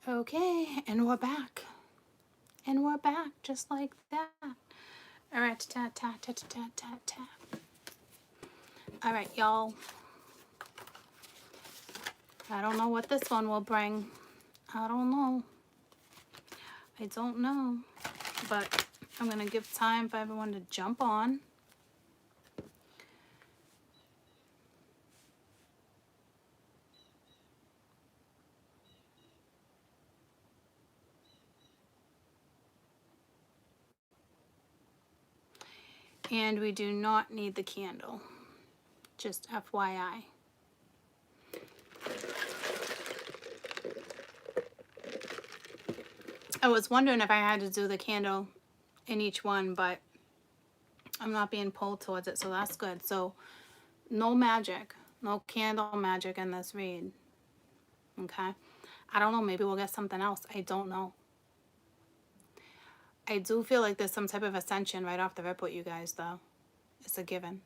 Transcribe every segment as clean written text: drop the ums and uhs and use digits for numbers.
Okay, and we're back. And we're back just like that. All right, ta ta ta ta ta ta ta. All right, y'all. I don't know what this one will bring. I don't know. I don't know. But I'm going to give time for everyone to jump on. And we do not need the candle. Just FYI. I was wondering if I had to do the candle in each one, but I'm not being pulled towards it, so that's good. So no magic, no candle magic in this read. Okay? I don't know, maybe we'll get something else. I don't know. I do feel like there's some type of ascension right off the rip with you guys, though. It's a given.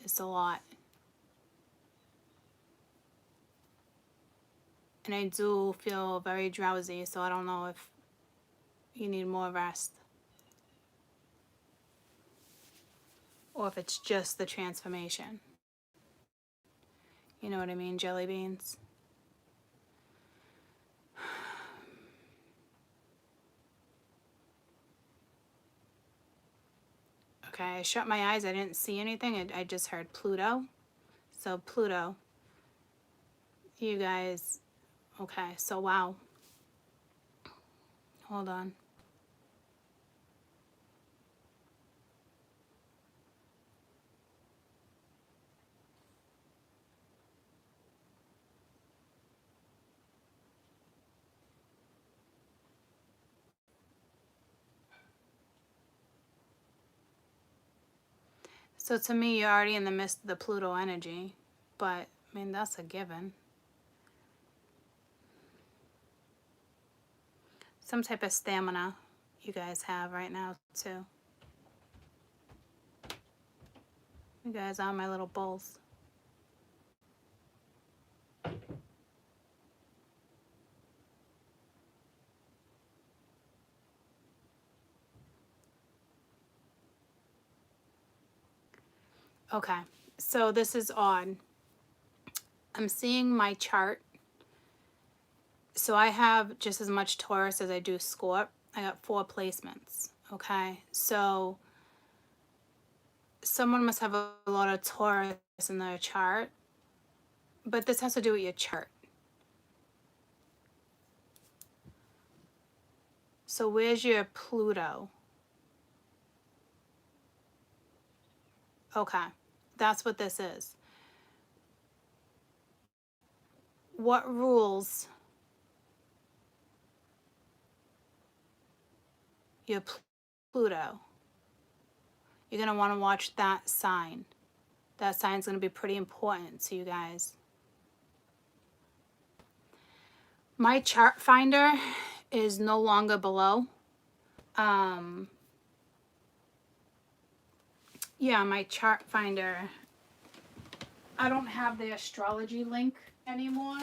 It's a lot. And I do feel very drowsy, so I don't know if you need more rest. Or if it's just the transformation. You know what I mean, jelly beans? Okay, I shut my eyes. I didn't see anything. I just heard Pluto. So Pluto, you guys, okay, so wow. Hold on. So to me, you're already in the midst of the Pluto energy, but I mean, that's a given. Some type of stamina you guys have right now, too. You guys are my little bulls. Okay, so this is odd. I'm seeing my chart. So I have just as much Taurus as I do Scorp. I got 4 placements, okay? So someone must have a lot of Taurus in their chart, but this has to do with your chart. So where's your Pluto? Okay, that's what this is. What rules your Pluto? You're going to want to watch that sign. That sign's going to be pretty important to you guys. My chart finder is no longer below. Yeah, my chart finder. I don't have the astrology link anymore.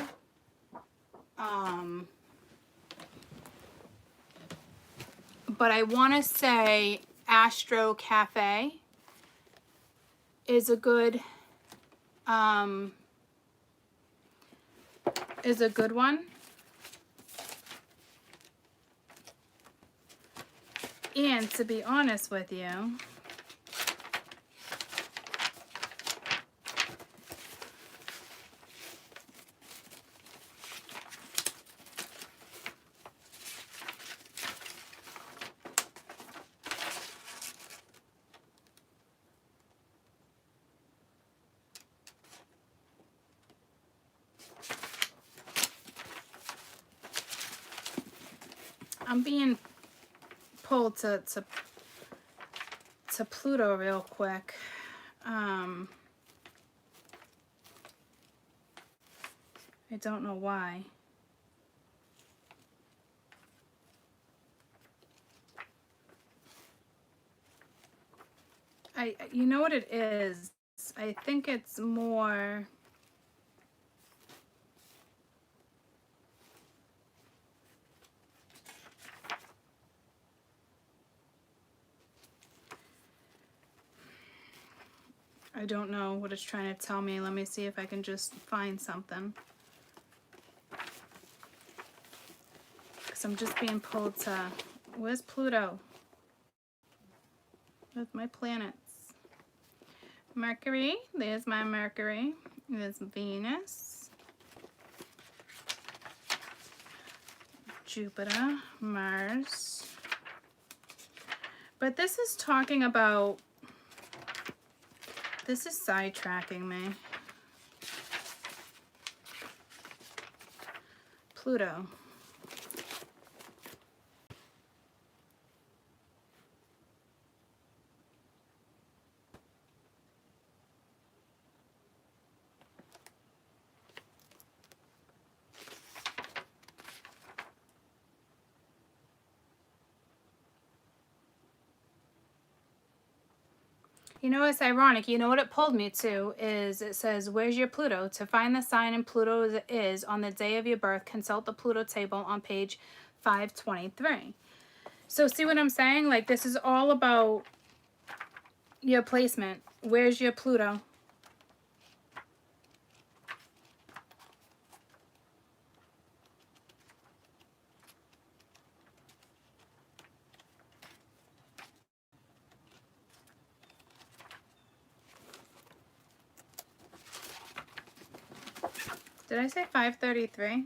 But I want to say Astro Cafe is a good one. And to be honest with you, I'm being pulled to Pluto real quick. I don't know why. You know what it is? I think it's more I don't know what it's trying to tell me. Let me see if I can just find something. Because I'm just being pulled to... Where's Pluto? With my planets. Mercury. There's my Mercury. There's Venus. Jupiter. Mars. But this is talking about... This is sidetracking me. Pluto. You know, it's ironic. You know what it pulled me to is it says, where's your Pluto? To find the sign in Pluto is on the day of your birth, consult the Pluto table on page 523. So see what I'm saying? Like, this is all about your placement. Where's your Pluto? Did I say 533?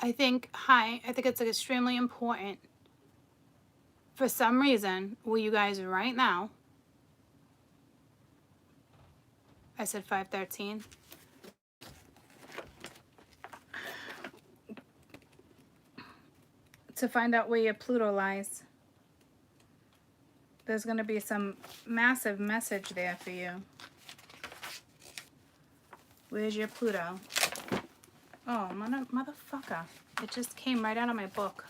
I think it's extremely important for some reason where you guys are right now. I said 513. To find out where your Pluto lies. There's going to be some massive message there for you. Where's your Pluto? Oh, motherfucker. It just came right out of my book.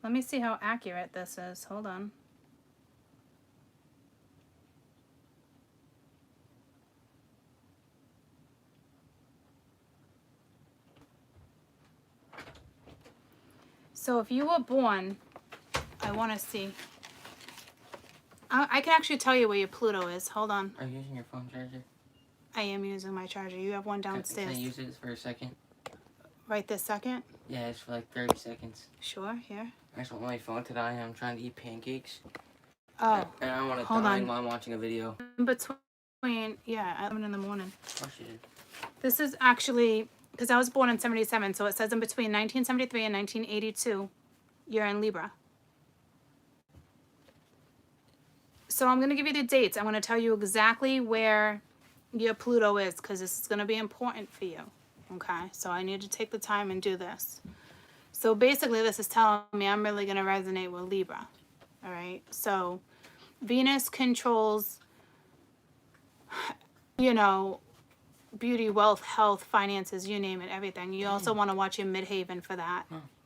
Let me see how accurate this is. Hold on. So if you were born, I want to see. I can actually tell you where your Pluto is. Hold on. Are you using your phone charger? I am using my charger. You have one downstairs. Can I use it for a second? Right this second? Yeah, it's for like 30 seconds. Sure, here. I just want my phone to die. I'm trying to eat pancakes. Oh. And I don't want to Hold die on. while I'm watching a video. In between, yeah, at 11 in the morning. Of course you did. This is actually, because I was born in 77, so it says in between 1973 and 1982, you're in Libra. So I'm going to give you the dates. I'm going to tell you exactly where your Pluto is, because this is going to be important for you. Okay, so I need to take the time and do this. So basically this is telling me I'm really going to resonate with Libra. All right, so Venus controls, you know, beauty, wealth, health, finances, you name it, everything. You also want to watch your midhaven for that.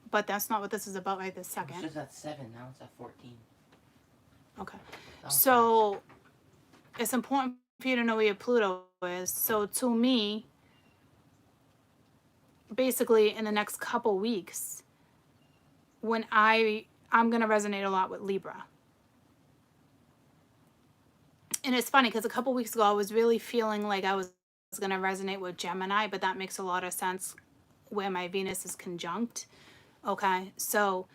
But that's not what this is about right this second. It's just at 7, now it's at 14. Okay. So it's important for you to know where your Pluto is. So to me, basically in the next couple weeks, when I'm going to resonate a lot with Libra. And it's funny because a couple weeks ago I was really feeling like I was going to resonate with Gemini, but that makes a lot of sense where my Venus is conjunct. Okay, so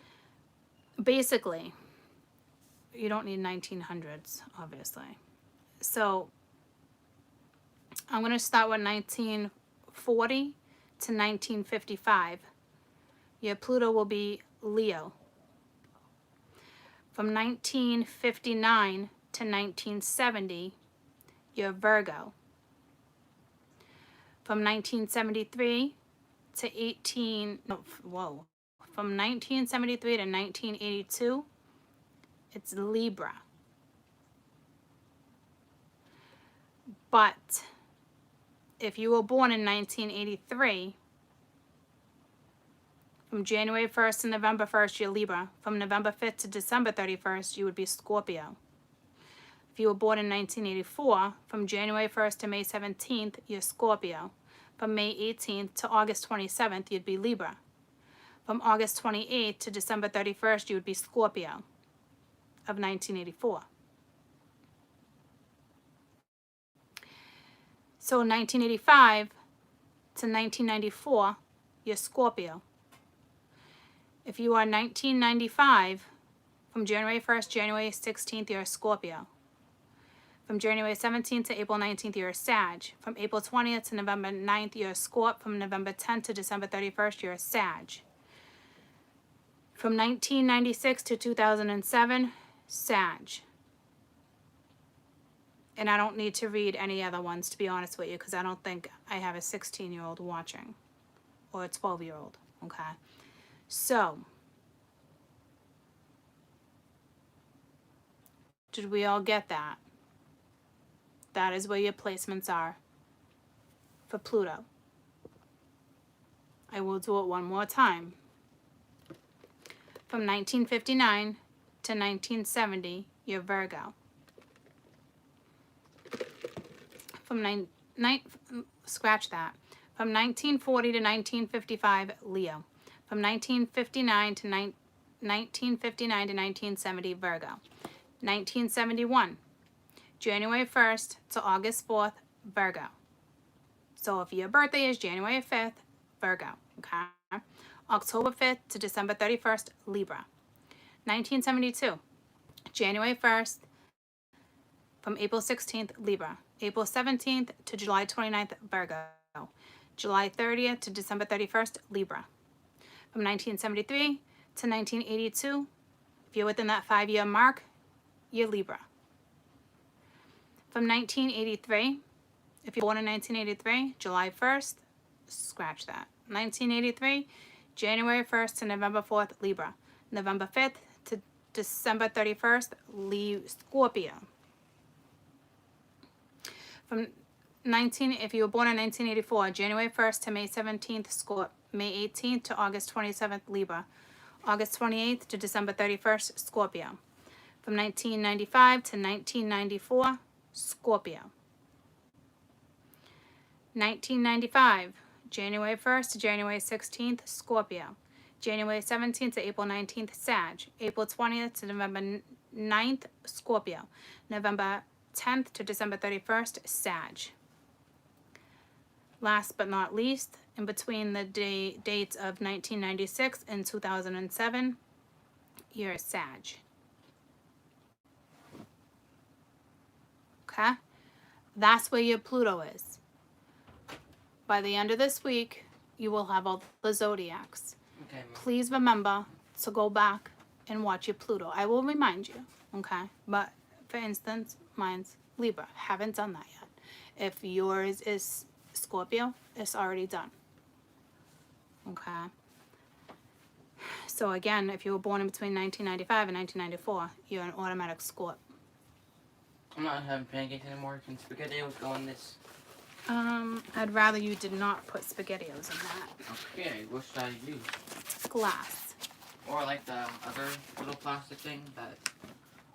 basically, you don't need 1900s, obviously. So I'm going to start with 1940 to 1955. Your Pluto will be Leo. From 1959 to 1970, you're Virgo. From 1973 to 18, no, whoa. From 1973 to 1982, it's Libra. But if you were born in 1983, from January 1st to November 1st, you're Libra. From November 5th to December 31st, you would be Scorpio. If you were born in 1984, from January 1st to May 17th, you're Scorpio. From May 18th to August 27th, you'd be Libra. From August 28th to December 31st, you would be Scorpio of 1984. So 1985 to 1994, you're Scorpio. If you are 1995, from January 1st, January 16th, you're a Scorpio. From January 17th to April 19th, you're a Sag. From April 20th to November 9th, you're a Scorp. From November 10th to December 31st, you're a Sag. From 1996 to 2007, Sag. And I don't need to read any other ones, to be honest with you, because I don't think I have a 16-year-old watching. Or a 12-year-old, okay? So, did we all get that? That is where your placements are for Pluto. I will do it one more time. From 1959 to 1970, you're Virgo. Scratch that. From 1940 to 1955, Leo. From 1959 to 1970, Virgo. 1971, January 1st to August 4th, Virgo. So if your birthday is January 5th, Virgo, okay? October 5th to December 31st, Libra. 1972, January 1st from April 16th, Libra. April 17th to July 29th, Virgo. July 30th to December 31st, Libra. From 1973 to 1982, if you're within that 5-year mark, you're Libra. From 1983, if you're born in 1983, July 1st, scratch that. 1983, January 1st to November 4th, Libra. November 5th to December 31st, Scorpio. If you were born in 1984, January 1st to May 17th, Scorpio. May 18th to August 27th, Libra. August 28th to December 31st, Scorpio. From 1995 to 1994, Scorpio. 1995, January 1st to January 16th, Scorpio. January 17th to April 19th, Sag. April 20th to November 9th, Scorpio. November 10th to December 31st, Sag. Last but not least, in between the dates of 1996 and 2007, you're a Sag. Okay? That's where your Pluto is. By the end of this week, you will have all the zodiacs. Okay. Please remember to go back and watch your Pluto. I will remind you, okay? But for instance, mine's Libra. Haven't done that yet. If yours is Scorpio, it's already done. Okay? So again, if you were born in between 1995 and 1994, you're an automatic Scorp. I'm not having pancakes anymore. Can SpaghettiOs go in this? I'd rather you did not put SpaghettiOs in that. Okay, what should I use? Glass. Or like the other little plastic thing that...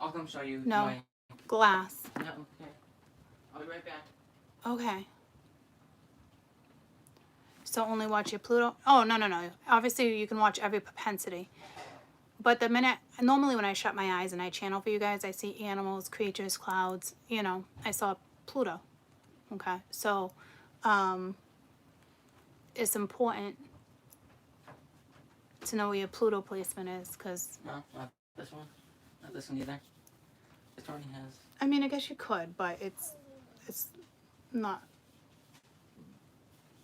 I'll come show you. No. My... Glass. No, okay. I'll be right back. Okay. So only watch your Pluto? Oh, no. Obviously, you can watch every propensity. But the minute, normally when I shut my eyes and I channel for you guys, I see animals, creatures, clouds, you know, I saw Pluto. Okay, so it's important to know where your Pluto placement is, because... No, not this one. Not this one either. This already has... I mean, I guess you could, but it's not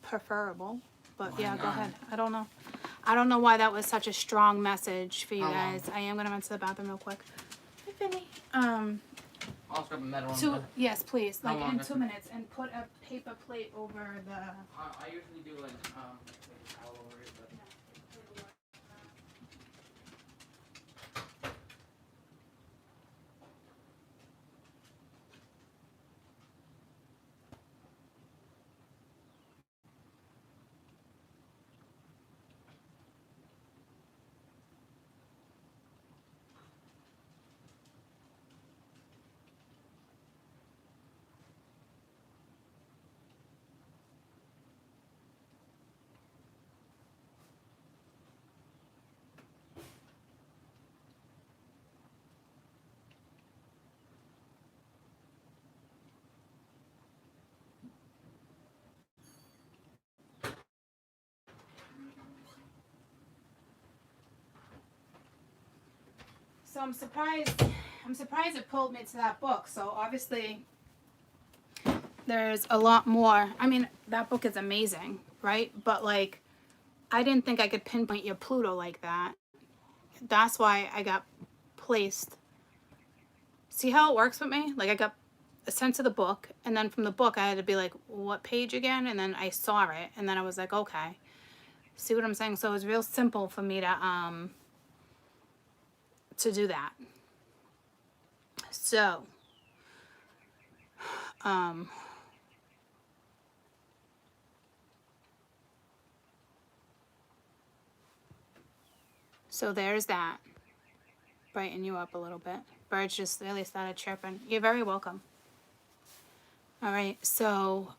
preferable. But Why yeah, go not? ahead. I don't know. I don't know why that was such a strong message for you How long? guys. I am gonna run to the bathroom real quick. Hi, Vinny. I'll grab a metal one. Yes, please. How Like long in is 2 it? minutes, and put a paper plate over the... I usually do like a towel over it, but... So I'm surprised it pulled me to that book. So obviously there's a lot more. I mean, that book is amazing, right? But like, I didn't think I could pinpoint your Pluto like that. That's why I got placed. See how it works with me? Like, I got a sense of the book, and then from the book I had to be like, what page again? And then I saw it, and then I was like, okay. See what I'm saying? So it was real simple for me to do that. So, so there's that. Brighten you up a little bit. Birds just really started chirping. You're very welcome. All right, so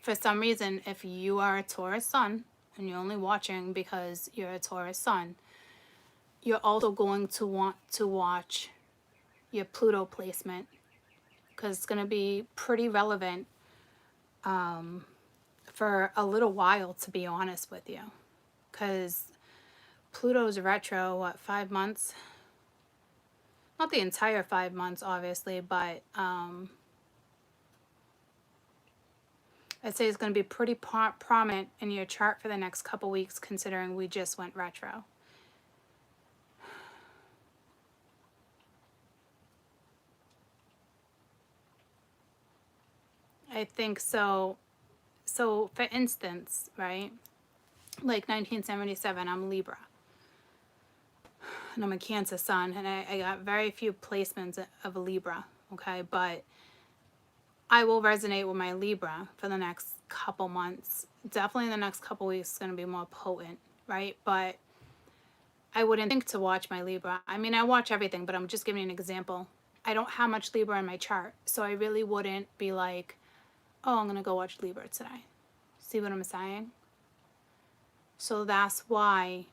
for some reason, if you are a Taurus sun and you're only watching because you're a Taurus sun, you're also going to want to watch your Pluto placement, because it's going to be pretty relevant for a little while, to be honest with you, because Pluto's retro, what, 5 months? Not the entire 5 months, obviously, but I'd say it's going to be pretty prominent in your chart for the next couple weeks, considering we just went retro. I think so. So, for instance, right, like 1977, I'm Libra. And I'm a Cancer sun, and I got very few placements of a Libra, okay? But I will resonate with my Libra for the next couple months. Definitely the next couple weeks is going to be more potent, right? But I wouldn't think to watch my Libra. I mean, I watch everything, but I'm just giving you an example. I don't have much Libra in my chart, so I really wouldn't be like, oh, I'm going to go watch Libra today. See what I'm saying? So that's why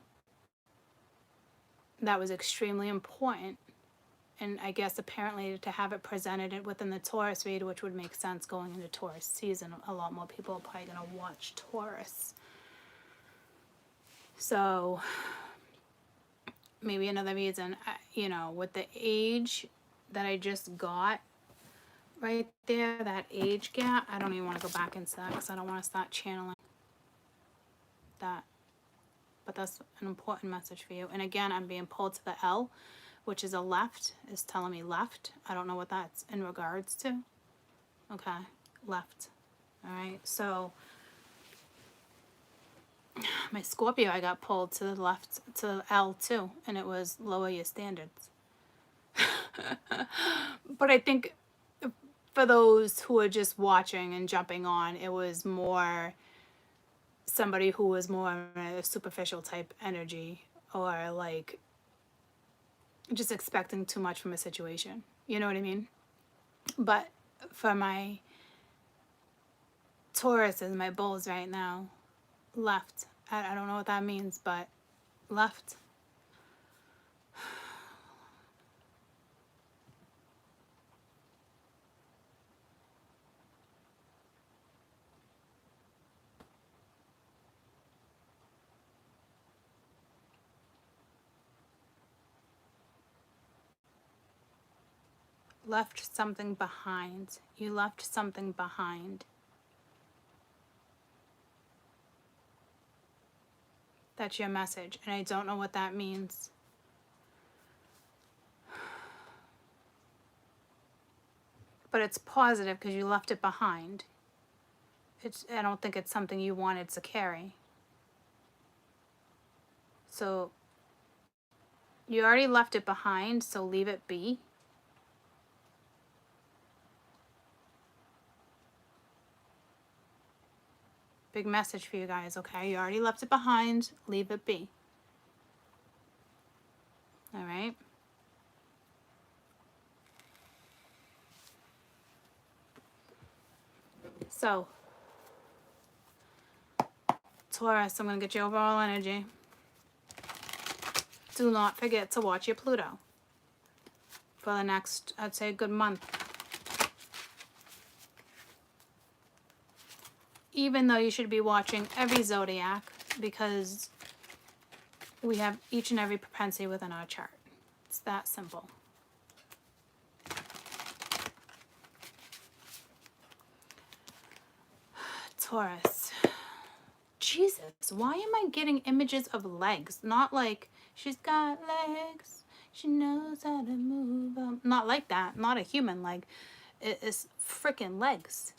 that was extremely important. And I guess apparently to have it presented within the Taurus read, which would make sense going into Taurus season. A lot more people are probably going to watch Taurus. So maybe another reason, you know, with the age that I just got right there, that age gap, I don't even want to go back into that because I don't want to start channeling that. But that's an important message for you. And again, I'm being pulled to the L, which is a left, is telling me left. I don't know what that's in regards to. Okay, left. All right, so my Scorpio, I got pulled to the left, to the L too, and it was lower your standards. But I think for those who are just watching and jumping on, it was more somebody who was more a superficial type energy, or like just expecting too much from a situation. You know what I mean? But for my Taurus and my bulls right now, left. I don't know what that means, but left. Left something behind. You left something behind. That's your message, and I don't know what that means. But it's positive because you left it behind. I don't think it's something you wanted to carry. So you already left it behind, so leave it be. Big message for you guys, okay? You already left it behind, leave it be. All right? So, Taurus, I'm going to get your overall energy. Do not forget to watch your Pluto for the next, I'd say, a good month. Even though you should be watching every zodiac because we have each and every propensity within our chart. It's that simple. Taurus. Jesus, why am I getting images of legs? Not like, she's got legs, she knows how to move them. Not like that, not a human leg. It's freaking legs.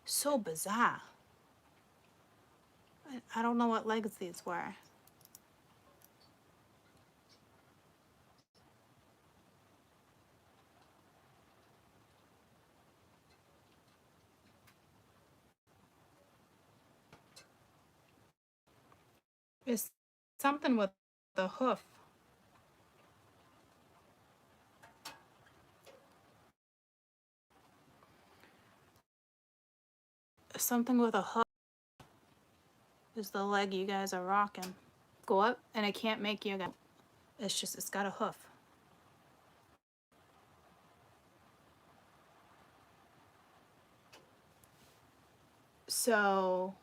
So bizarre. I don't know what legs these were. It's something with the hoof. Something with a hoof is the leg you guys are rocking. Go up and it can't make you go. It's just, it's got a hoof. So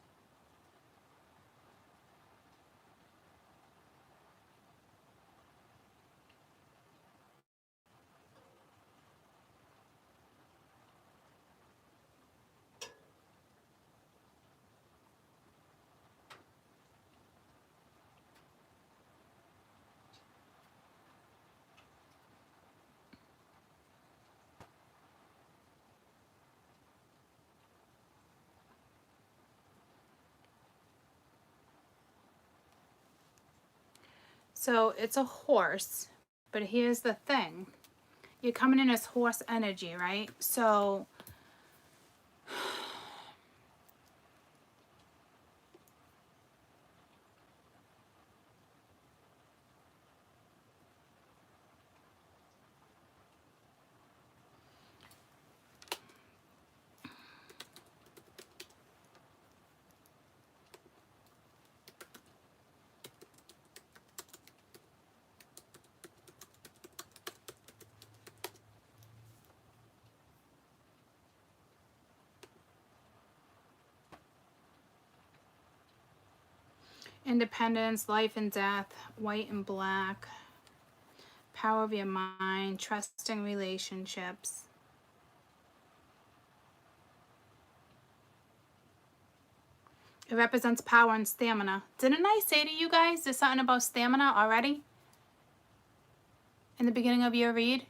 it's a horse, but here's the thing. You're coming in as horse energy, right? So independence, life and death, white and black, power of your mind, trusting relationships. It represents power and stamina. Didn't I say to you guys there's something about stamina already? In the beginning of your read?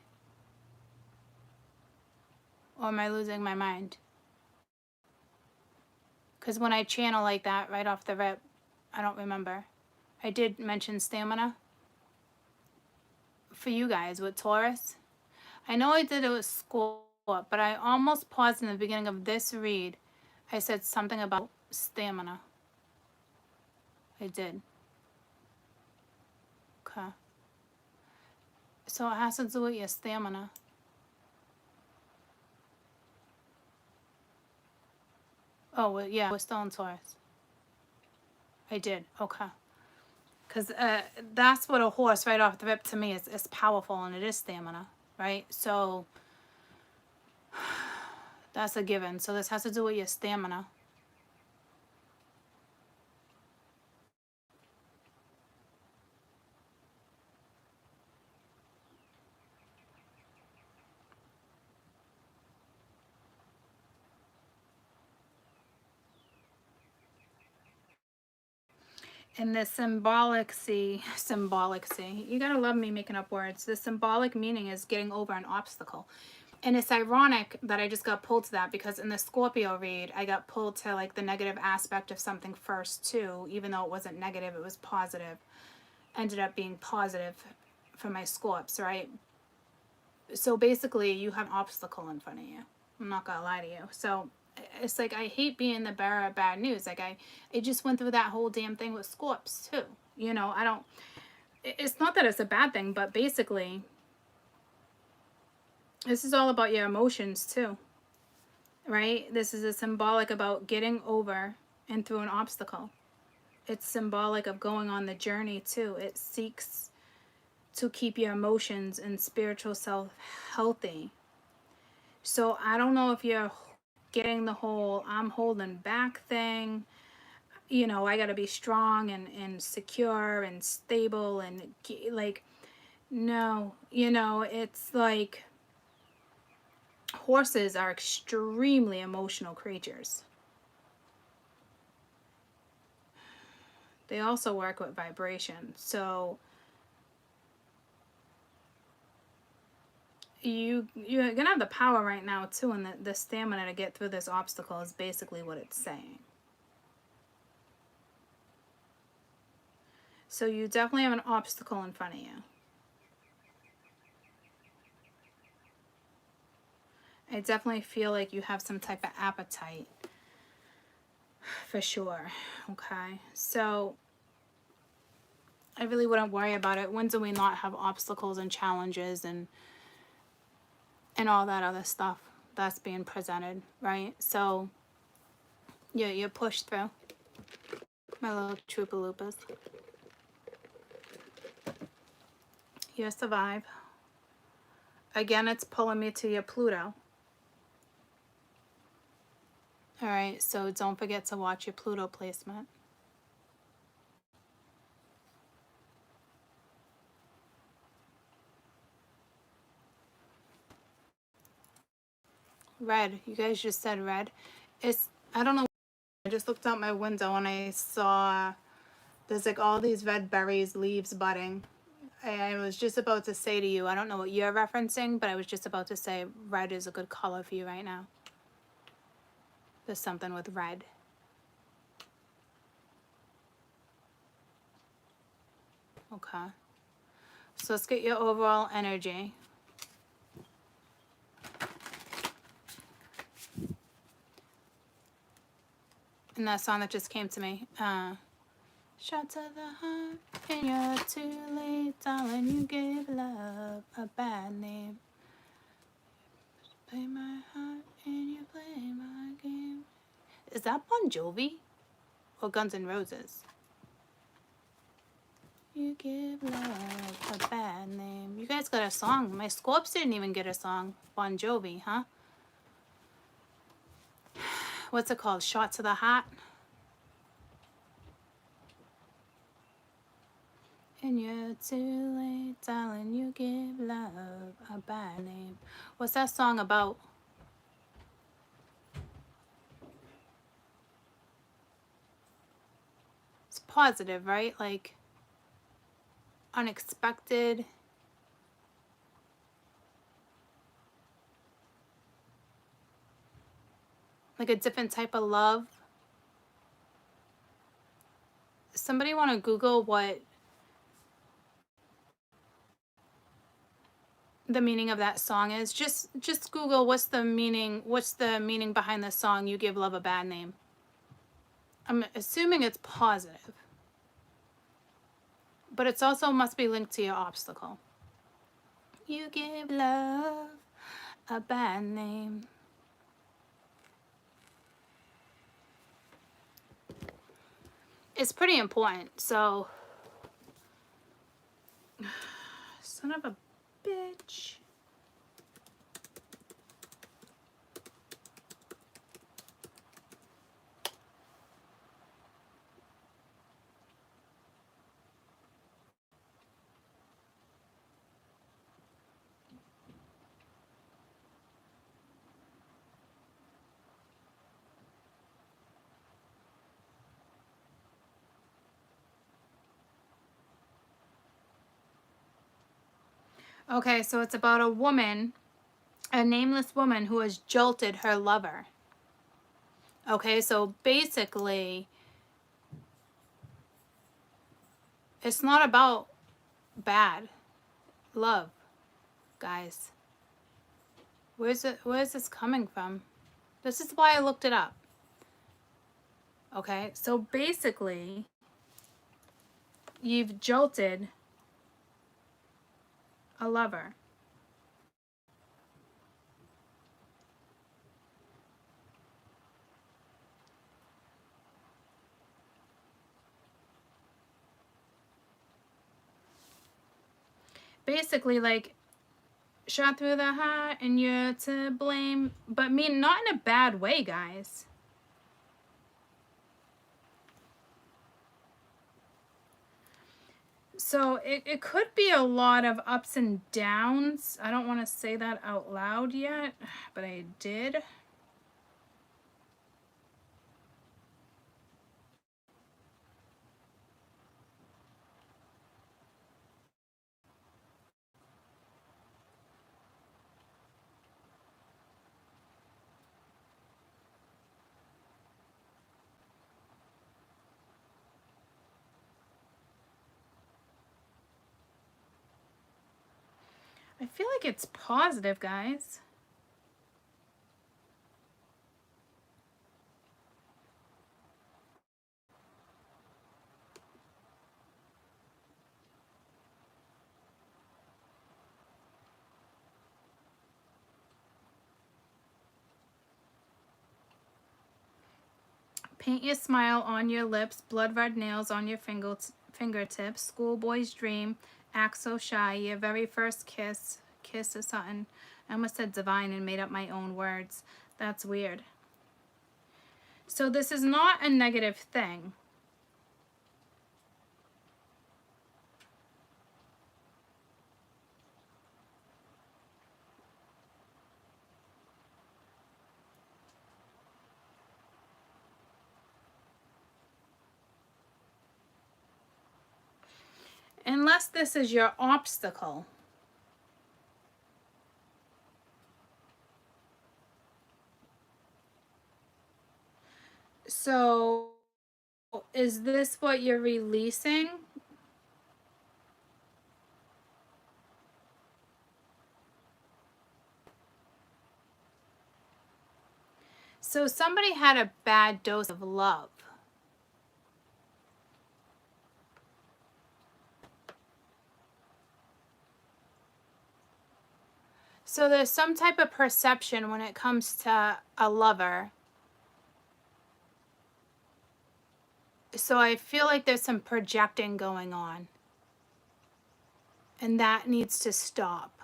Or am I losing my mind? Because when I channel like that right off the rip, I don't remember. I did mention stamina for you guys with Taurus. I know I did it with Scorpio, but I almost paused in the beginning of this read. I said something about stamina. I did. Okay. So it has to do with your stamina. Oh, well, yeah, we're still in Taurus. I did. Okay. Because that's what a horse right off the rip to me is powerful, and it is stamina, right? So that's a given. So this has to do with your stamina. And the symbolic see, you gotta love me making up words. The symbolic meaning is getting over an obstacle. And it's ironic that I just got pulled to that, because in the Scorpio read, I got pulled to like the negative aspect of something first too, even though it wasn't negative, it was positive. Ended up being positive for my Scorps, right? So basically you have an obstacle in front of you. I'm not gonna lie to you. So it's like, I hate being the bearer of bad news. Like I just went through that whole damn thing with Scorps too. You know, I don't, it's not that it's a bad thing, but basically this is all about your emotions too, right? This is a symbolic about getting over and through an obstacle. It's symbolic of going on the journey too. It seeks to keep your emotions and spiritual self healthy. So I don't know if you're getting the whole I'm holding back thing. You know, I got to be strong and secure and stable and like, no, you know, it's like horses are extremely emotional creatures. They also work with vibration. So you're gonna have the power right now too, and the stamina to get through this obstacle is basically what it's saying. So you definitely have an obstacle in front of you. I definitely feel like you have some type of appetite for sure. Okay, so I really wouldn't worry about it. When do we not have obstacles and challenges and all that other stuff that's being presented, right? So yeah, you push through, my little Troopa Loopas. You survive. Again, it's pulling me to your Pluto. All right, so don't forget to watch your Pluto placement. Red. You guys just said red. It's, I don't know. I just looked out my window and I saw there's like all these red berries, leaves budding. I was just about to say to you, I don't know what you're referencing, but I was just about to say red is a good color for you right now. There's something with red. Okay. So let's get your overall energy. And that song that just came to me. Shot to the heart, and you're too late, darling. You gave love a bad name. Play my heart, and you play my game. Is that Bon Jovi or Guns N' Roses? You give love a bad name. You guys got a song. My Scorps didn't even get a song. Bon Jovi, huh? What's it called? Shot to the Heart? And you're too late, darling. You give love a bad name. What's that song about? It's positive, right? Like unexpected. Like a different type of love. Somebody want to Google what the meaning of that song is? Just Google what's the meaning behind the song You Give Love a Bad Name. I'm assuming it's positive. But it's also must be linked to your obstacle. You give love a bad name. It's pretty important. So, son of a bitch. Okay, so it's about a woman, a nameless woman who has jolted her lover. Okay, so basically, it's not about bad love, guys. Where's this coming from? This is why I looked it up. Okay, so basically, you've jolted a lover. Basically, like, shot through the heart and you're to blame, but not in a bad way, guys. So it could be a lot of ups and downs. I don't want to say that out loud yet, but I did. I feel like it's positive, guys. Paint your smile on your lips, blood red nails on your fingertips, schoolboy's dream, act so shy, your very first kiss or something. I almost said divine and made up my own words. That's weird. So this is not a negative thing. Unless this is your obstacle. So is this what you're releasing? So somebody had a bad dose of love. So there's some type of perception when it comes to a lover. So I feel like there's some projecting going on. And that needs to stop.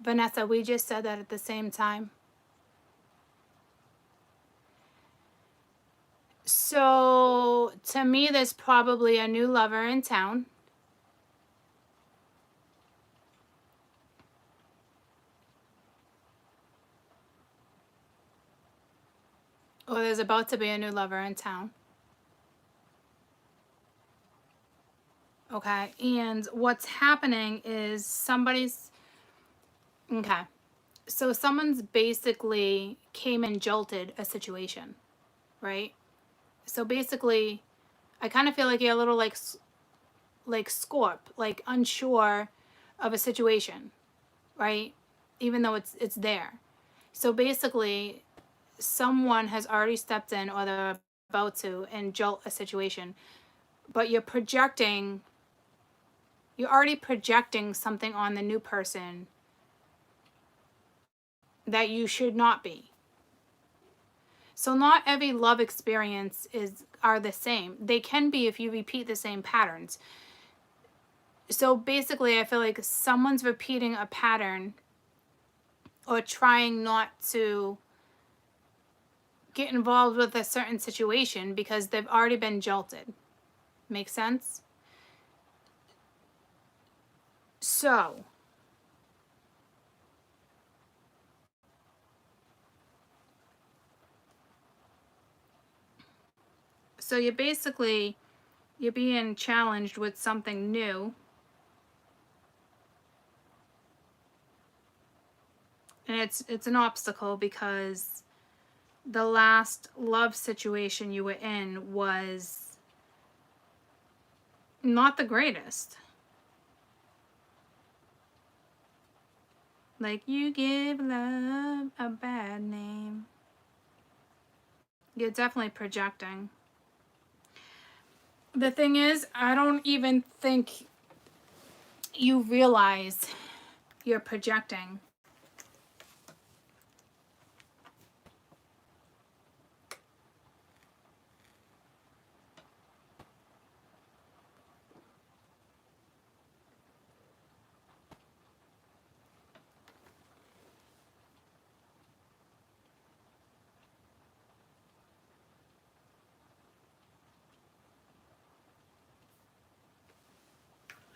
Vanessa, we just said that at the same time. So to me, there's probably a new lover in town. Or there's about to be a new lover in town. Okay, and what's happening is somebody's... Okay, so someone's basically came and jolted a situation, right? So basically, I kind of feel like you're a little like Scorp, like unsure of a situation, right? Even though it's there. So basically, someone has already stepped in or they're about to and jolt a situation, but you're already projecting something on the new person that you should not be. So not every love experience are the same. They can be if you repeat the same patterns. So basically, I feel like someone's repeating a pattern or trying not to get involved with a certain situation because they've already been jolted. Make sense? So you're being challenged with something new. And it's an obstacle because the last love situation you were in was not the greatest. Like, you give love a bad name. You're definitely projecting. The thing is, I don't even think you realize you're projecting.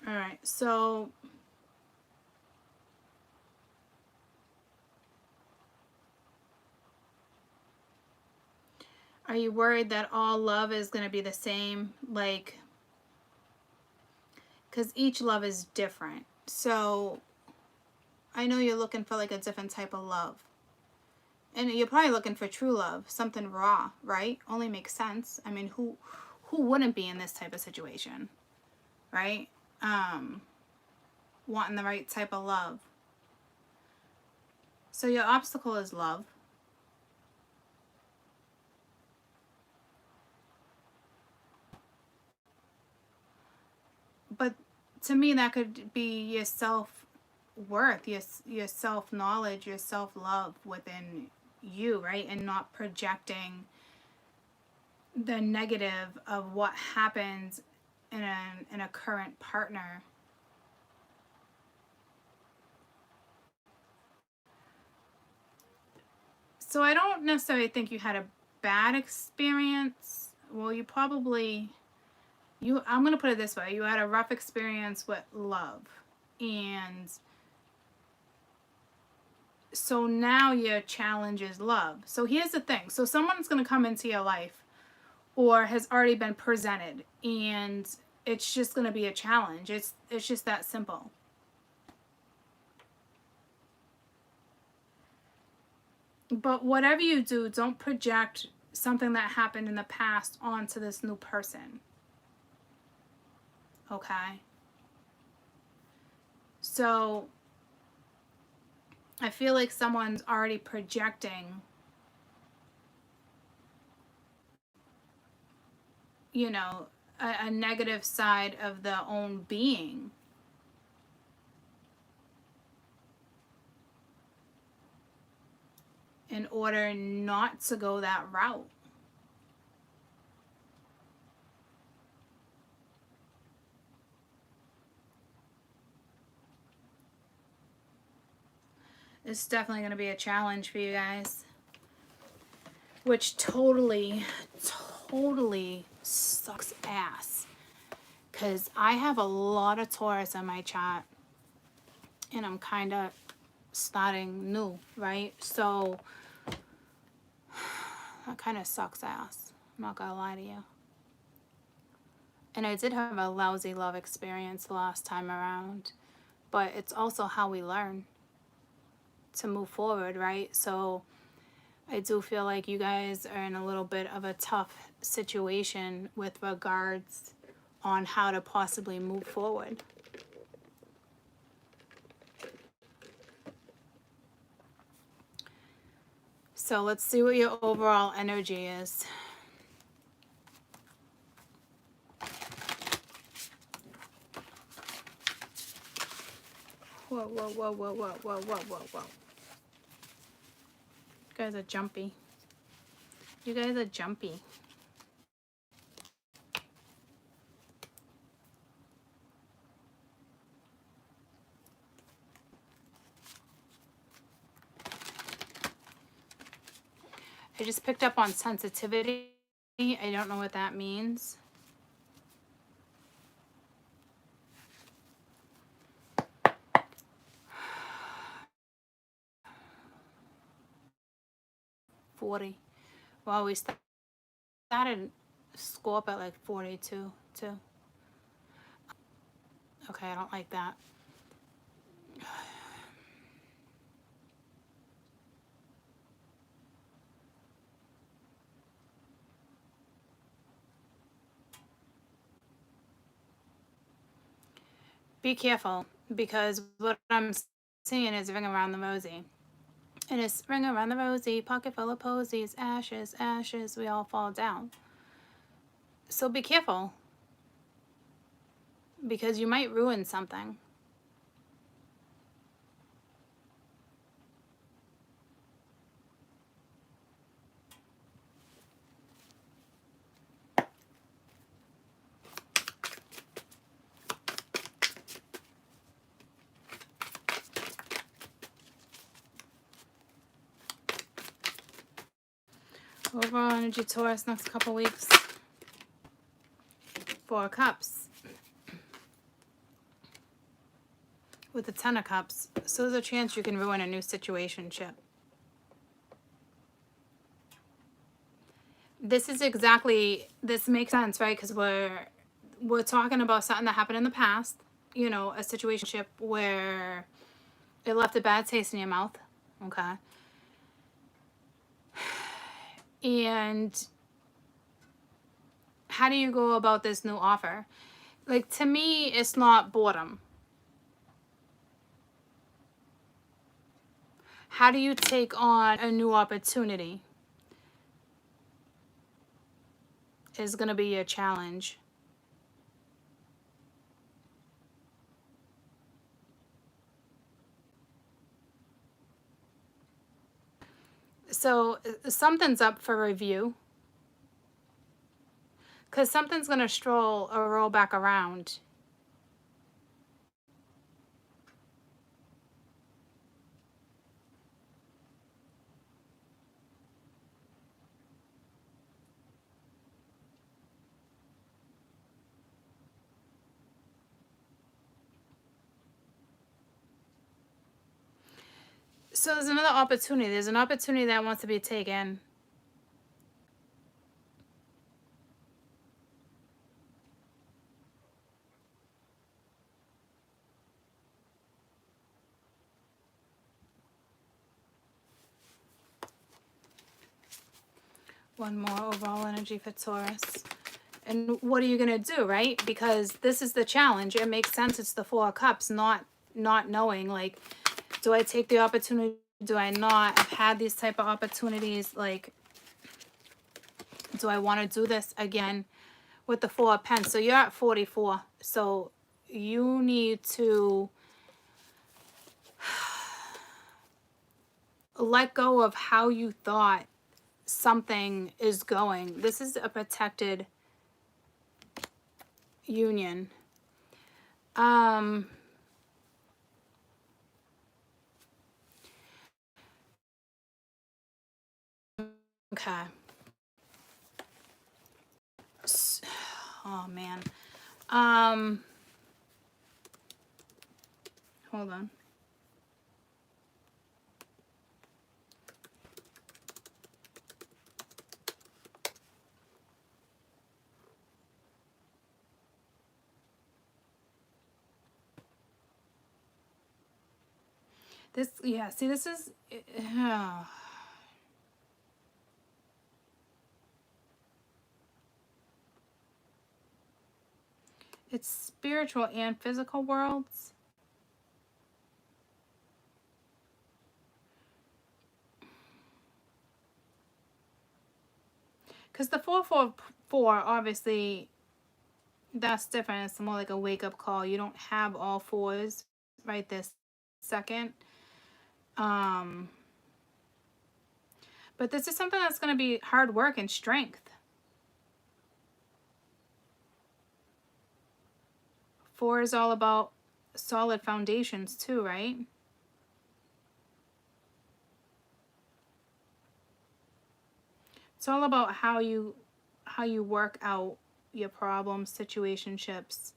All right, so are you worried that all love is going to be the same? Like, because each love is different. So I know you're looking for like a different type of love. And you're probably looking for true love, something raw, right? Only makes sense. I mean, who wouldn't be in this type of situation, right? Wanting the right type of love. So your obstacle is love. But to me, that could be your self-worth, your self-knowledge, your self-love within you, right? And not projecting the negative of what happens in a current partner. So I don't necessarily think you had a bad experience. Well, you probably, I'm going to put it this way. You had a rough experience with love. And so now your challenge is love. So here's the thing. So someone's going to come into your life or has already been presented, and it's just going to be a challenge. It's just that simple. But whatever you do, don't project something that happened in the past onto this new person. Okay? So I feel like someone's already projecting, you know, a negative side of their own being. In order not to go that route. It's definitely going to be a challenge for you guys. Which totally sucks ass. Because I have a lot of Taurus in my chart. And I'm kind of starting new, right? So that kind of sucks ass. I'm not going to lie to you. And I did have a lousy love experience the last time around. But it's also how we learn to move forward, right? So I do feel like you guys are in a little bit of a tough situation with regards on how to possibly move forward. So let's see what your overall energy is. Whoa, whoa, whoa, whoa, whoa, whoa, whoa, whoa, whoa. You guys are jumpy. You guys are jumpy. I just picked up on sensitivity. I don't know what that means. Well, we started Scorpio at like 42 too. Okay, I don't like that. be careful, because what I'm seeing is ring around the rosy. And it's ring around the rosy, pocket full of posies, ashes, ashes, we all fall down. So be careful, because you might ruin something. Overall energy, Taurus, next couple weeks. 4 of Cups. With the 10 of Cups. So there's a chance you can ruin a new situationship. This is exactly, this makes sense, right? Because we're talking about something that happened in the past. You know, a situationship where it left a bad taste in your mouth. Okay. And how do you go about this new offer? Like, to me, it's not boredom. How do you take on a new opportunity is going to be your challenge. So something's up for review, because something's going to stroll or roll back around. So there's another opportunity. There's an opportunity that wants to be taken. One more overall energy for Taurus. And what are you going to do, right? Because this is the challenge. It makes sense. It's the 4 of Cups, not knowing, like, do I take the opportunity? Do I not? I've had these type of opportunities. Like, do I want to do this again? With the 4 of Pens. So you're at 44. So you need to let go of how you thought something is going. This is a protected union. Okay. Oh man. Hold on. This, yeah, see, this is, it's spiritual and physical worlds. Because the 444, obviously, that's different. It's more like a wake-up call. You don't have all 4s right this second. But this is something that's going to be hard work and strength. 4 is all about solid foundations too, right? It's all about how you work out your problems, situationships.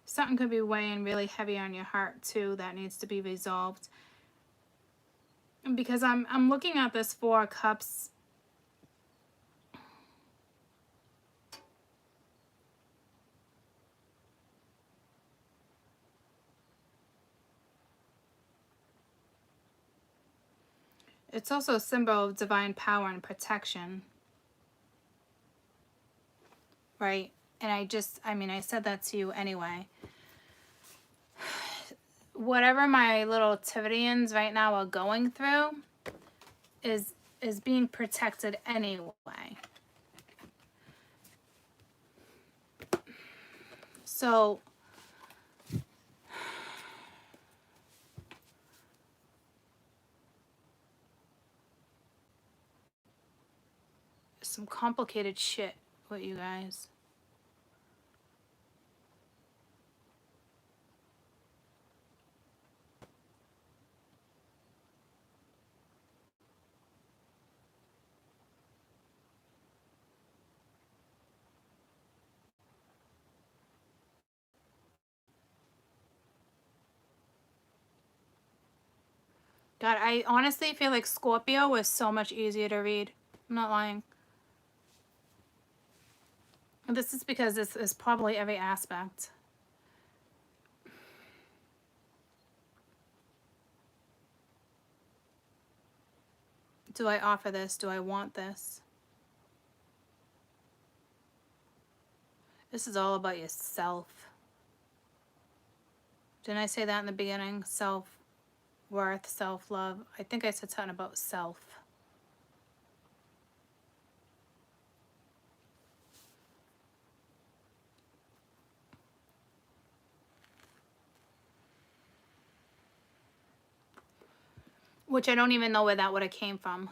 Something could be weighing really heavy on your heart too that needs to be resolved. Because I'm looking at this 4 of Cups. It's also a symbol of divine power and protection. Right? and I mean, I said that to you anyway. Whatever my little Tividians right now are going through is being protected anyway. So some complicated shit with you guys. God, I honestly feel like Scorpio was so much easier to read. I'm not lying. And this is because this is probably every aspect. Do I offer this? Do I want this? This is all about yourself. Didn't I say that in the beginning? Self-worth, self-love. I think I said something about self. Which I don't even know where that would have came from.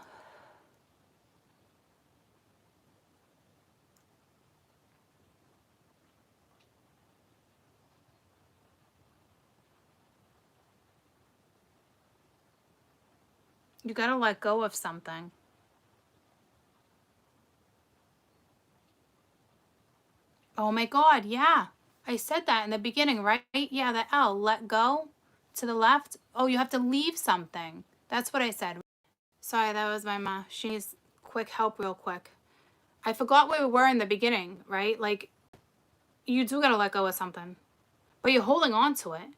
You gotta let go of something. Oh my God, yeah. I said that in the beginning, right? Yeah, the L, let go to the left. Oh, you have to leave something. That's what I said. Sorry, that was my ma. She needs quick help real quick. I forgot where we were in the beginning, right? Like, you do gotta let go of something. But you're holding on to it.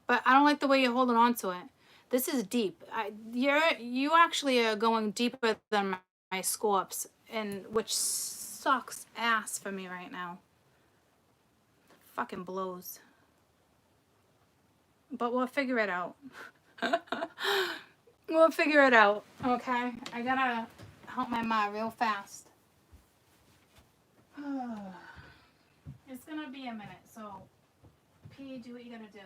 But I don't like the way you're holding on to it. This is deep. You actually are going deeper than my Scorps, and which sucks ass for me right now. Fucking blows. But we'll figure it out. We'll figure it out, okay? I gotta help my ma real fast. It's gonna be a minute, so P, do what you gotta do.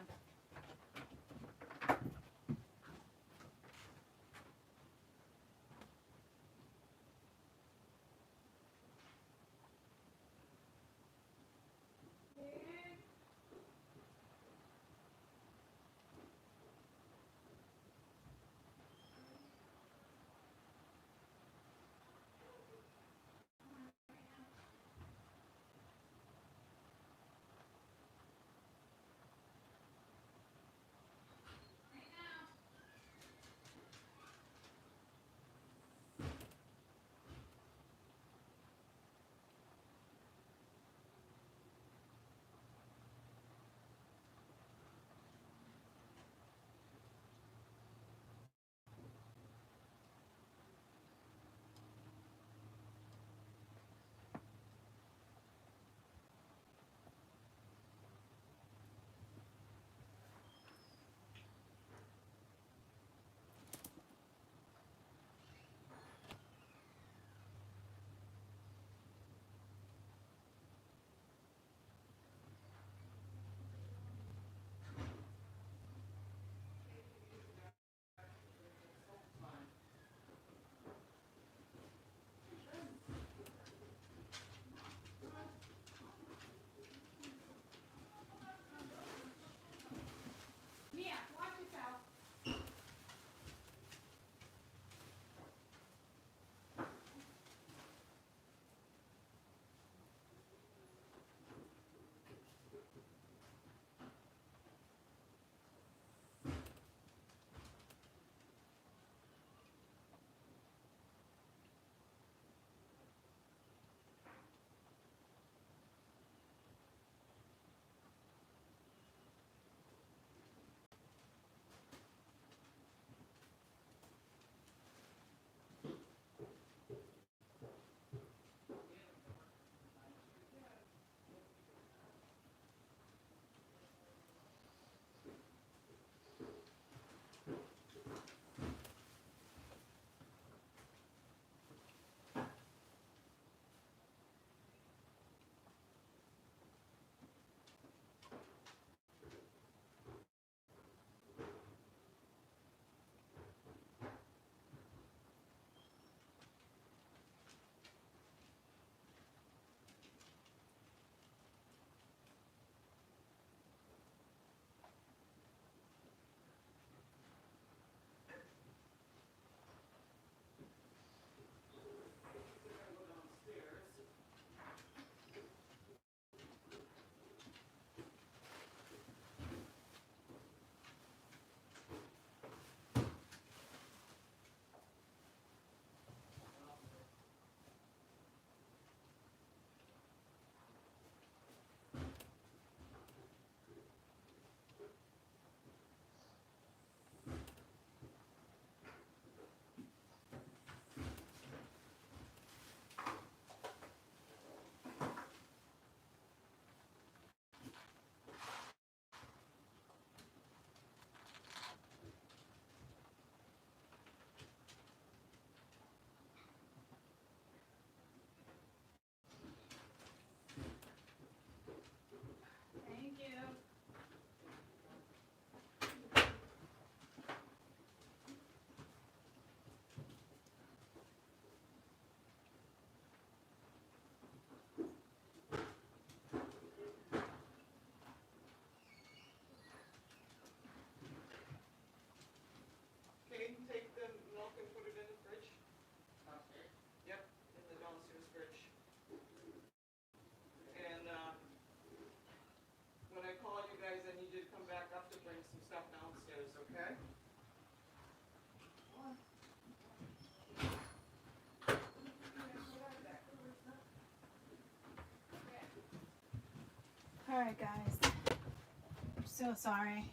so sorry.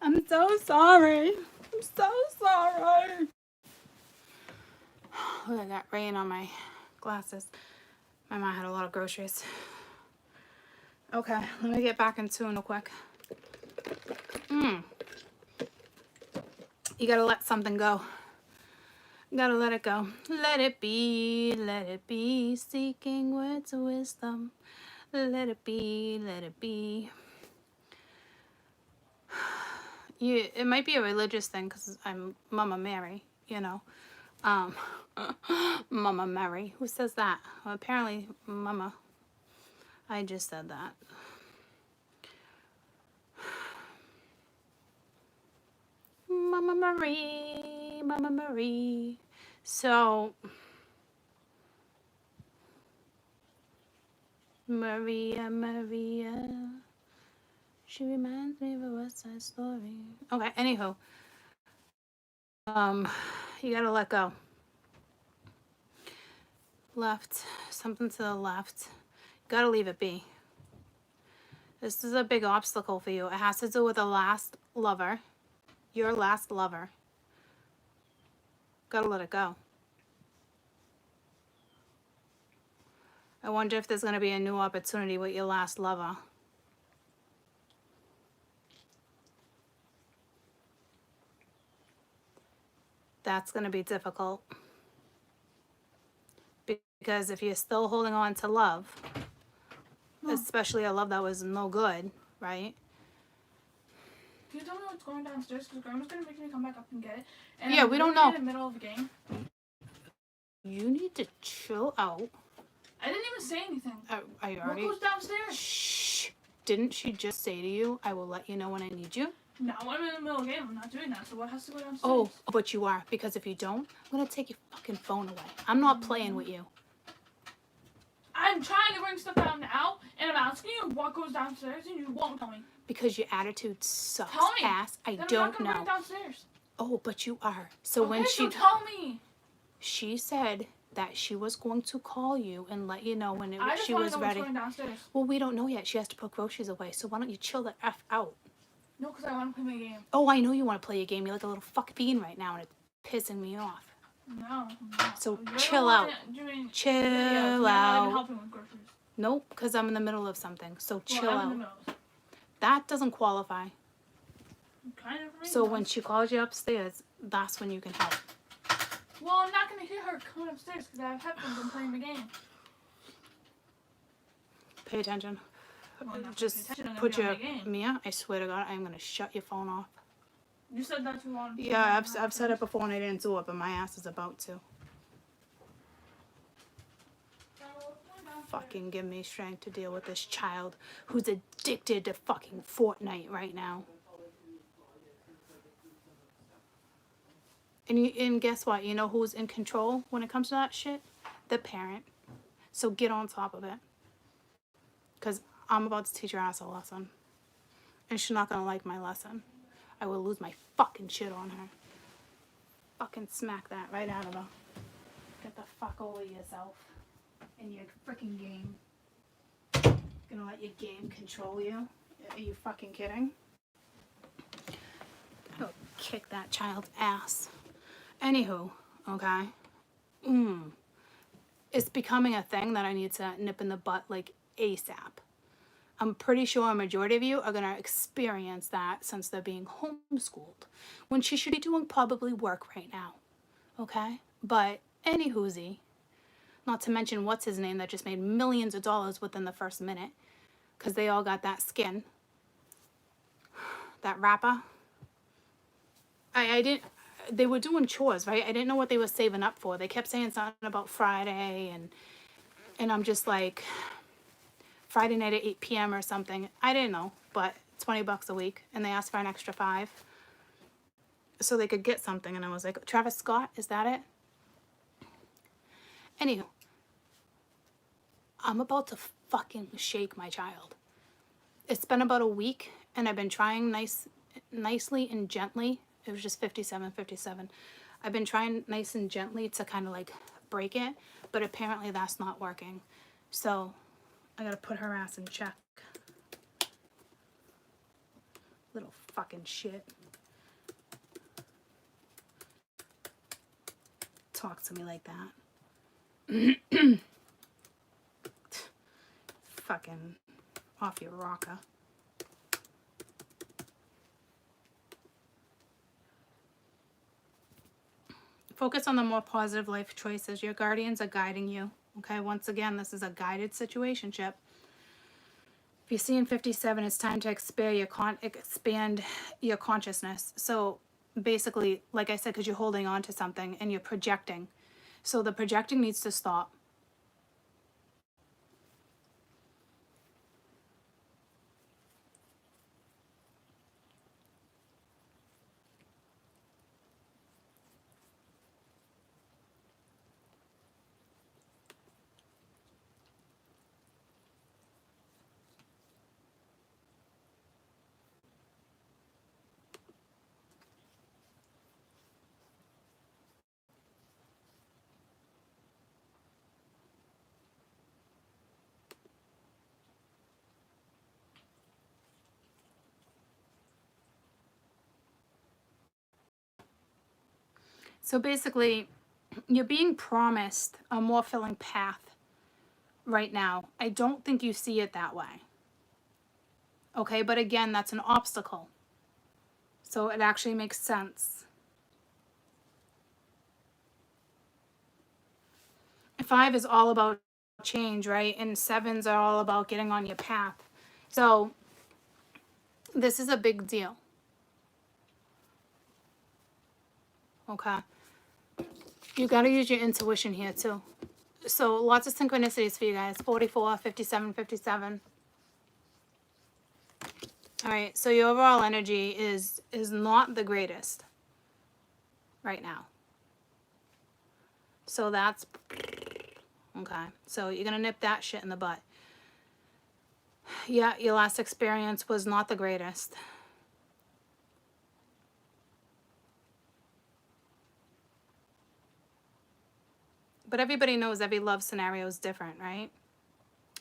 I'm so sorry. I'm so sorry. Look, I got rain on my glasses. My mom had a lot of groceries. Okay, let me get back in tune real quick. You gotta let something go. You gotta let it go. Let it be, seeking words of wisdom. Let it be, let it be. It might be a religious thing because I'm Mama Mary, you know. Mama Mary. Who says that? Well, apparently, Mama. I just said that. Mama Marie, Mama Marie. So, Maria, Maria. She reminds me of a West Side Story. Okay, anywho. You gotta let go. Left, something to the left. You gotta leave it be. This is a big obstacle for you. It has to do with the last lover. Your last lover. Gotta let it go. I wonder if there's gonna be a new opportunity with your last lover. That's gonna be difficult. Because if you're still holding on to love, especially a love that was no good, right? Can you tell me what's going downstairs? Because Grandma's going to make me come back up and get it. And Yeah, I'm we don't literally know. in the middle of a game. You need to chill out. I didn't even say anything. Are you already? What goes downstairs? Shh. Didn't she just say to you, I will let you know when I need you? No, I'm in the middle of a game. I'm not doing that. So what has to go downstairs? Oh, but you are. Because if you don't, I'm going to take your fucking phone away. I'm not playing with you. I'm trying to bring stuff down now, and I'm asking you what goes downstairs, and you won't tell me. Because your attitude sucks. Tell me. Ass. I Then don't I'm not gonna know. bring it downstairs. Oh, but you are. So Okay, when so tell me. she said that she was going to call you and let you know when she was know ready. What's going downstairs. Well, we don't know yet. She has to put groceries away. So why don't you chill the F out? No, because I want to play my game. Oh, I know you want to play your game. You're like a little fuck bean right now, and it's pissing me off. No. So You're chill out. Chill You're not out. even helping with groceries. Nope, because I'm in the middle of something. So chill I'm out. in the middle. That doesn't qualify. Kind of. So when she calls you upstairs, that's when you can help. Well, I'm not going to hear her coming upstairs because I have headphones and playing the game. Pay attention. Well, Just put your... Mia, I swear to God, I'm going to shut your phone off. You said that you wanted to. Yeah, I've said it before and I didn't do it, but my ass is about to. Fucking give me strength to deal with this child who's addicted to fucking Fortnite right now. And guess what? You know who's in control when it comes to that shit? The parent. So get on top of it. Because I'm about to teach your ass a lesson. And she's not going to like my lesson. I will lose my fucking shit on her. Fucking smack that right out of her. Get the fuck over yourself. In your freaking game. Gonna let your game control you? Are you fucking kidding? I'll kick that child's ass. Anywho, okay? It's becoming a thing that I need to nip in the butt like ASAP. I'm pretty sure a majority of you are gonna experience that since they're being homeschooled. When she should be doing probably work right now. Okay? But anywhoozy. Not to mention, what's his name that just made millions of dollars within the first minute. Because they all got that skin. That rapper. I didn't... They were doing chores, right? I didn't know what they were saving up for. They kept saying something about Friday. And I'm just like... Friday night at 8 p.m. or something. I didn't know. But $20 a week. And they asked for an extra $5. So they could get something. And I was like, Travis Scott, is that it? Anywho. I'm about to fucking shake my child. It's been about a week, and I've been trying nicely and gently. It was just 57. I've been trying nice and gently to kind of like break it, but apparently that's not working. So I gotta put her ass in check. Little fucking shit. Talk to me like that. Fucking off your rocker. Focus on the more positive life choices. Your guardians are guiding you. Okay, once again, this is a guided situationship. If you're seeing 57, it's time to expand your consciousness. So basically, like I said, because you're holding on to something and you're projecting. So the projecting needs to stop. So basically, you're being promised a more filling path right now. I don't think you see it that way. Okay, but again, that's an obstacle. So it actually makes sense. 5 is all about change, right? And 7s are all about getting on your path. So this is a big deal. Okay. You got to use your intuition here too. So lots of synchronicities for you guys. 44, 57, 57. All right. So your overall energy is not the greatest right now. So that's okay. So you're going to nip that shit in the butt. Yeah, your last experience was not the greatest. But everybody knows every love scenario is different, right?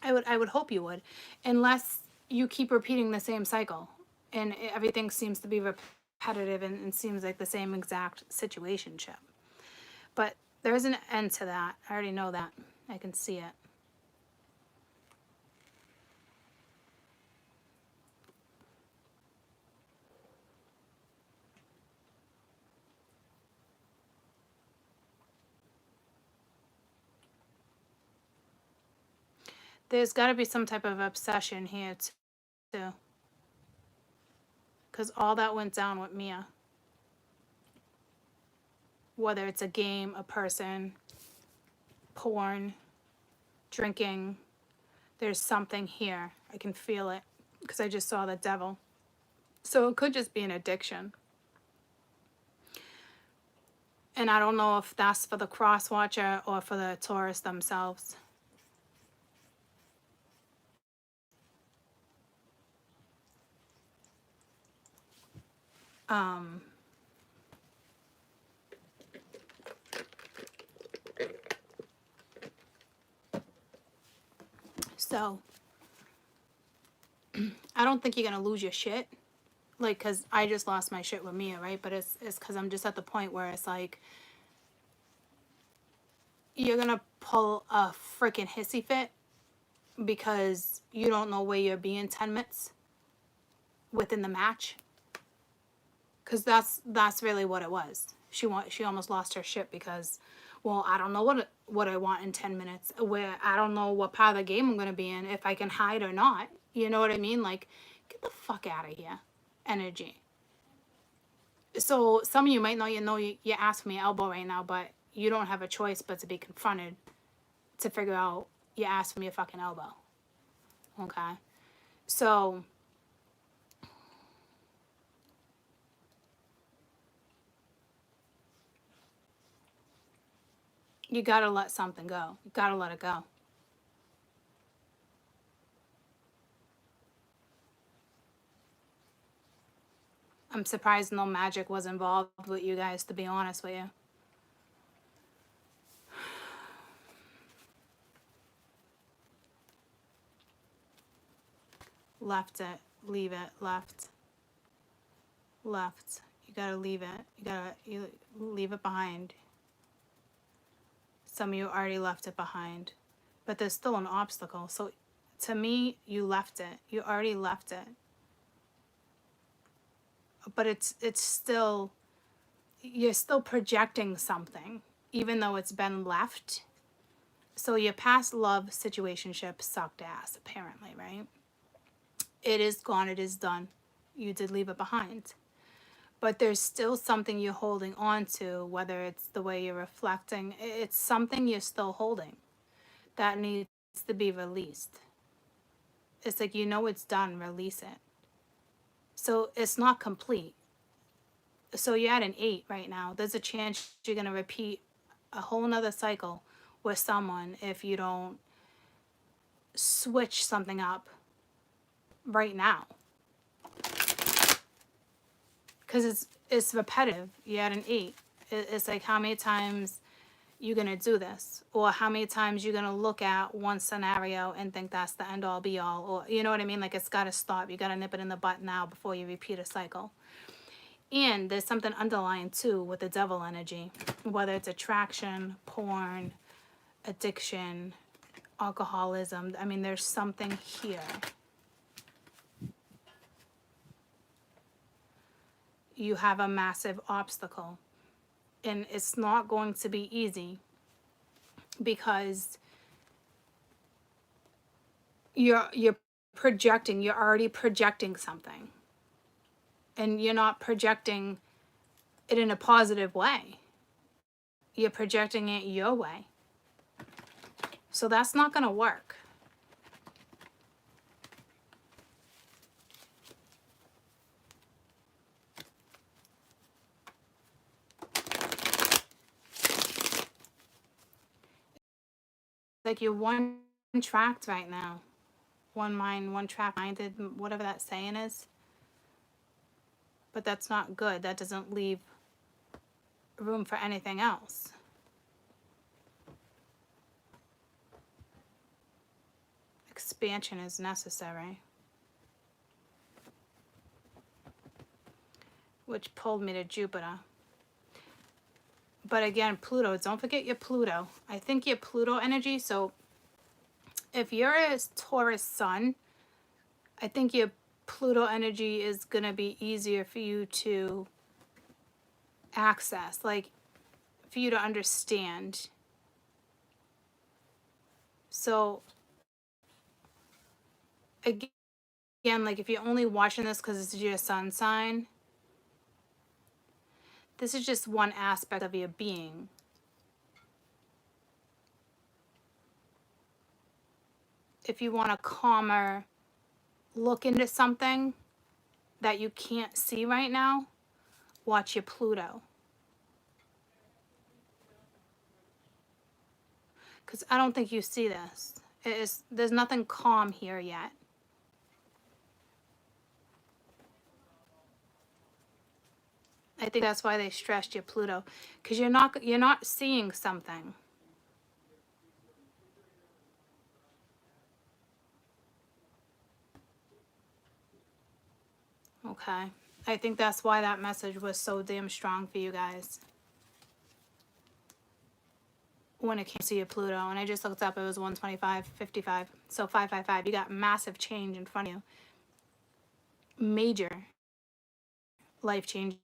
I would hope you would, unless you keep repeating the same cycle and everything seems to be repetitive and seems like the same exact situationship. But there is an end to that. I already know that. I can see it. There's got to be some type of obsession here too. Because all that went down with Mia. Whether it's a game, a person, porn, drinking, there's something here. I can feel it because I just saw the devil. So it could just be an addiction. And I don't know if that's for the cross watcher or for the Taurus themselves. So I don't think you're going to lose your shit. Like, because I just lost my shit with Mia, right? But it's because I'm just at the point where it's like, you're going to pull a freaking hissy fit because you don't know where you'll be in 10 minutes within the match. Because that's really what it was. She almost lost her shit because, well, I don't know what I want in 10 minutes. Where I don't know what part of the game I'm going to be in, if I can hide or not. You know what I mean? Like, get the fuck out of here. Energy. So some of you might know you asked for me elbow right now, but you don't have a choice but to be confronted to figure out you asked for me a fucking elbow. Okay? So you gotta let something go. You gotta let it go. I'm surprised no magic was involved with you guys, to be honest with you. Left it, leave it, left. left. You gotta leave it. You leave it behind. Some of you already left it behind. But there's still an obstacle. So to me, you left it. You already left it. But it's still, you're still projecting something, even though it's been left. So your past love situationship sucked ass, apparently, right? It is gone. It is done. You did leave it behind. But there's still something you're holding on to, whether it's the way you're reflecting. It's something you're still holding that needs to be released. It's like, you know it's done, release it. So it's not complete. So you're at an 8 right now. There's a chance you're going to repeat a whole nother cycle with someone if you don't switch something up right now. Because it's repetitive. You're at an 8. It's like, how many times you going to do this? Or how many times you're going to look at one scenario and think that's the end all be all? Or, you know what I mean? Like, it's got to stop. You got to nip it in the butt now before you repeat a cycle. And there's something underlying too with the devil energy, whether it's attraction, porn, addiction, alcoholism. I mean, there's something here. You have a massive obstacle, and it's not going to be easy because you're projecting, you're already projecting something, and you're not projecting it in a positive way. You're projecting it your way. So that's not going to work. Like, you're one tracked right now. One mind, one track minded, whatever that saying is. But that's not good. That doesn't leave room for anything else. Expansion is necessary. Which pulled me to Jupiter. But again, Pluto, don't forget your Pluto. I think your Pluto energy, so if you're a Taurus sun, I think your Pluto energy is going to be easier for you to access, like for you to understand. So again, like if you're only watching this because it's your sun sign, this is just one aspect of your being. If you want a calmer look into something that you can't see right now, watch your Pluto. Because I don't think you see this. There's nothing calm here yet. I think that's why they stressed your Pluto. Because you're not seeing something. Okay. I think that's why that message was so damn strong for you guys. When it came to your Pluto. And I just looked up, it was 125.55. So 555. You got massive change in front of you. Major life changes.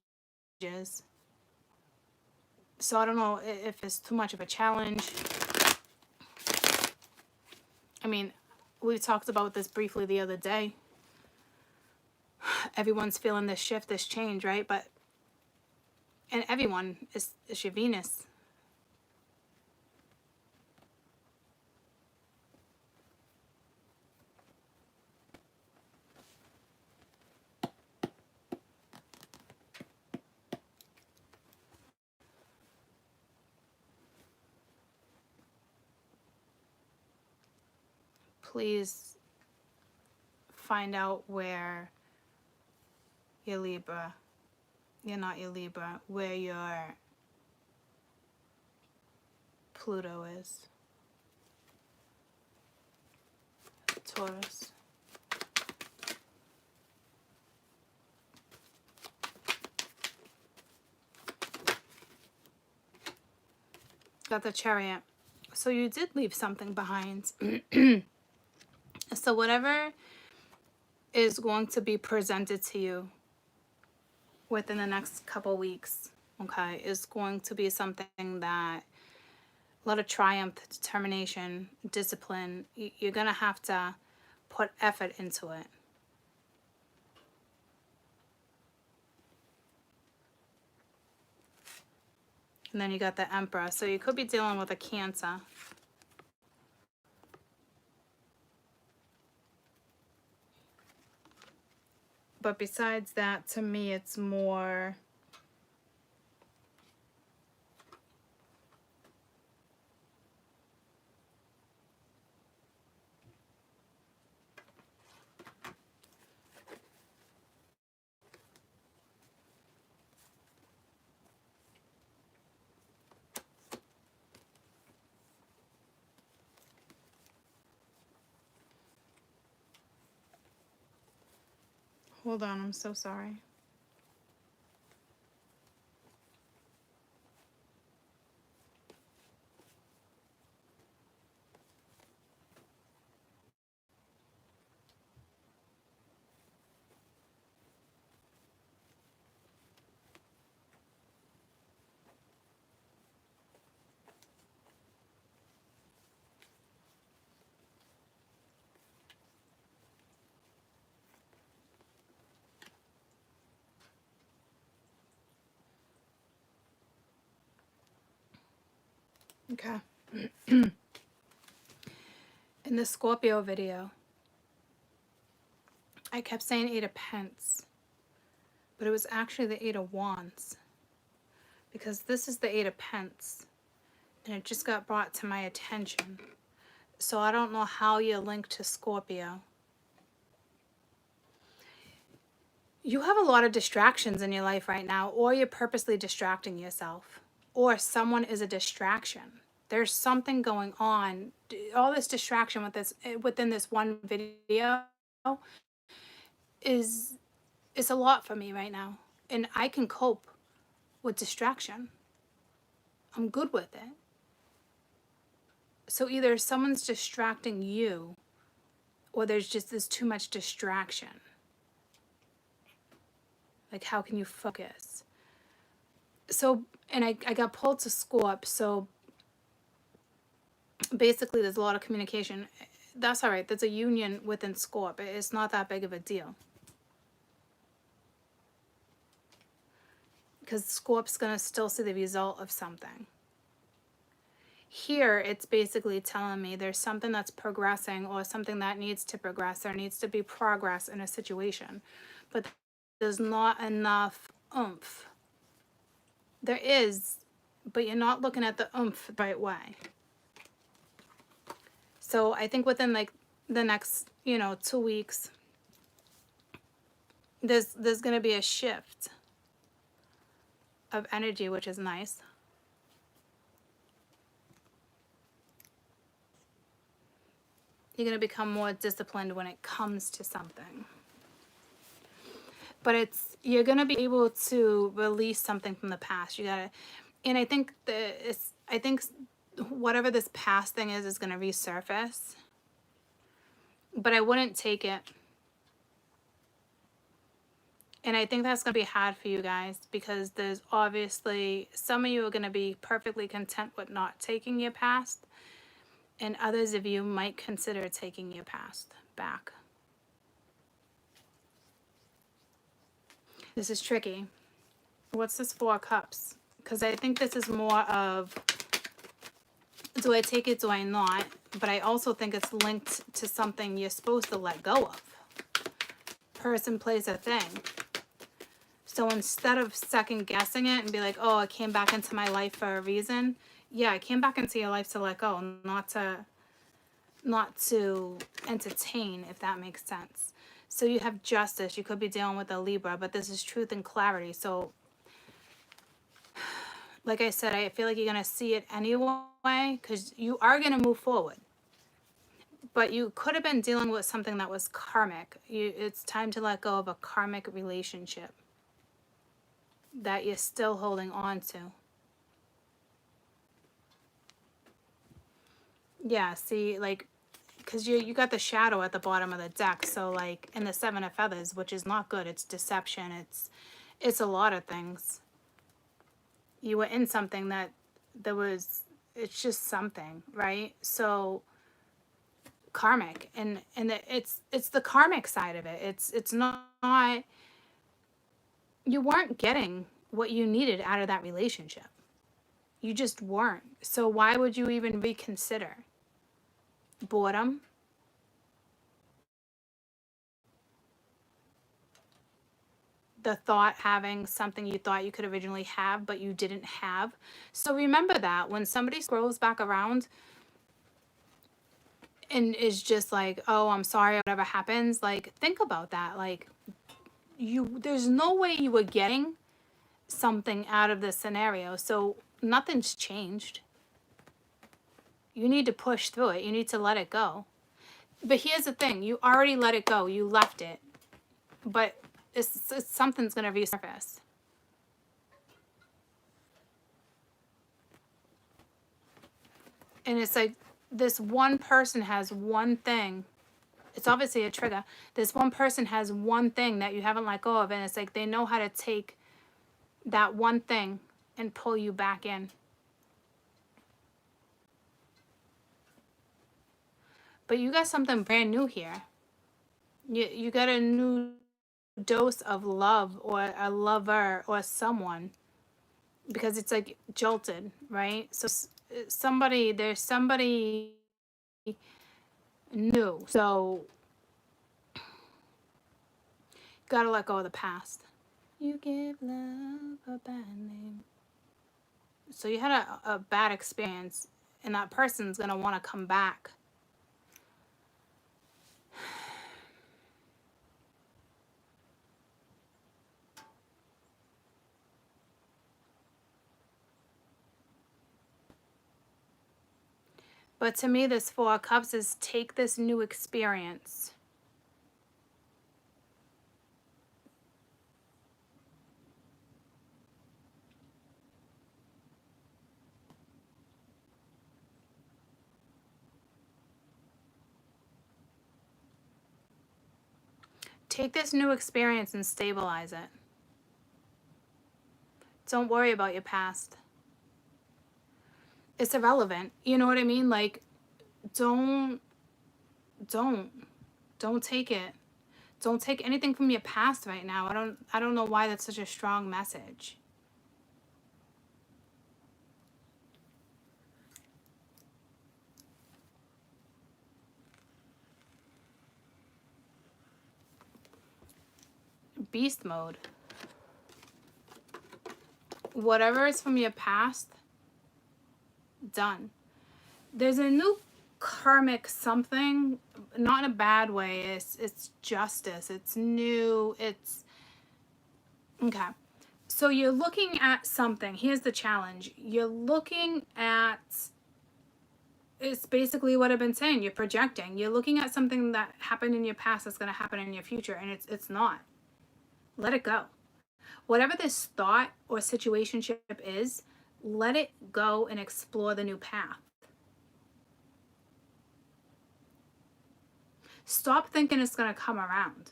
So I don't know if it's too much of a challenge. I mean, we talked about this briefly the other day. Everyone's feeling this shift, this change, right? But, and everyone is your Venus. Please find out where your Libra, you're not your Libra, where your Pluto is. Taurus. got the Chariot. So you did leave something behind. So whatever is going to be presented to you within the next couple weeks, okay, is going to be something that a lot of triumph, determination, discipline. You're going to have to put effort into it. And then you got the Emperor. So you could be dealing with a Cancer. But besides that, to me, it's more... Hold on, I'm so sorry. Okay. In the Scorpio video, I kept saying 8 of Pence, but it was actually the 8 of Wands, because this is the 8 of Pence, and it just got brought to my attention. So I don't know how you're linked to Scorpio. You have a lot of distractions in your life right now, or you're purposely distracting yourself, or someone is a distraction. There's something going on. All this distraction with this within this one video is a lot for me right now, and I can cope with distraction. I'm good with it. So either someone's distracting you, or there's too much distraction. Like, how can you focus? So, and I got pulled to Scorp, so basically there's a lot of communication. That's all right. There's a union within Scorp. It's not that big of a deal. Because Scorp's going to still see the result of something. Here, it's basically telling me there's something that's progressing, or something that needs to progress. There needs to be progress in a situation. But there's not enough oomph. There is, but you're not looking at the oomph the right way. So I think within like the next, 2 weeks, there's going to be a shift of energy, which is nice. You're going to become more disciplined when it comes to something. But you're going to be able to release something from the past. And I think whatever this past thing is going to resurface. But I wouldn't take it. And I think that's going to be hard for you guys, because there's obviously some of you are going to be perfectly content with not taking your past, and others of you might consider taking your past back. This is tricky. What's this 4 of Cups? Because I think this is more of, do I take it, do I not? But I also think it's linked to something you're supposed to let go of. Person, place, a thing. So instead of second guessing it and be like, oh, it came back into my life for a reason. Yeah, it came back into your life to let go, not to entertain, if that makes sense. So you have Justice. You could be dealing with a Libra, but this is truth and clarity. So like I said, I feel like you're going to see it anyway, because you are going to move forward. But you could have been dealing with something that was karmic. It's time to let go of a karmic relationship that you're still holding on to. Yeah, see, like, because you got the shadow at the bottom of the deck, so like, and the Seven of Feathers, which is not good. It's deception. It's a lot of things. You were in something that there was. It's just something, right? So karmic, and it's the karmic side of it. It's not. You weren't getting what you needed out of that relationship. You just weren't. So why would you even reconsider? Boredom. The thought having something you thought you could originally have but you didn't have. So remember that when somebody scrolls back around and is just like, oh, I'm sorry, whatever happens, like, think about that. Like, there's no way you were getting something out of this scenario, so nothing's changed. You need to push through it. You need to let it go. But here's the thing, you already let it go. You left it. But something's going to resurface. And it's like this one person has one thing. It's obviously a trigger. This one person has one thing that you haven't let go of. And it's like they know how to take that one thing and pull you back in. But you got something brand new here. You got a new dose of love or a lover or someone. Because it's like jolted, right? So there's somebody new. So gotta let go of the past. You give love a bad name. So you had a bad experience, and that person's gonna want to come back. But to me, this Four of Cups is take this new experience. Take this new experience and stabilize it. Don't worry about your past. It's irrelevant. You know what I mean? Like, don't take it. Don't take anything from your past right now. I don't know why that's such a strong message. Beast mode. Whatever is from your past, done. There's a new karmic something, not in a bad way. It's justice. It's new. It's okay. So you're looking at something. Here's the challenge. You're looking at, it's basically what I've been saying. You're projecting. You're looking at something that happened in your past that's going to happen in your future, and it's not. Let it go. Whatever this thought or situationship is, let it go and explore the new path. Stop thinking it's going to come around.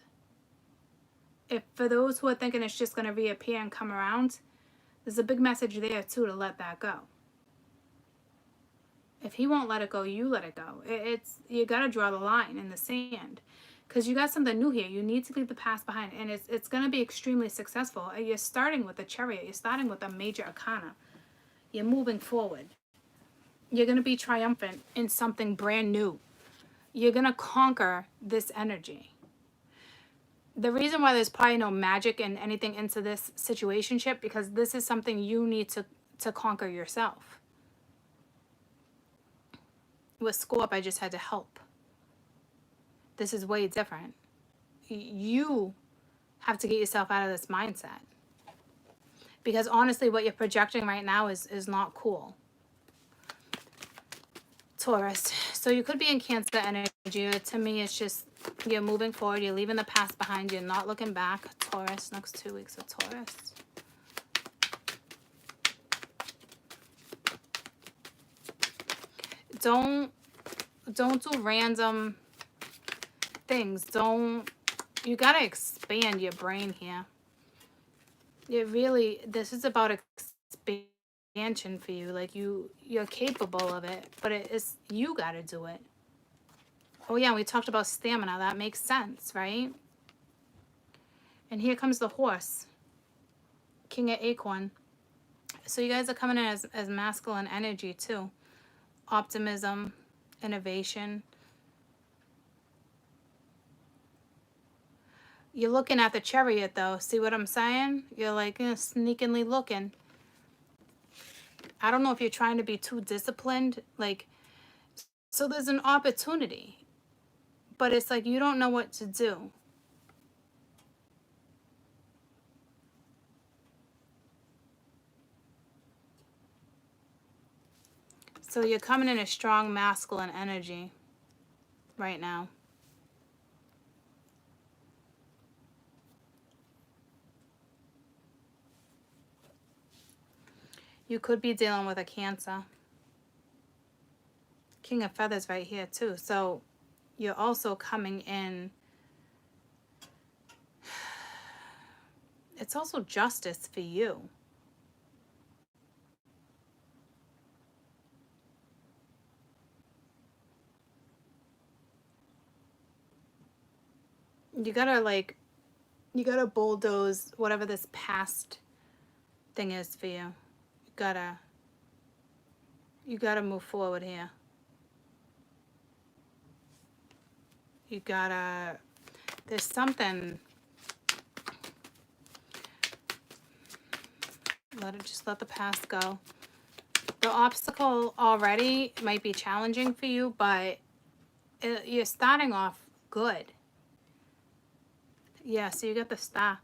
If for those who are thinking it's just going to reappear and come around, there's a big message there too to let that go. If he won't let it go, you let it go. You got to draw the line in the sand. Because you got something new here. You need to leave the past behind. And it's going to be extremely successful. You're starting with the Chariot. You're starting with a major arcana. You're moving forward. You're going to be triumphant in something brand new. You're going to conquer this energy. The reason why there's probably no magic and anything into this situationship, because this is something you need to conquer yourself. With Scorp, I just had to help. This is way different. You have to get yourself out of this mindset. Because honestly, what you're projecting right now is not cool. Taurus. So you could be in Cancer energy. To me, it's just you're moving forward. You're leaving the past behind. You're not looking back. Taurus. Next 2 weeks of Taurus. Don't don't do random things. You gotta expand your brain here. This is about expansion for you. Like you're capable of it, but you gotta do it. Oh yeah, we talked about stamina. That makes sense, right? And here comes the horse, King of Acorn. So you guys are coming in as masculine energy too. Optimism, innovation. You're looking at the chariot though. See what I'm saying? You're like sneakingly looking. I don't know if you're trying to be too disciplined. Like, so there's an opportunity, but it's like you don't know what to do. So you're coming in a strong masculine energy right now. You could be dealing with a Cancer. King of Feathers right here too. So you're also coming in. It's also justice for you. You gotta bulldoze whatever this past thing is for you. You gotta move forward here. There's something. Let the past go. The obstacle already might be challenging for you, but you're starting off good. Yeah, so you got the star.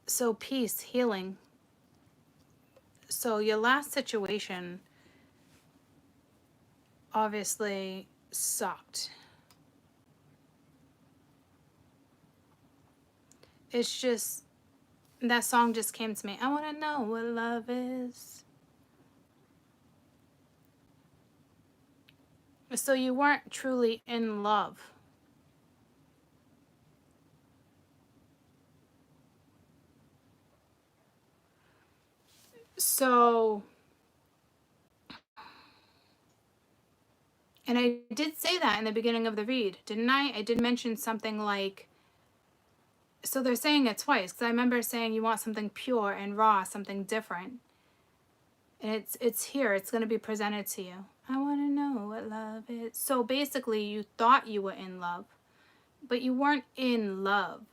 So peace, healing. So your last situation obviously sucked. It's just, that song just came to me. I want to know what love is. So you weren't truly in love. So, and I did say that in the beginning of the read, didn't I? I did mention something like, so they're saying it twice, because I remember saying you want something pure and raw, something different. And it's here. It's going to be presented to you. I want to know what love is. So basically, you thought you were in love, but you weren't in love.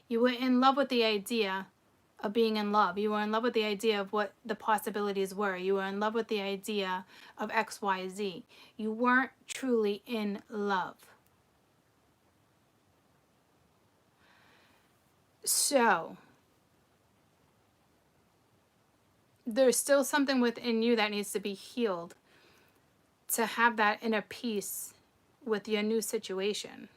You were in love with the idea of being in love. You were in love with the idea of what the possibilities were. You were in love with the idea of X, Y, Z. You weren't truly in love. So there's still something within you that needs to be healed to have that inner peace with your new situation.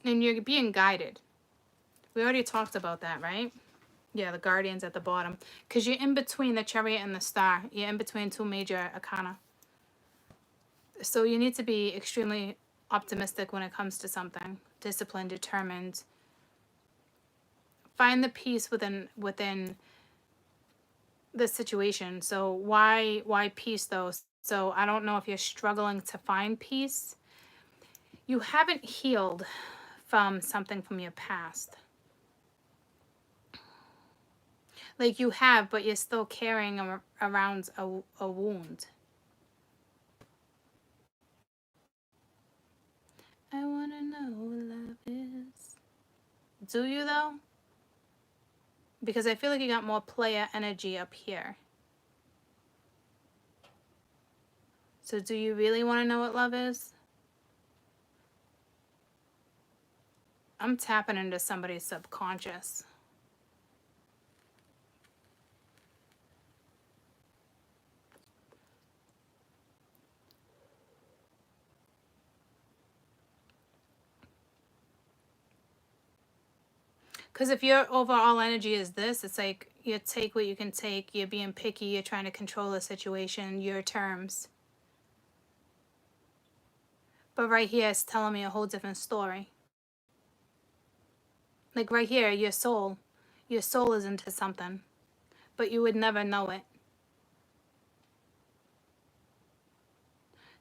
And you're being guided. We already talked about that, right? Yeah, the guardians at the bottom. Because you're in between the chariot and the star. You're in between two major arcana. So you need to be extremely optimistic when it comes to something. Disciplined, determined. Find the peace within the situation. So why peace though? So I don't know if you're struggling to find peace. You haven't healed from something from your past. Like you have, but you're still carrying around a wound. I want to know what love is. Do you though? Because I feel like you got more player energy up here. So do you really want to know what love is? I'm tapping into somebody's subconscious. Because if your overall energy is this, it's like you take what you can take, you're being picky, you're trying to control the situation, your terms. But right here, it's telling me a whole different story. Like right here, your soul is into something, but you would never know it.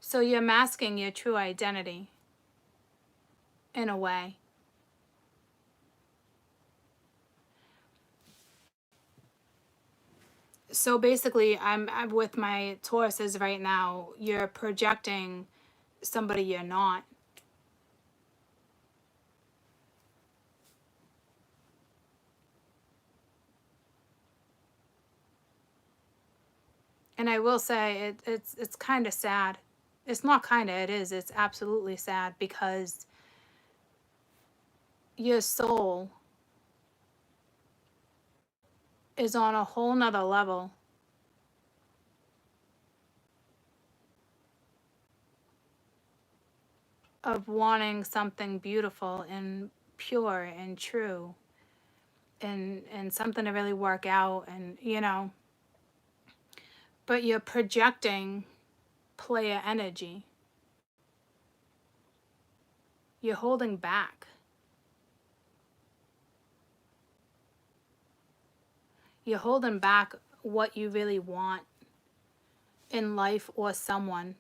So you're masking your true identity in a way. So basically, I'm with my Tauruses right now, you're projecting somebody you're not. And I will say it's kind of sad. It's not kind of, it is. It's absolutely sad because your soul is on a whole nother level. Of wanting something beautiful and pure and true and something to really work out and, you know, but you're projecting player energy. You're holding back. You're holding back what you really want in life or someone.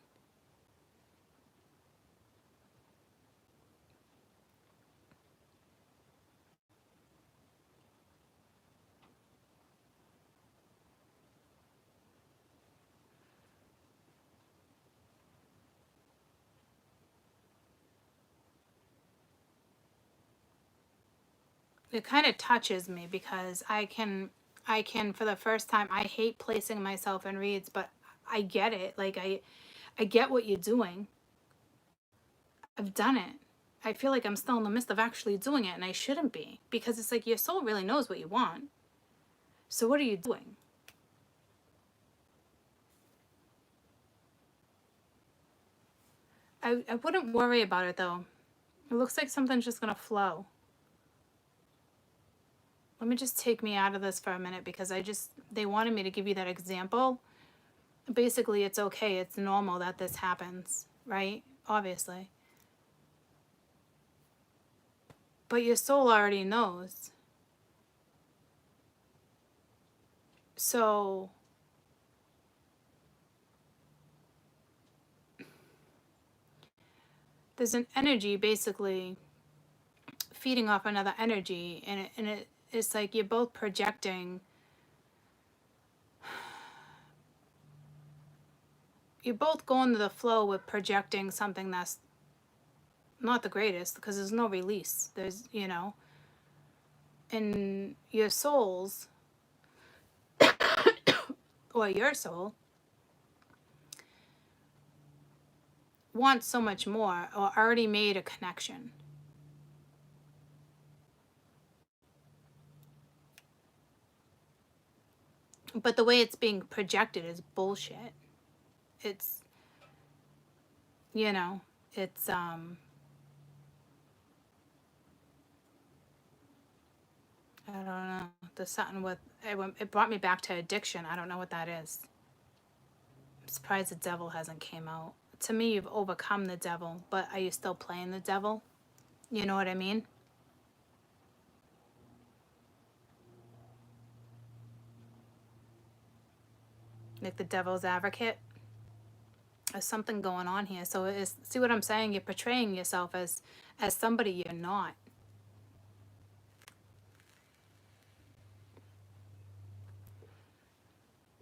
It kind of touches me because I can for the first time, I hate placing myself in reads, but I get it. Like I get what you're doing. I've done it. I feel like I'm still in the midst of actually doing it, and I shouldn't be, because it's like your soul really knows what you want. So what are you doing? I wouldn't worry about it though. It looks like something's just gonna flow. Let me just take me out of this for a minute because they wanted me to give you that example. Basically, it's okay. It's normal that this happens, right? Obviously. But your soul already knows. So there's an energy basically feeding off another energy, and it's like you're both projecting. You're both going to the flow with projecting something that's not the greatest because there's no release. There's, you know, and your souls or your soul wants so much more or already made a connection. But the way it's being projected is bullshit. It's, you know, it's, I don't know. There's something with, it brought me back to addiction. I don't know what that is. I'm surprised the devil hasn't came out. To me, you've overcome the devil, but are you still playing the devil? You know what I mean? Like the devil's advocate. There's something going on here. So it's, see what I'm saying? You're portraying yourself as somebody you're not.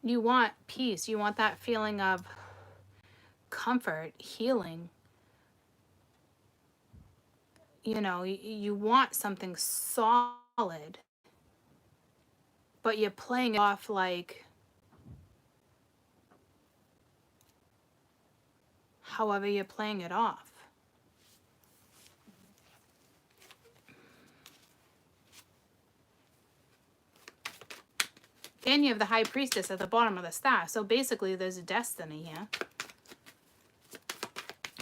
You want peace. You want that feeling of comfort, healing. You know, you want something solid, but you're playing it off like however you're playing it off. And you have the High Priestess at the bottom of the staff. So basically there's a destiny here.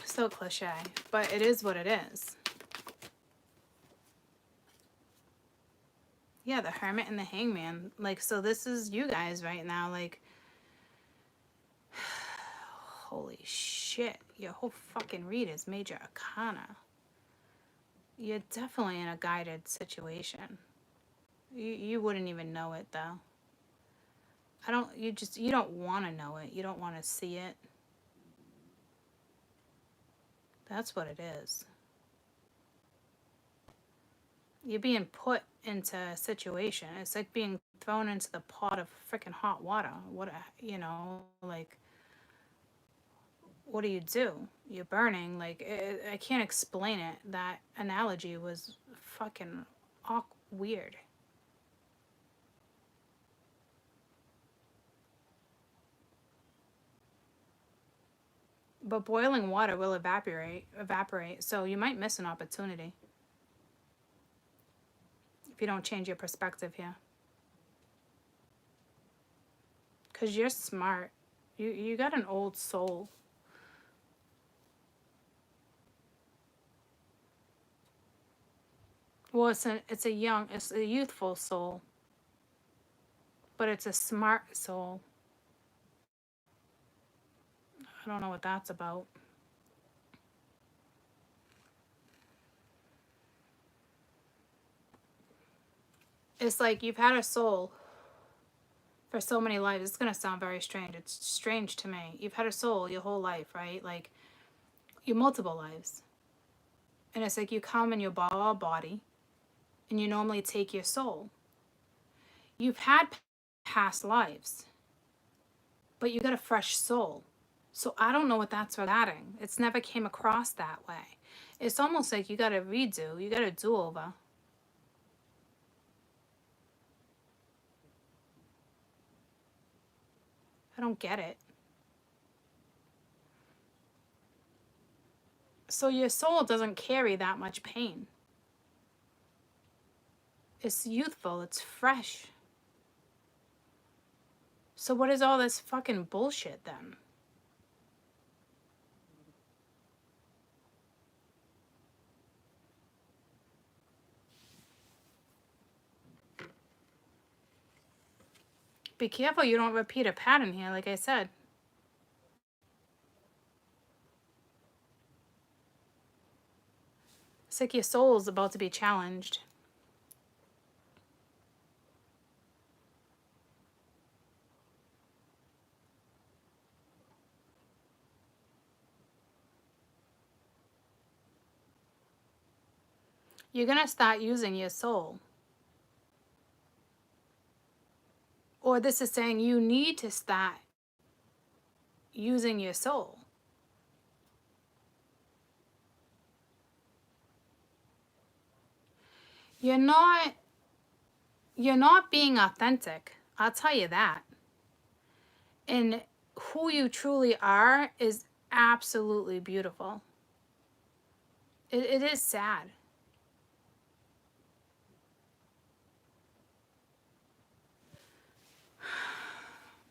So cliche, but it is what it is. Yeah, the Hermit and the Hangman. Like, so this is you guys right now. Like, holy shit. Your whole fucking read is major arcana. You're definitely in a guided situation. You wouldn't even know it, though. You don't want to know it. You don't want to see it. That's what it is. You're being put into a situation. It's like being thrown into the pot of freaking hot water. What, like, what do you do? You're burning. Like, I can't explain it. That analogy was fucking weird. But boiling water will evaporate. So you might miss an opportunity if you don't change your perspective here. Because you're smart. You got an old soul. Well, it's a youthful soul. But it's a smart soul. I don't know what that's about. It's like you've had a soul for so many lives. It's going to sound very strange. It's strange to me. You've had a soul your whole life, right? Like, your multiple lives. And it's like you come and you borrow a body, and you normally take your soul. You've had past lives, but you got a fresh soul. So I don't know what that's regarding. It's never came across that way. It's almost like you got to redo. You got to do over. I don't get it. So your soul doesn't carry that much pain. It's youthful. It's fresh. So what is all this fucking bullshit then? Be careful you don't repeat a pattern here, like I said. It's like your soul's about to be challenged. You're going to start using your soul. Or this is saying you need to start using your soul. You're not being authentic. I'll tell you that. And who you truly are is absolutely beautiful. It is sad.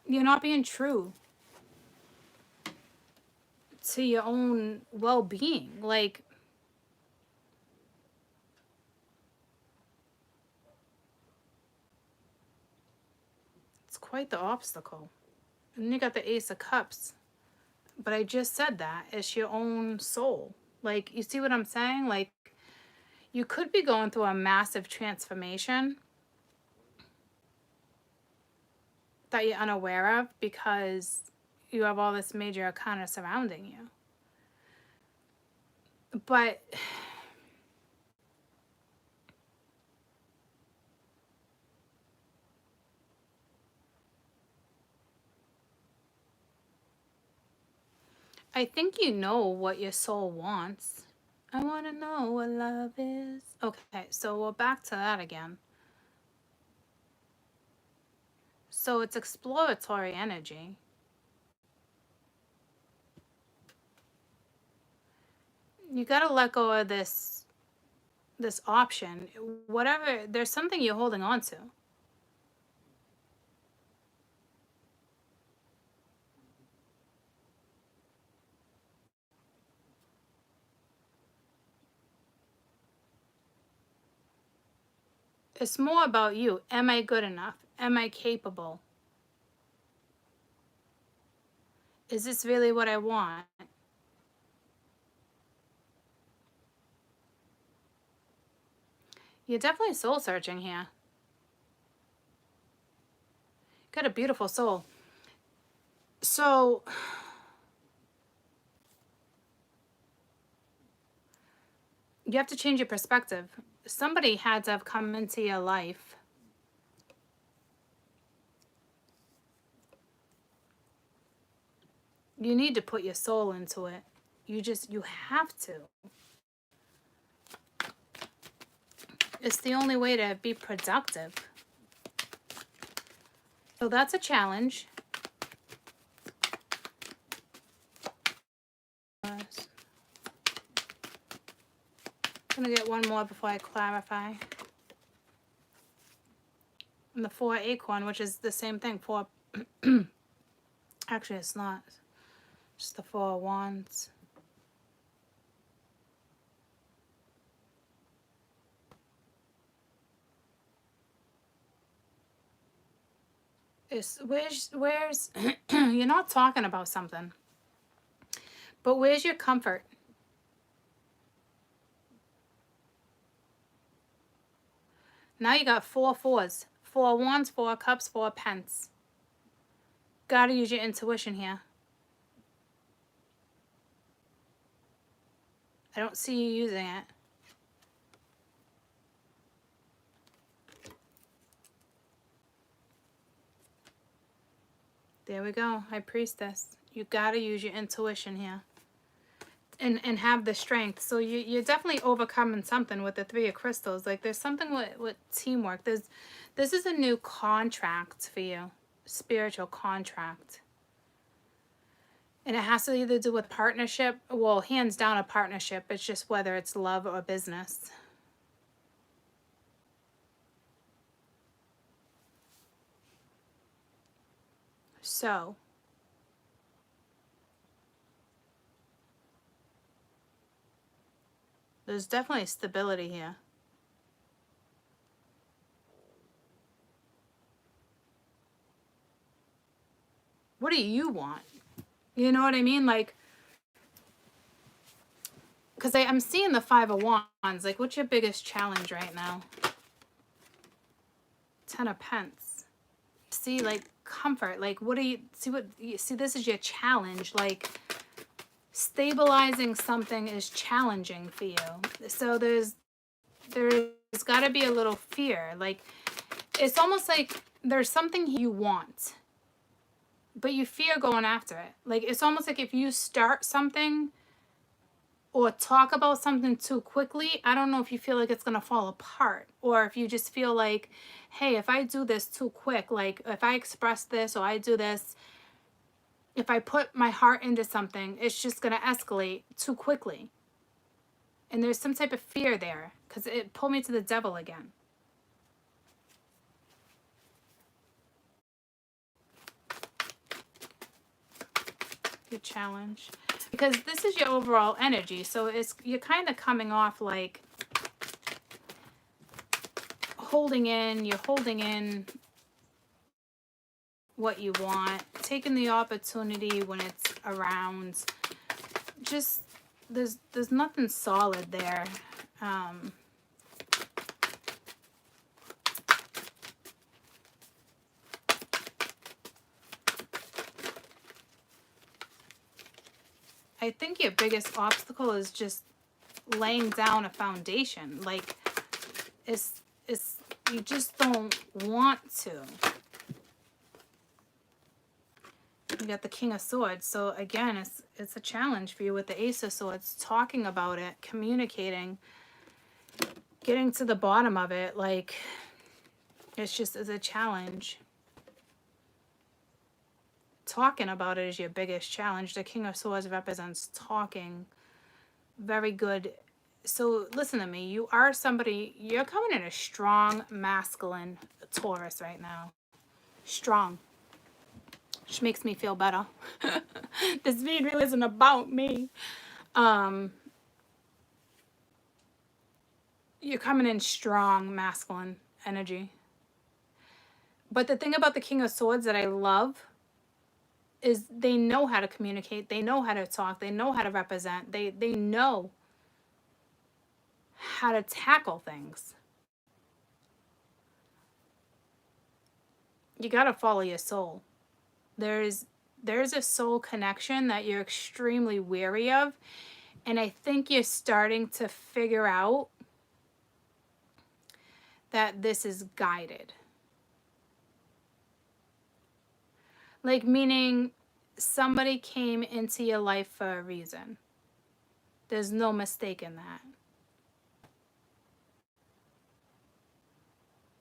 You're not being true to your own well-being. Like, it's quite the obstacle. And you got the Ace of Cups. But I just said that. It's your own soul. Like, you see what I'm saying? Like, you could be going through a massive transformation that you're unaware of because you have all this major arcana surrounding you. But I think you know what your soul wants. I want to know what love is. Okay, so we're back to that again. So it's exploratory energy. You got to let go of this option. Whatever, there's something you're holding on to. It's more about you. Am I good enough? Am I capable? Is this really what I want? You're definitely soul searching here. Got a beautiful soul. So, you have to change your perspective. Somebody had to have come into your life you need to put your soul into it. You have to. It's the only way to be productive. So that's a challenge. I'm gonna get one more before I clarify. And the 4 acorn, which is the same thing. 4. Actually, it's not. Just the 4 wands. Where's you're not talking about something, but where's your comfort? Now you got 4 fours. 4 wands, 4 cups, 4 pence. Gotta use your intuition here. I don't see you using it. There we go, High Priestess. You gotta use your intuition here. And have the strength. So you're definitely overcoming something with the 3 of crystals. Like there's something with teamwork. This is a new contract for you. Spiritual contract. And it has to either do with partnership. Well, hands down a partnership. It's just whether it's love or business. So there's definitely stability here. What do you want? You know what I mean? Like, because I'm seeing the 5 of wands. Like, what's your biggest challenge right now? 10 of pence. See, like, comfort. Like, what do you see? This is your challenge. Like, stabilizing something is challenging for you. So there's got to be a little fear. Like, it's almost like there's something you want, but you fear going after it. Like, it's almost like if you start something or talk about something too quickly, I don't know if you feel like it's going to fall apart, or if you just feel like, hey, if I do this too quick, like if I express this or I do this, if I put my heart into something, it's just going to escalate too quickly. And there's some type of fear there, because it pulled me to the devil again. Good challenge. Because this is your overall energy, so you're kind of coming off like you're holding in what you want, taking the opportunity when it's around. Just there's nothing solid there. I think your biggest obstacle is just laying down a foundation. Like, it's you just don't want to. You got the King of Swords. So again, it's a challenge for you with the Ace of Swords, talking about it, communicating, getting to the bottom of it. Like, it's a challenge. Talking about it is your biggest challenge. The King of Swords represents talking. Very good. So listen to me. You are somebody, you're coming in a strong, masculine Taurus right now. Strong. Which makes me feel better. This video really isn't about me. You're coming in strong, masculine energy. But the thing about the King of Swords that I love is they know how to communicate. They know how to talk. They know how to represent. They know how to tackle things. You got to follow your soul. There's a soul connection that you're extremely wary of. And I think you're starting to figure out that this is guided. Like, meaning somebody came into your life for a reason. There's no mistake in that.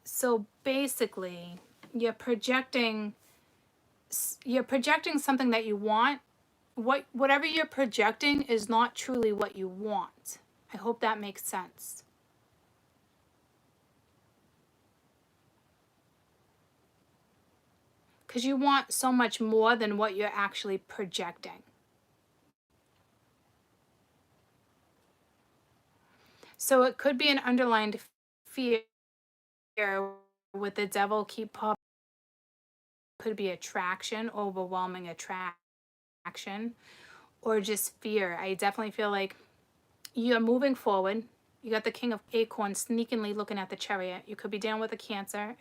So basically, you're projecting something that you want. Whatever you're projecting is not truly what you want. I hope that makes sense. Because you want so much more than what you're actually projecting. So it could be an underlined fear with the devil keep popping. Could be attraction, overwhelming attraction, or just fear. I definitely feel like you're moving forward. You got the King of Acorns sneakingly looking at the Chariot. You could be dealing with a Cancer.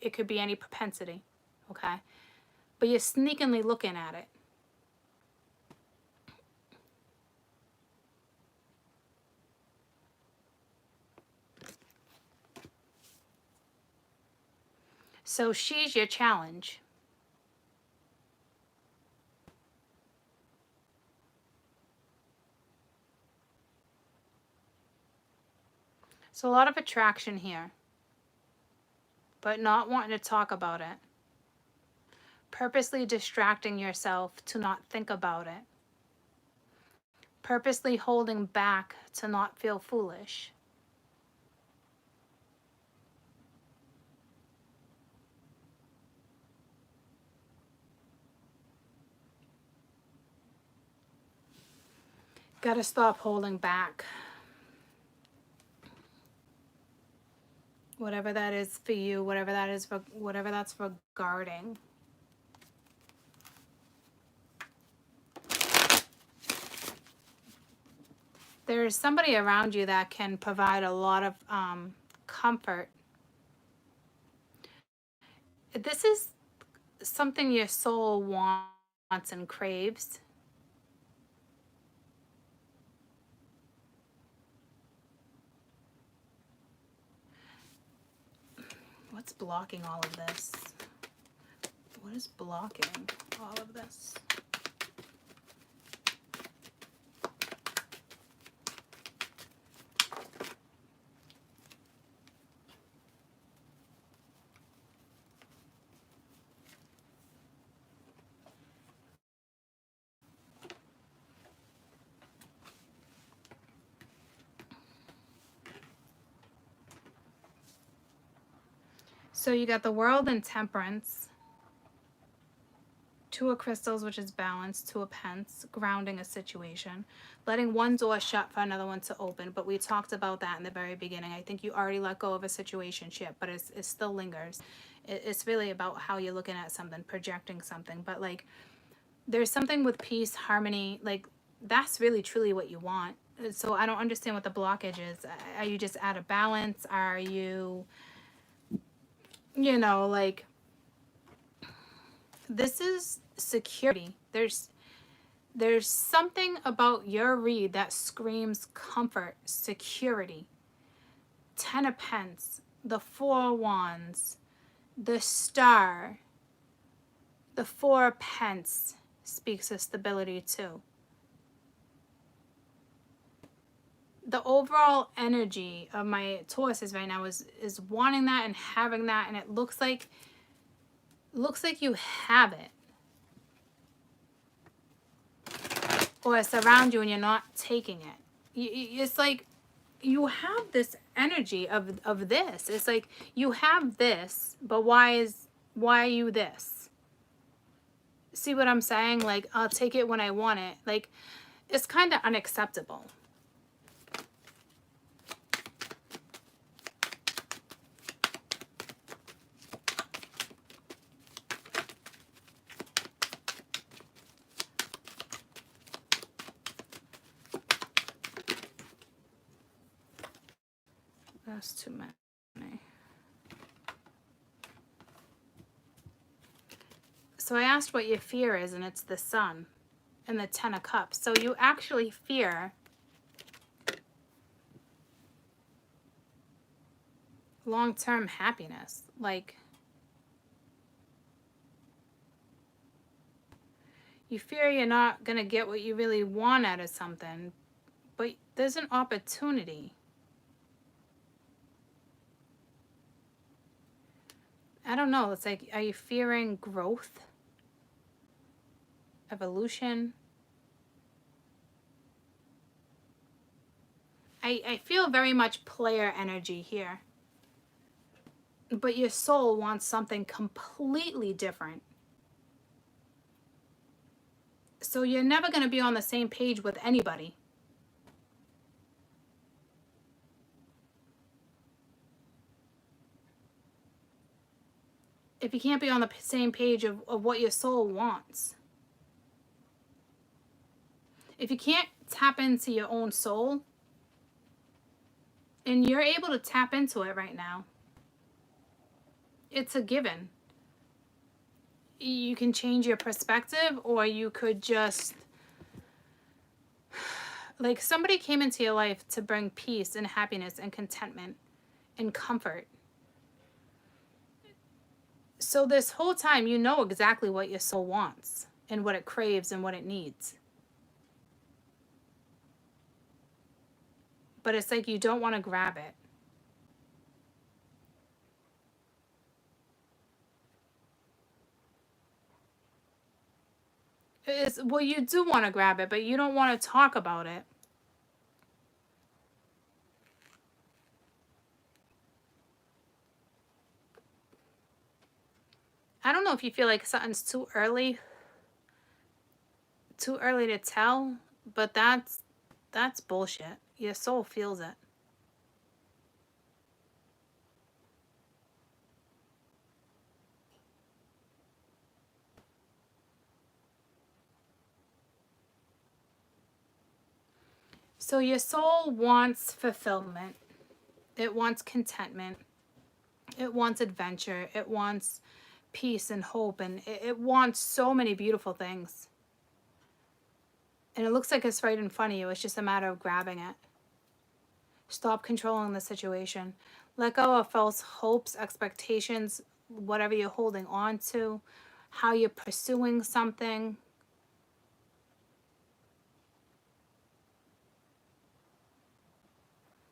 It could be any propensity, okay? But you're sneakingly looking at it. So she's your challenge. So a lot of attraction here, but not wanting to talk about it. Purposely distracting yourself to not think about it. Purposely holding back to not feel foolish. Gotta stop holding back. Whatever that is for you, whatever that's regarding. There's somebody around you that can provide a lot of comfort. This is something your soul wants and craves. What's blocking all of this? What is blocking all of this? So you got the World and Temperance. Two of Crystals, which is balance. Two of Pence, grounding a situation. Letting one door shut for another one to open. But we talked about that in the very beginning. I think you already let go of a situationship, but it still lingers. It's really about how you're looking at something, projecting something. But like, there's something with peace, harmony. Like, that's really truly what you want. So I don't understand what the blockage is. Are you just out of balance? Are you, you know, like, this is security. There's something about your read that screams comfort, security. 10 of Pence, the 4 of Wands, the Star, the 4 of Pence speaks of stability too. The overall energy of my Tauruses right now is wanting that and having that, and it looks like you have it. Or it's around you and you're not taking it. It's like you have this energy of this. It's like you have this, but why are you this? See what I'm saying? Like, I'll take it when I want it. Like, it's kind of unacceptable. That's too many. So I asked what your fear is, and it's the Sun and the Ten of Cups. So you actually fear long-term happiness. Like, you fear you're not going to get what you really want out of something, but there's an opportunity. I don't know. It's like, are you fearing growth? Evolution? I feel very much player energy here. But your soul wants something completely different. So you're never going to be on the same page with anybody. If you can't be on the same page of what your soul wants. If you can't tap into your own soul, and you're able to tap into it right now, it's a given. You can change your perspective, or you could just, like, somebody came into your life to bring peace and happiness and contentment and comfort. So this whole time, you know exactly what your soul wants and what it craves and what it needs. But it's like you don't want to grab it. Well, you do want to grab it, but you don't want to talk about it. I don't know if you feel like something's too early to tell, but that's bullshit. Your soul feels it. So your soul wants fulfillment. It wants contentment. It wants adventure. It wants peace and hope, and it wants so many beautiful things. And it looks like it's right in front of you. It's just a matter of grabbing it. Stop controlling the situation. Let go of false hopes, expectations, whatever you're holding on to, how you're pursuing something.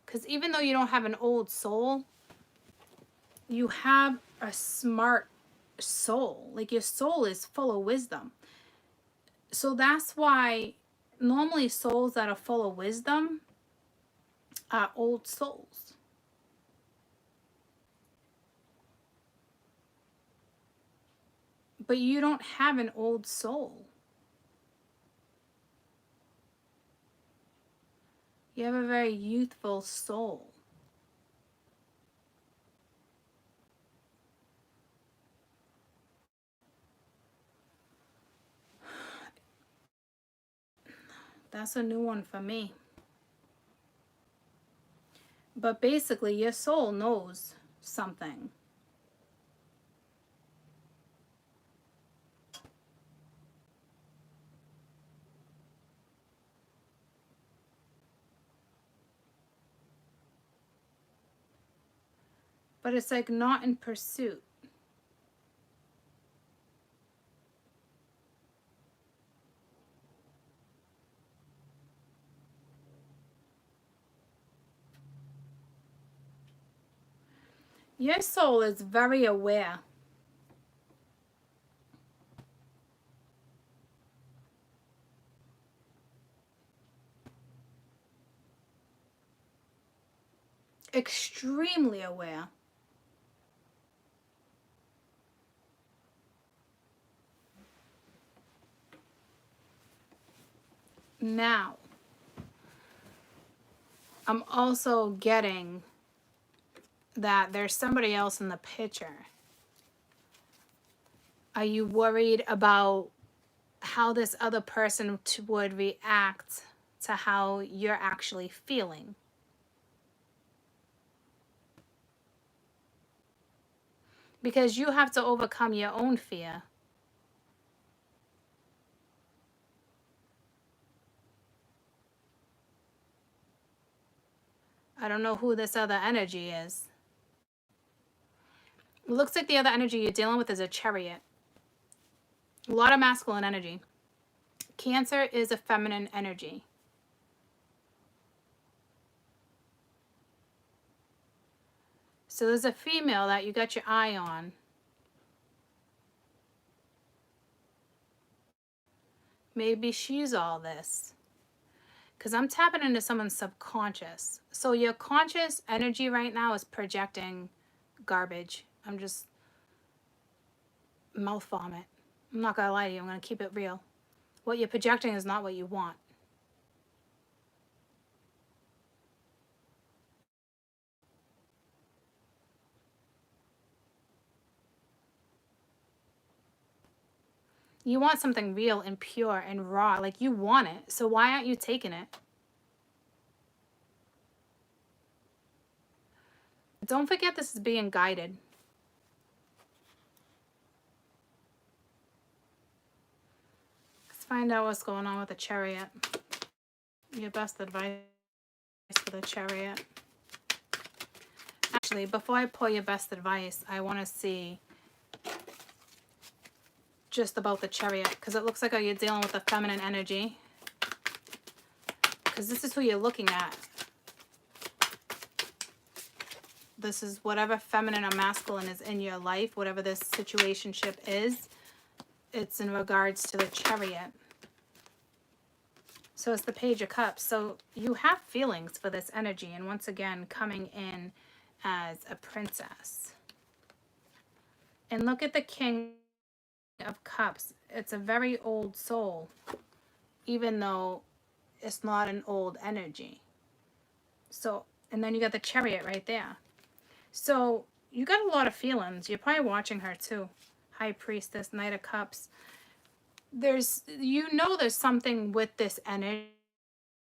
Because even though you don't have an old soul, you have a smart soul. Like, your soul is full of wisdom. So that's why normally souls that are full of wisdom are old souls. But you don't have an old soul. You have a very youthful soul. That's a new one for me. But basically, your soul knows something. But it's like not in pursuit. Your soul is very aware. Extremely aware. Now, I'm also getting that there's somebody else in the picture. Are you worried about how this other person would react to how you're actually feeling? because you have to overcome your own fear. I don't know who this other energy is. It looks like the other energy you're dealing with is a Chariot. A lot of masculine energy. Cancer is a feminine energy. So there's a female that you got your eye on. Maybe she's all this. Because I'm tapping into someone's subconscious. So your conscious energy right now is projecting garbage. I'm just mouth vomit. I'm not going to lie to you. I'm going to keep it real. What you're projecting is not what you want. You want something real and pure and raw. Like, you want it. So why aren't you taking it? Don't forget this is being guided. Let's find out what's going on with the Chariot. Your best advice for the Chariot. Actually, before I pull your best advice, I want to see just about the Chariot, because it looks like you're dealing with a feminine energy. Because this is who you're looking at. This is whatever feminine or masculine is in your life, whatever this situationship is, it's in regards to the Chariot. So it's the Page of Cups. So you have feelings for this energy, and once again, coming in as a princess. And look at the King of Cups. It's a very old soul, even though it's not an old energy. So, and then you got the Chariot right there. So you got a lot of feelings. You're probably watching her too. High Priestess, Knight of Cups. There's something with this energy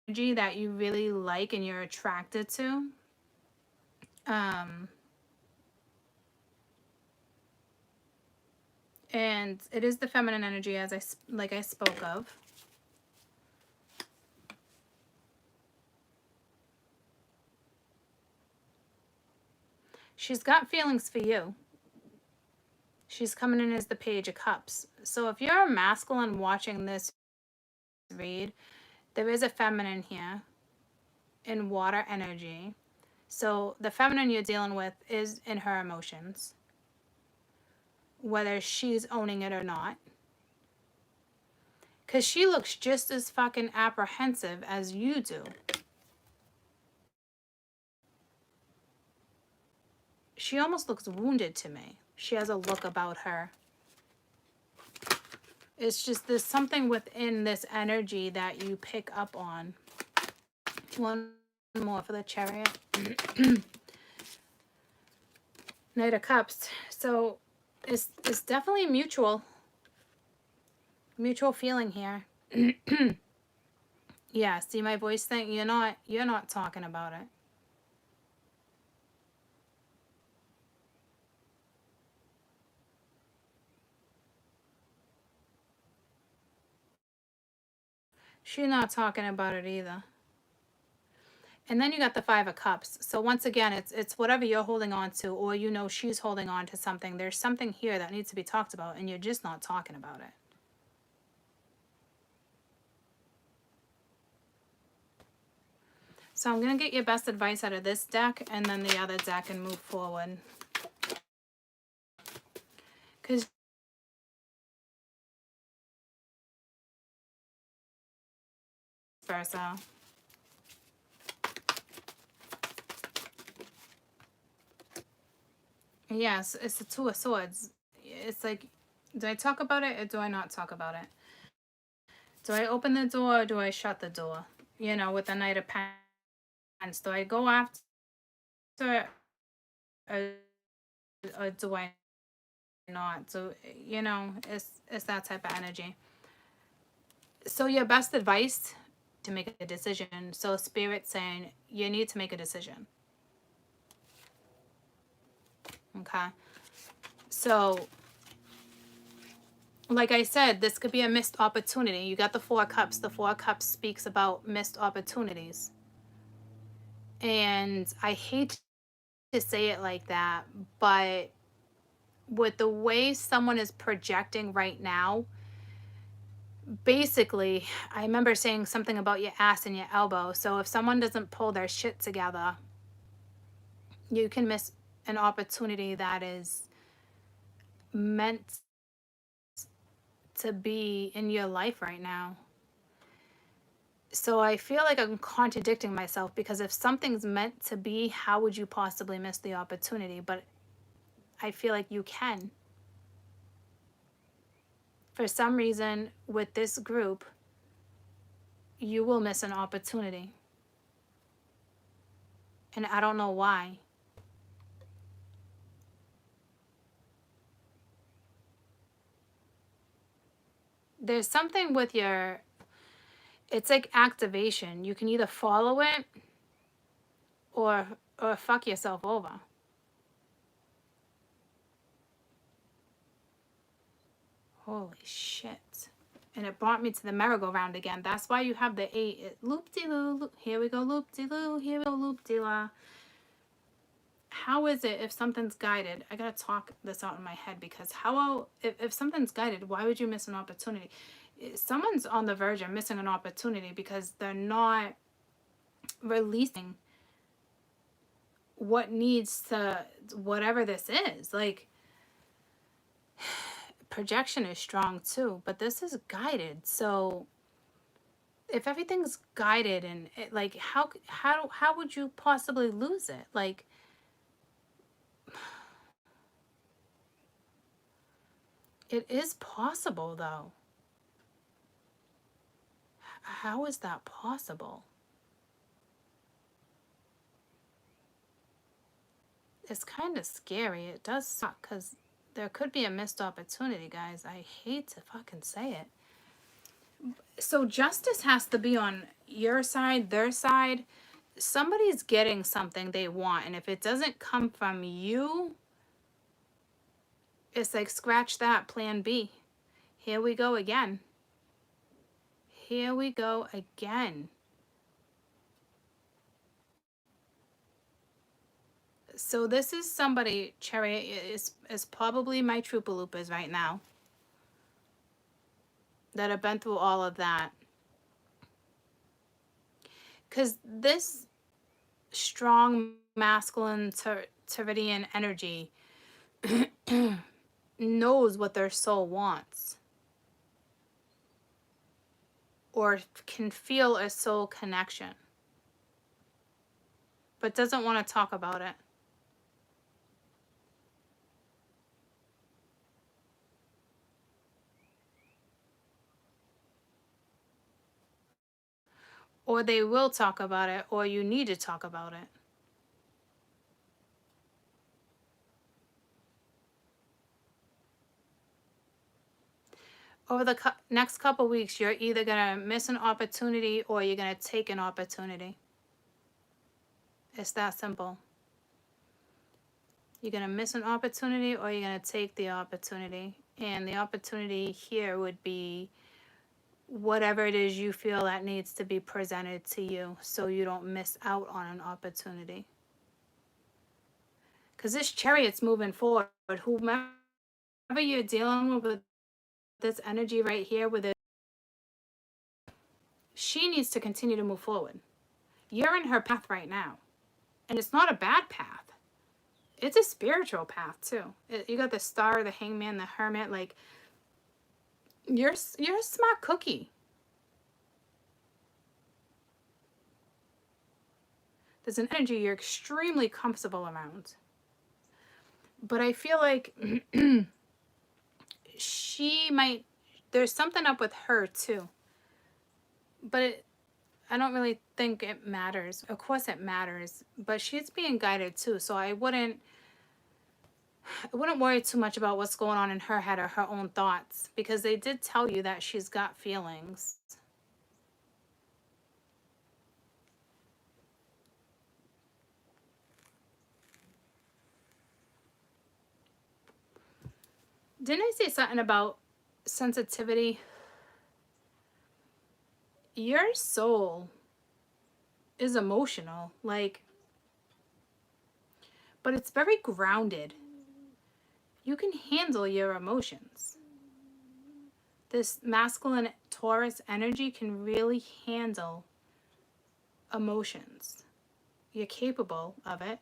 that you really like and you're attracted to. And it is the feminine energy, as I spoke of. She's got feelings for you. She's coming in as the Page of Cups. So if you're a masculine watching this read, there is a feminine here in water energy. So the feminine you're dealing with is in her emotions, whether she's owning it or not. Because she looks just as fucking apprehensive as you do. She almost looks wounded to me. She has a look about her. It's just there's something within this energy that you pick up on. One more for the Chariot. Knight of Cups. So it's definitely mutual feeling here. Yeah, see my voice thing? You're not talking about it. She's not talking about it either. And then you got the Five of Cups. So once again, it's whatever you're holding on to, or she's holding on to something. There's something here that needs to be talked about, and you're just not talking about it. So I'm going to get your best advice out of this deck and then the other deck and move forward. Because versa. Yes, it's the Two of Swords. It's like, do I talk about it or do I not talk about it? Do I open the door or do I shut the door? With the Knight of Pens. Do I go after or do I not? So, it's that type of energy. So your best advice to make a decision. So Spirit saying you need to make a decision. Okay. So, like I said, this could be a missed opportunity. You got the Four of Cups. The Four of Cups speaks about missed opportunities. And I hate to say it like that, but with the way someone is projecting right now, basically, I remember saying something about your ass and your elbow. So if someone doesn't pull their shit together, you can miss an opportunity that is meant to be in your life right now. So I feel like I'm contradicting myself, because if something's meant to be, how would you possibly miss the opportunity? But I feel like you can. For some reason, with this group, you will miss an opportunity. And I don't know why. There's something with your, it's like activation. You can either follow it or fuck yourself over. Holy shit. And it brought me to the merry-go-round again. That's why you have the 8. Loop-de-loo, loop. Here we go, loop-de-loo. Here we go, loop-de-la. How is it if something's guided? I gotta talk this out in my head, because if something's guided, why would you miss an opportunity? Someone's on the verge of missing an opportunity because they're not releasing what needs to, whatever this is. Like, projection is strong too, but this is guided. So if everything's guided, and it, like, how would you possibly lose it? Like, it is possible though. How is that possible? It's kind of scary. It does suck, because there could be a missed opportunity, guys. I hate to fucking say it. So justice has to be on your side, their side. Somebody's getting something they want, and if it doesn't come from you, it's like, scratch that, plan B. Here we go again. Here we go again. So this is somebody, Chariot, is probably my Troopaloopers right now, that have been through all of that. Because this strong masculine Tiridian energy knows what their soul wants, or can feel a soul connection, but doesn't want to talk about it. Or they will talk about it, or you need to talk about it. Over the next couple weeks, you're either going to miss an opportunity or you're going to take an opportunity. It's that simple. You're going to miss an opportunity or you're going to take the opportunity. And the opportunity here would be whatever it is you feel that needs to be presented to you, so you don't miss out on an opportunity. Because this Chariot's moving forward. Whomever you're dealing with this energy right here, with it, she needs to continue to move forward. You're in her path right now. And it's not a bad path. It's a spiritual path too. You got the Star, the Hangman, the Hermit. Like, you're a smart cookie. There's an energy you're extremely comfortable around. But I feel like there's something up with her too. But I don't really think it matters. Of course it matters, but she's being guided too. So I wouldn't worry too much about what's going on in her head or her own thoughts, because they did tell you that she's got feelings. Didn't I say something about sensitivity? Your soul is emotional, like, but it's very grounded. You can handle your emotions. This masculine Taurus energy can really handle emotions. You're capable of it.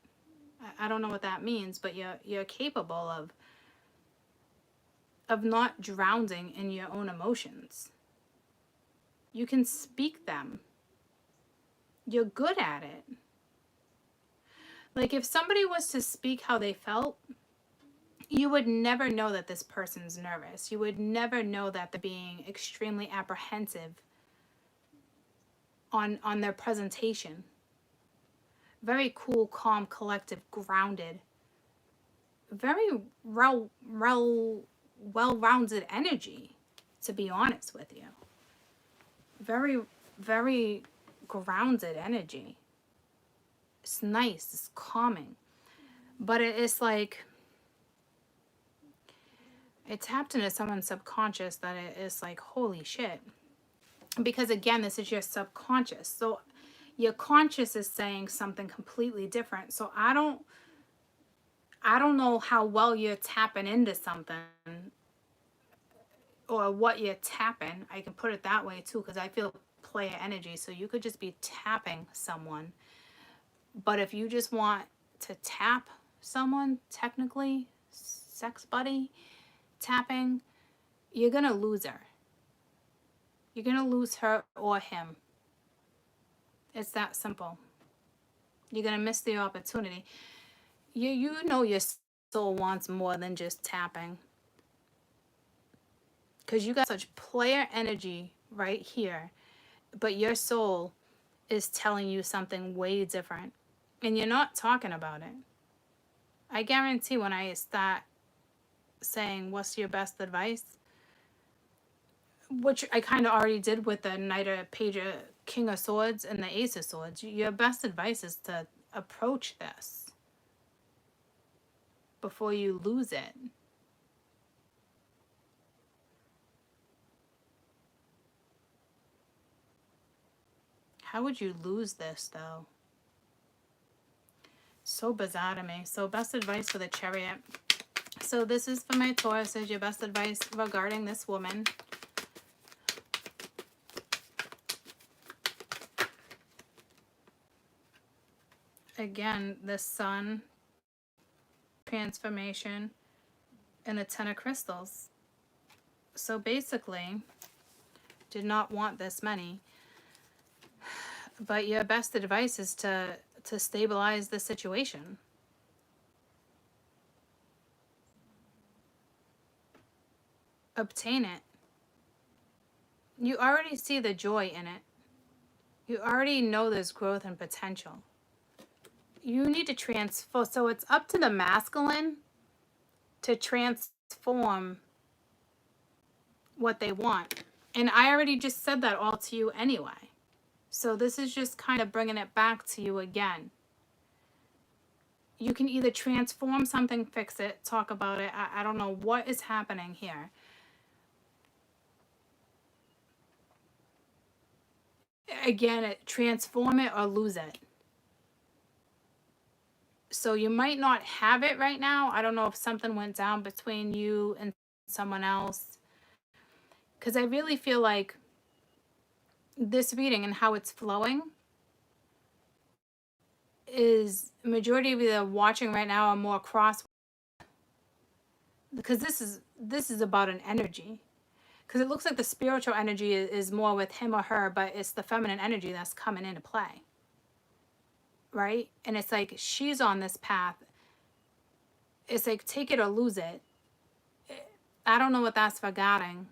I don't know what that means, but you're capable of not drowning in your own emotions. You can speak them. You're good at it. Like if somebody was to speak how they felt, you would never know that this person's nervous. You would never know that they're being extremely apprehensive on their presentation. Very cool, calm, collective, grounded. Very well-rounded energy, to be honest with you. Very, very grounded energy. It's nice, it's calming. But it's like, it tapped into someone's subconscious that it is like, holy shit. Because again, this is your subconscious. So your conscious is saying something completely different. So I don't know how well you're tapping into something or what you're tapping. I can put it that way too, because I feel player energy. So you could just be tapping someone. But if you just want to tap someone, technically, sex buddy, tapping, you're going to lose her. You're going to lose her or him. It's that simple. You're going to miss the opportunity. You know your soul wants more than just tapping. Because you got such player energy right here. But your soul is telling you something way different. And you're not talking about it. I guarantee when I start saying, what's your best advice? Which I kind of already did with the Knight of Page of King of Swords and the Ace of Swords. Your best advice is to approach this before you lose it. How would you lose this, though? So bizarre to me. So best advice for the Chariot. So this is for my Taurus. Is your best advice regarding this woman. Again, the Sun, transformation, and the Ten of Crystals. So basically, did not want this money. But your best advice is to stabilize the situation. Obtain it. You already see the joy in it. You already know there's growth and potential. You need to transform. So it's up to the masculine to transform what they want. And I already just said that all to you anyway. So this is just kind of bringing it back to you again. You can either transform something, fix it, talk about it. I don't know what is happening here. Again, transform it or lose it. So you might not have it right now. I don't know if something went down between you and someone else. Because I really feel like this reading and how it's flowing is majority of you that are watching right now are more cross. Because this is about an energy. Because it looks like the spiritual energy is more with him or her, but it's the feminine energy that's coming into play. Right? And it's like she's on this path. It's like take it or lose it. I don't know what that's forgetting.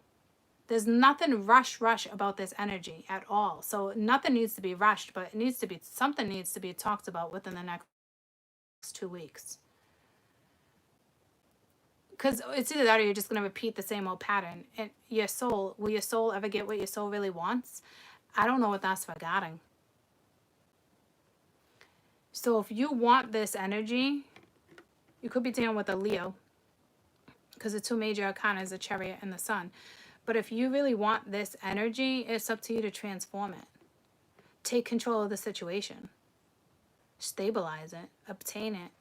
There's nothing rush about this energy at all. So nothing needs to be rushed, but something needs to be talked about within the next 2 weeks. Because it's either that or you're just going to repeat the same old pattern. And will your soul ever get what your soul really wants? I don't know what that's forgetting. So if you want this energy, you could be dealing with a Leo. because the two major arcana is the Chariot and the Sun. But if you really want this energy, it's up to you to transform it. Take control of the situation. Stabilize it. Obtain it.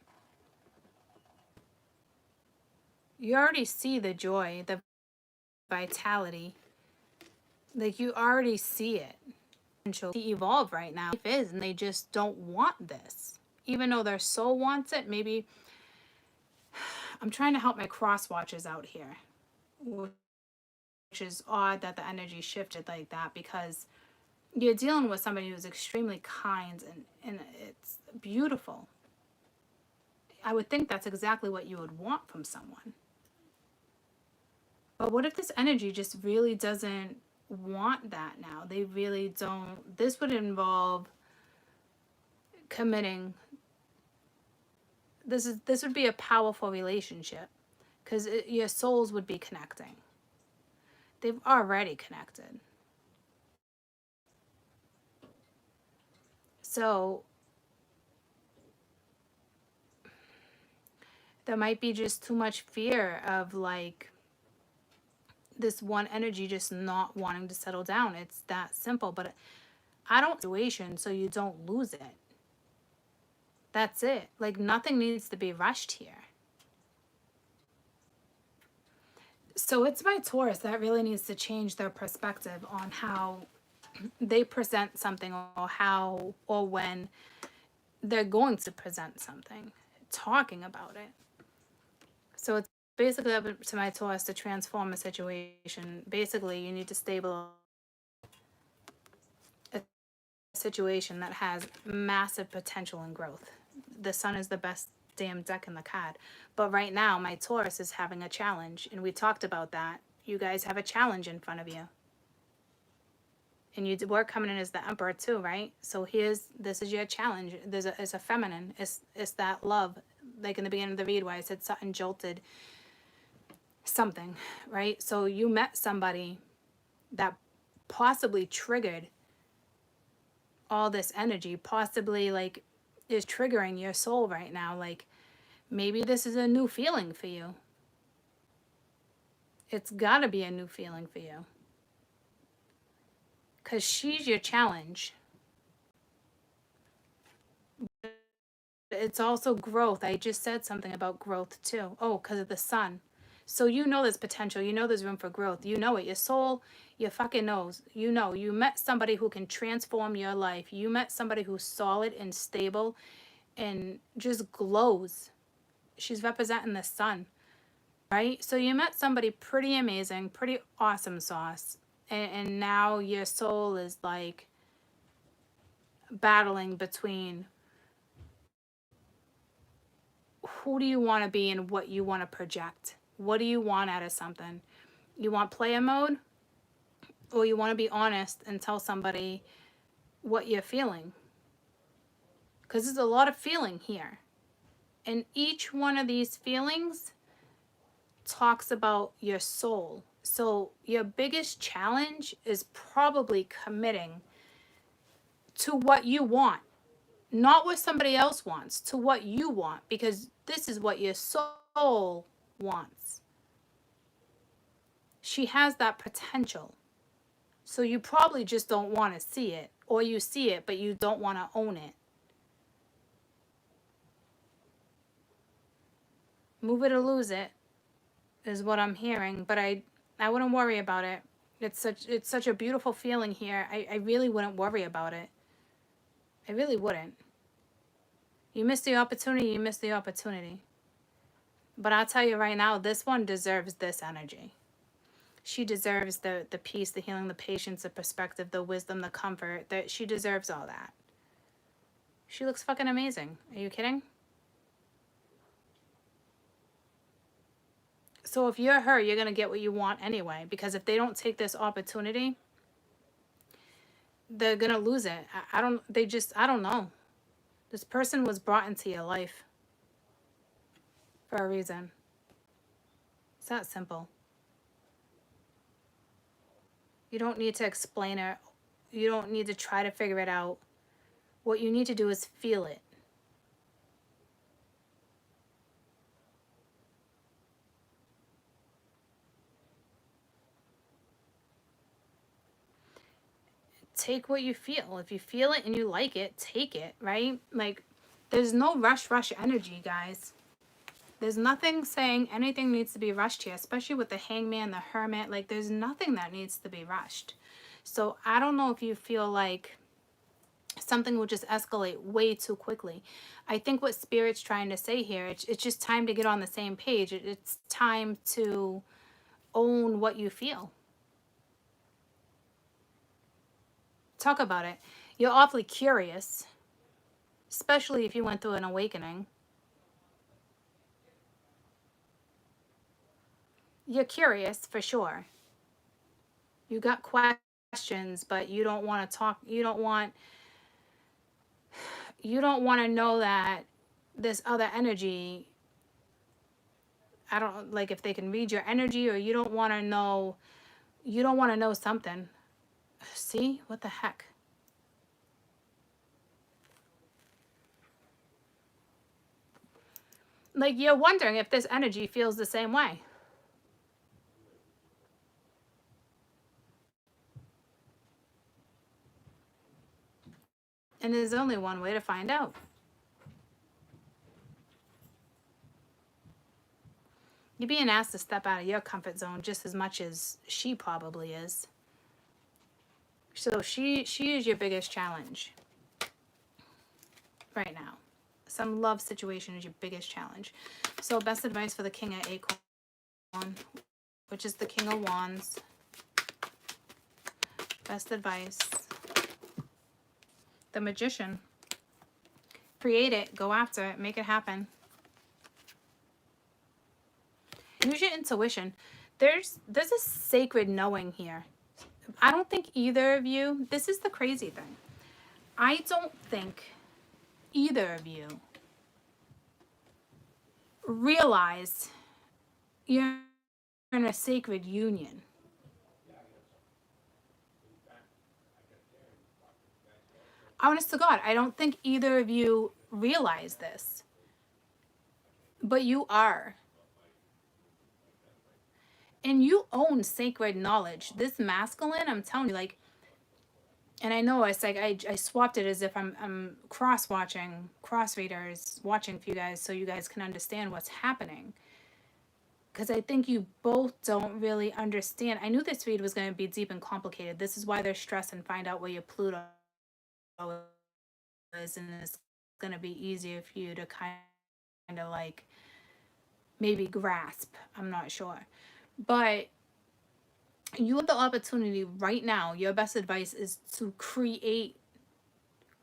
You already see the joy, the vitality. Like, you already see it. To evolve right now. Life is, and they just don't want this. Even though their soul wants it, maybe... I'm trying to help my cross watchers out here. Which is odd that the energy shifted like that, because you're dealing with somebody who's extremely kind, and it's beautiful. I would think that's exactly what you would want from someone. But what if this energy just really doesn't want that now? They really don't. This would involve committing. This would be a powerful relationship, because your souls would be connecting. They've already connected. So there might be just too much fear of, like, this one energy just not wanting to settle down. It's that simple. But I don't situation so you don't lose it. That's it. Like, nothing needs to be rushed here. So it's my Taurus that really needs to change their perspective on how they present something, or how or when they're going to present something, talking about it. So it's basically up to my Taurus to transform a situation. Basically, you need to stabilize a situation that has massive potential and growth. The Sun is the best damn deck in the card. But right now, my Taurus is having a challenge, and we talked about that. You guys have a challenge in front of you. And you were coming in as the Emperor too, right? So this is your challenge. It's a feminine. It's that love. Like in the beginning of the read where I said something jolted something, right? So you met somebody that possibly triggered all this energy, possibly like is triggering your soul right now. Like, maybe this is a new feeling for you. It's gotta be a new feeling for you. Because she's your challenge. It's also growth. I just said something about growth too. Oh, because of the Sun. So you know there's potential. You know there's room for growth. You know it. Your soul, your fucking knows. You know. You met somebody who can transform your life. You met somebody who's solid and stable and just glows. She's representing the Sun, right? So you met somebody pretty amazing, pretty awesome sauce. And now your soul is like battling between who do you want to be and what you want to project. What do you want out of something? You want player mode, or you want to be honest and tell somebody what you're feeling? Because there's a lot of feeling here. And each one of these feelings talks about your soul. So your biggest challenge is probably committing to what you want. Not what somebody else wants, to what you want. Because this is what your soul wants. She has that potential. So you probably just don't want to see it. Or you see it, but you don't want to own it. Move it or lose it is what I'm hearing. But I wouldn't worry about it. It's such a beautiful feeling here. I really wouldn't worry about it. I really wouldn't. You missed the opportunity, you missed the opportunity. But I'll tell you right now, this one deserves this energy. She deserves the peace, the healing, the patience, the perspective, the wisdom, the comfort. She deserves all that. She looks fucking amazing. Are you kidding? So if you're her, you're going to get what you want anyway. Because if they don't take this opportunity, they're going to lose it. I don't know. This person was brought into your life for a reason. It's that simple. You don't need to explain it. You don't need to try to figure it out. What you need to do is feel it. take what you feel. If you feel it and you like it, take it, right? Like, there's no rush energy, guys. There's nothing saying anything needs to be rushed here, especially with the Hangman, the Hermit. Like, there's nothing that needs to be rushed. So I don't know if you feel like something will just escalate way too quickly. I think what Spirit's trying to say here, it's just time to get on the same page. It's time to own what you feel. Talk about it. You're awfully curious, especially if you went through an awakening. You're curious for sure. You got questions, but you don't want to talk. You don't want to know that this other energy, I don't like if they can read your energy, or you don't want to know something. See? What the heck? Like, you're wondering if this energy feels the same way. And there's only one way to find out. You're being asked to step out of your comfort zone just as much as she probably is. So she is your biggest challenge right now. Some love situation is your biggest challenge. So best advice for the King of Acorn, which is the King of Wands. Best advice. The Magician. Create it. Go after it. Make it happen. Use your intuition. There's a sacred knowing here. I don't think either of you, this is the crazy thing. I don't think either of you realize you're in a sacred union. Honest to God, I don't think either of you realize this. But you are. And you own sacred knowledge. This masculine, I'm telling you, like, and I know it's like I swapped it as if I'm cross-watching, cross-readers, watching for you guys so you guys can understand what's happening. Because I think you both don't really understand. I knew this read was going to be deep and complicated. This is why they're stressed and find out where your Pluto is, and it's going to be easier for you to kind of like maybe grasp. I'm not sure. But you have the opportunity right now. Your best advice is to create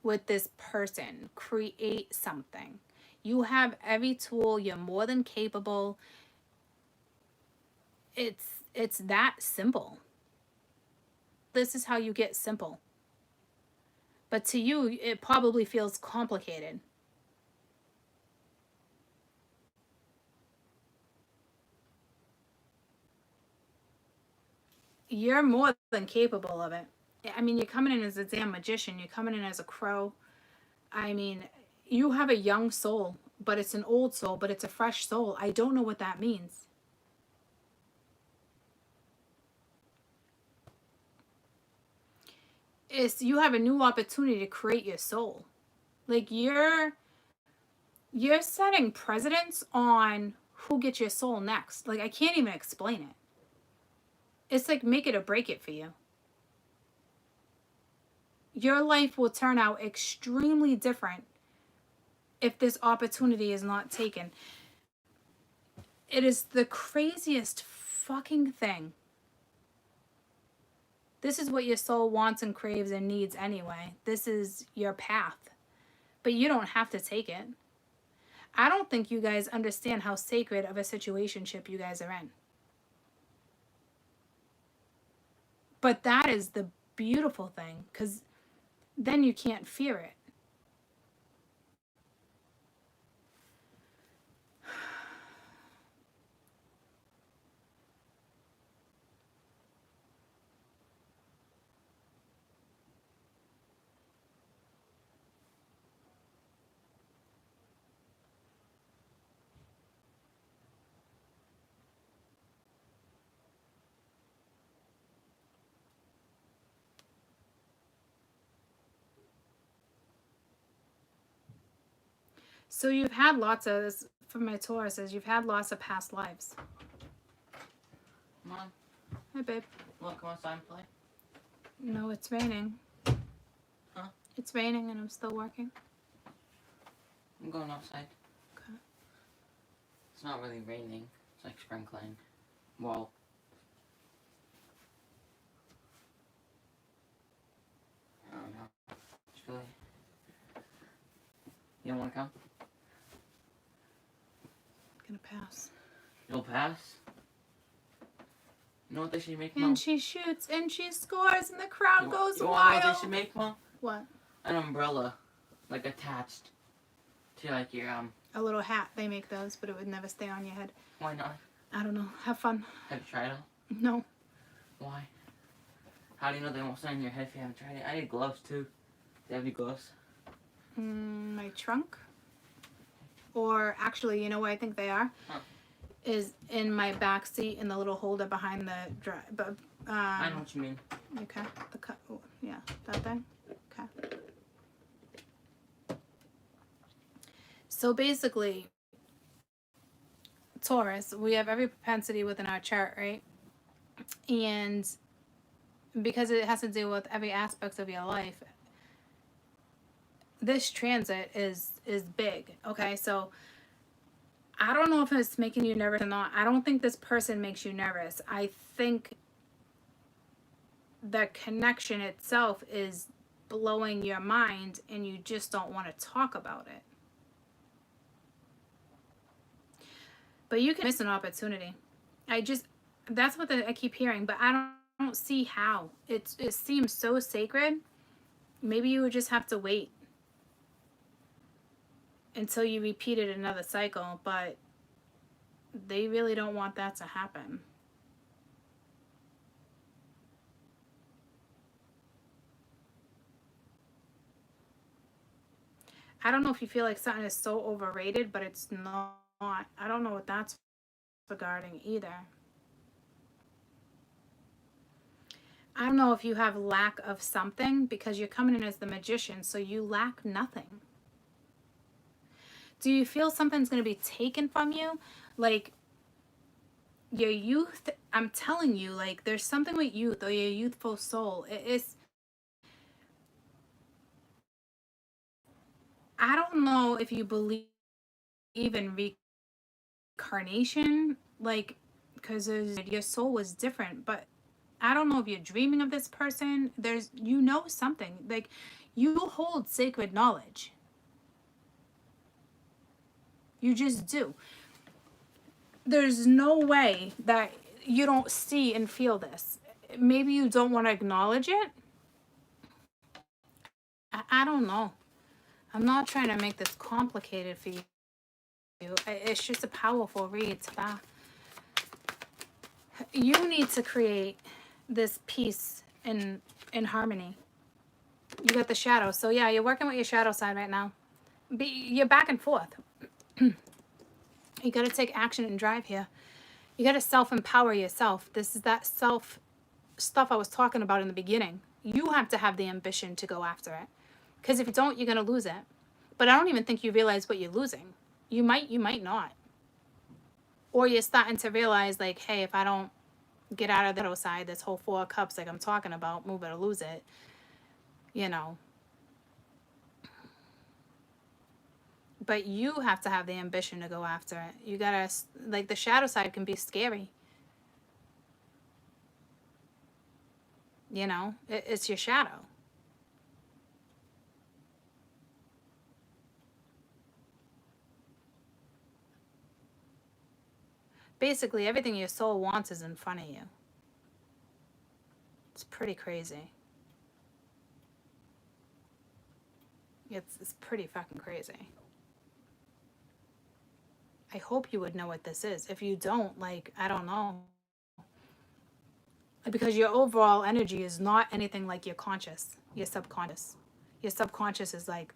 with this person. Create something. You have every tool. You're more than capable. It's that simple. This is how you get simple. But to you, it probably feels complicated. You're more than capable of it. I mean, you're coming in as a damn magician. You're coming in as a crow. I mean, you have a young soul, but it's an old soul, but it's a fresh soul. I don't know what that means. It's you have a new opportunity to create your soul. Like you're setting precedents on who gets your soul next. Like I can't even explain it. It's like make it or break it for you. Your life will turn out extremely different if this opportunity is not taken. It is the craziest fucking thing. This is what your soul wants and craves and needs anyway. This is your path. But you don't have to take it. I don't think you guys understand how sacred of a situationship you guys are in. But that is the beautiful thing, because then you can't fear it. So you've had lots of this from my Tauruses. You've had lots of past lives. Come on. Hi, babe. Look, come outside and play. No, it's raining. Huh? It's raining and I'm still working. I'm going outside. Okay. It's not really raining. It's like sprinkling. Well. I don't know. It's really... You don't want to come? Gonna pass. You'll pass? You know what they should make, And Mom? she shoots and she scores and the crowd goes You wild. know what they should make, Mom? What? An umbrella. Like attached to like your, A little hat. They make those, but it would never stay on your head. Why not? I don't know. Have fun. Have you tried it? No. Why? How do you know they won't stay on your head if you haven't tried it? I need gloves too. Do you have any gloves? My trunk. Or actually, you know where I think they are? Huh. Is in my back seat in the little holder behind the drive. But I know what you mean. okay. The cut. Oh, yeah, that thing. Okay. So basically, Taurus, we have every propensity within our chart, right? And because it has to do with every aspect of your life, this transit is big. Okay, so I don't know if it's making you nervous or not. I don't think this person makes you nervous. I think the connection itself is blowing your mind and you just don't want to talk about it. But you can miss an opportunity. That's what I keep hearing, but I don't see how. It seems so sacred. Maybe you would just have to wait until you repeated another cycle, but they really don't want that to happen. I don't know if you feel like something is so overrated, but it's not. I don't know what that's regarding either. I don't know if you have lack of something because you're coming in as the magician, so you lack nothing. Do you feel something's going to be taken from you? Like your youth, I'm telling you, like there's something with youth or your youthful soul. I don't know if you believe in reincarnation, like, because your soul was different, but I don't know if you're dreaming of this person. Something, like you hold sacred knowledge. You just do. There's no way that you don't see and feel this. Maybe you don't want to acknowledge it. I don't know. I'm not trying to make this complicated for you. It's just a powerful read. You need to create this peace in harmony. You got the shadow. So yeah, you're working with your shadow side right now. You're back and forth. You got to take action and drive here. You got to self-empower yourself. This is that self stuff I was talking about in the beginning. You have to have the ambition to go after it. Because if you don't, you're going to lose it. But I don't even think you realize what you're losing. You might not. Or you're starting to realize, like, hey, if I don't get out of the other side, this whole 4 of Cups, like I'm talking about, move it or lose it, you know. But you have to have the ambition to go after it. You gotta, like, the shadow side can be scary. You know, it's your shadow. Basically, everything your soul wants is in front of you. It's pretty crazy. It's pretty fucking crazy. I hope you would know what this is. If you don't, like, I don't know. Because your overall energy is not anything like your conscious, your subconscious. Your subconscious is like,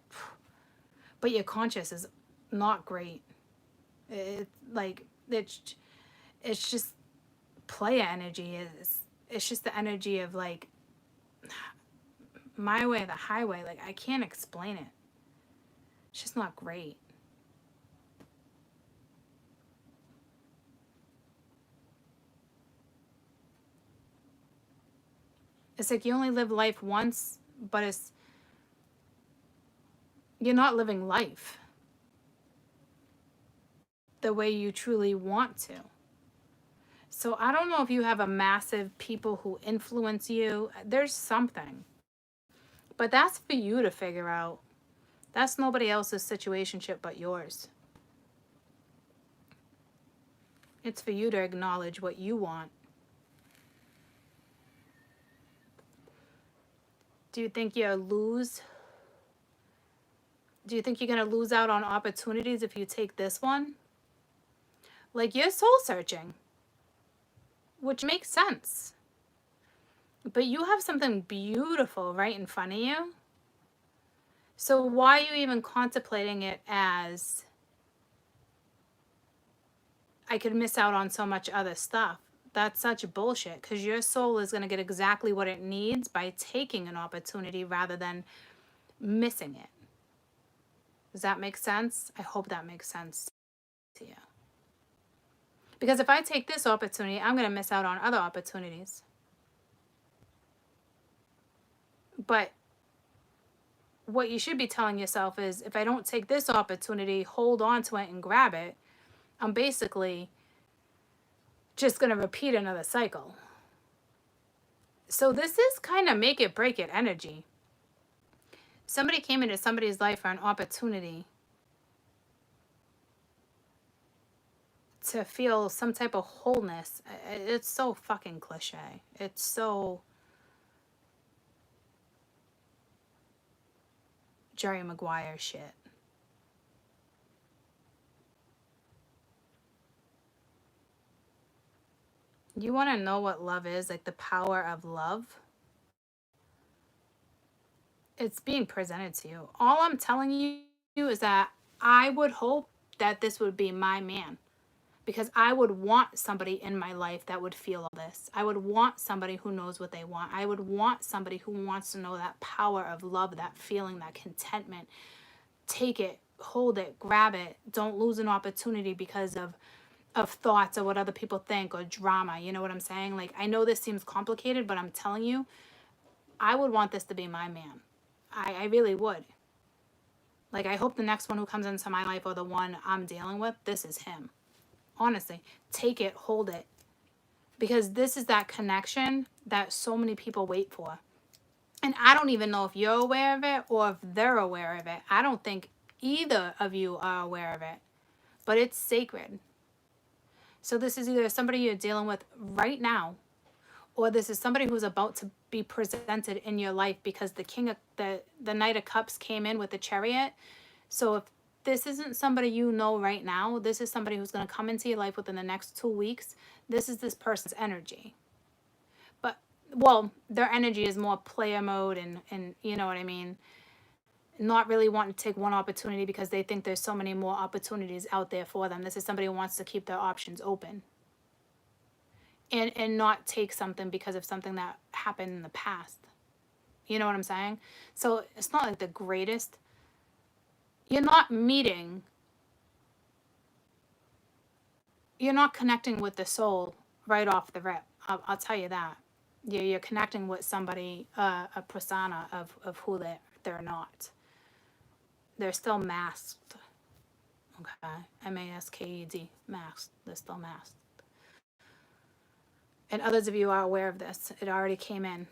but your conscious is not great. It's just player energy. It's just the energy of like my way or the highway. Like I can't explain it. It's just not great. It's like you only live life once, but you're not living life the way you truly want to. So I don't know if you have a massive people who influence you. There's something. But that's for you to figure out. That's nobody else's situationship but yours. It's for you to acknowledge what you want. Do you think you're lose? Do you think you're going to lose out on opportunities if you take this one? Like, you're soul searching, which makes sense. But you have something beautiful right in front of you. So why are you even contemplating it as, I could miss out on so much other stuff? That's such bullshit, because your soul is going to get exactly what it needs by taking an opportunity rather than missing it. Does that make sense? I hope that makes sense to you. Because if I take this opportunity, I'm going to miss out on other opportunities. But what you should be telling yourself is, if I don't take this opportunity, hold on to it and grab it, I'm basically just going to repeat another cycle. So this is kind of make it, break it energy. Somebody came into somebody's life for an opportunity to feel some type of wholeness. It's so fucking cliche. It's so Jerry Maguire shit. You want to know what love is, like the power of love? It's being presented to you. All I'm telling you is that I would hope that this would be my man, because I would want somebody in my life that would feel all this. I would want somebody who knows what they want. I would want somebody who wants to know that power of love, that feeling, that contentment. Take it, hold it, grab it. Don't lose an opportunity because of thoughts or what other people think or drama. You know what I'm saying? Like, I know this seems complicated, but I'm telling you, I would want this to be my man. I really would. Like, I hope the next one who comes into my life, or the one I'm dealing with, this is him. Honestly, take it, hold it. Because this is that connection that so many people wait for. And I don't even know if you're aware of it or if they're aware of it. I don't think either of you are aware of it. But it's sacred. So this is either somebody you're dealing with right now, or this is somebody who's about to be presented in your life, because the Knight of Cups came in with the Chariot. So if this isn't somebody you know right now, this is somebody who's going to come into your life within the next 2 weeks. This is this person's energy. But, well, their energy is more player mode and you know what I mean? Not really wanting to take one opportunity because they think there's so many more opportunities out there for them. This is somebody who wants to keep their options open. And not take something because of something that happened in the past. You know what I'm saying? So it's not like the greatest. You're not connecting with the soul right off the rip. I'll tell you that. You're connecting with somebody, a persona of who they're not. They're still masked. Okay? M-A-S-K-E-D. Masked. They're still masked. And others of you are aware of this. It already came in.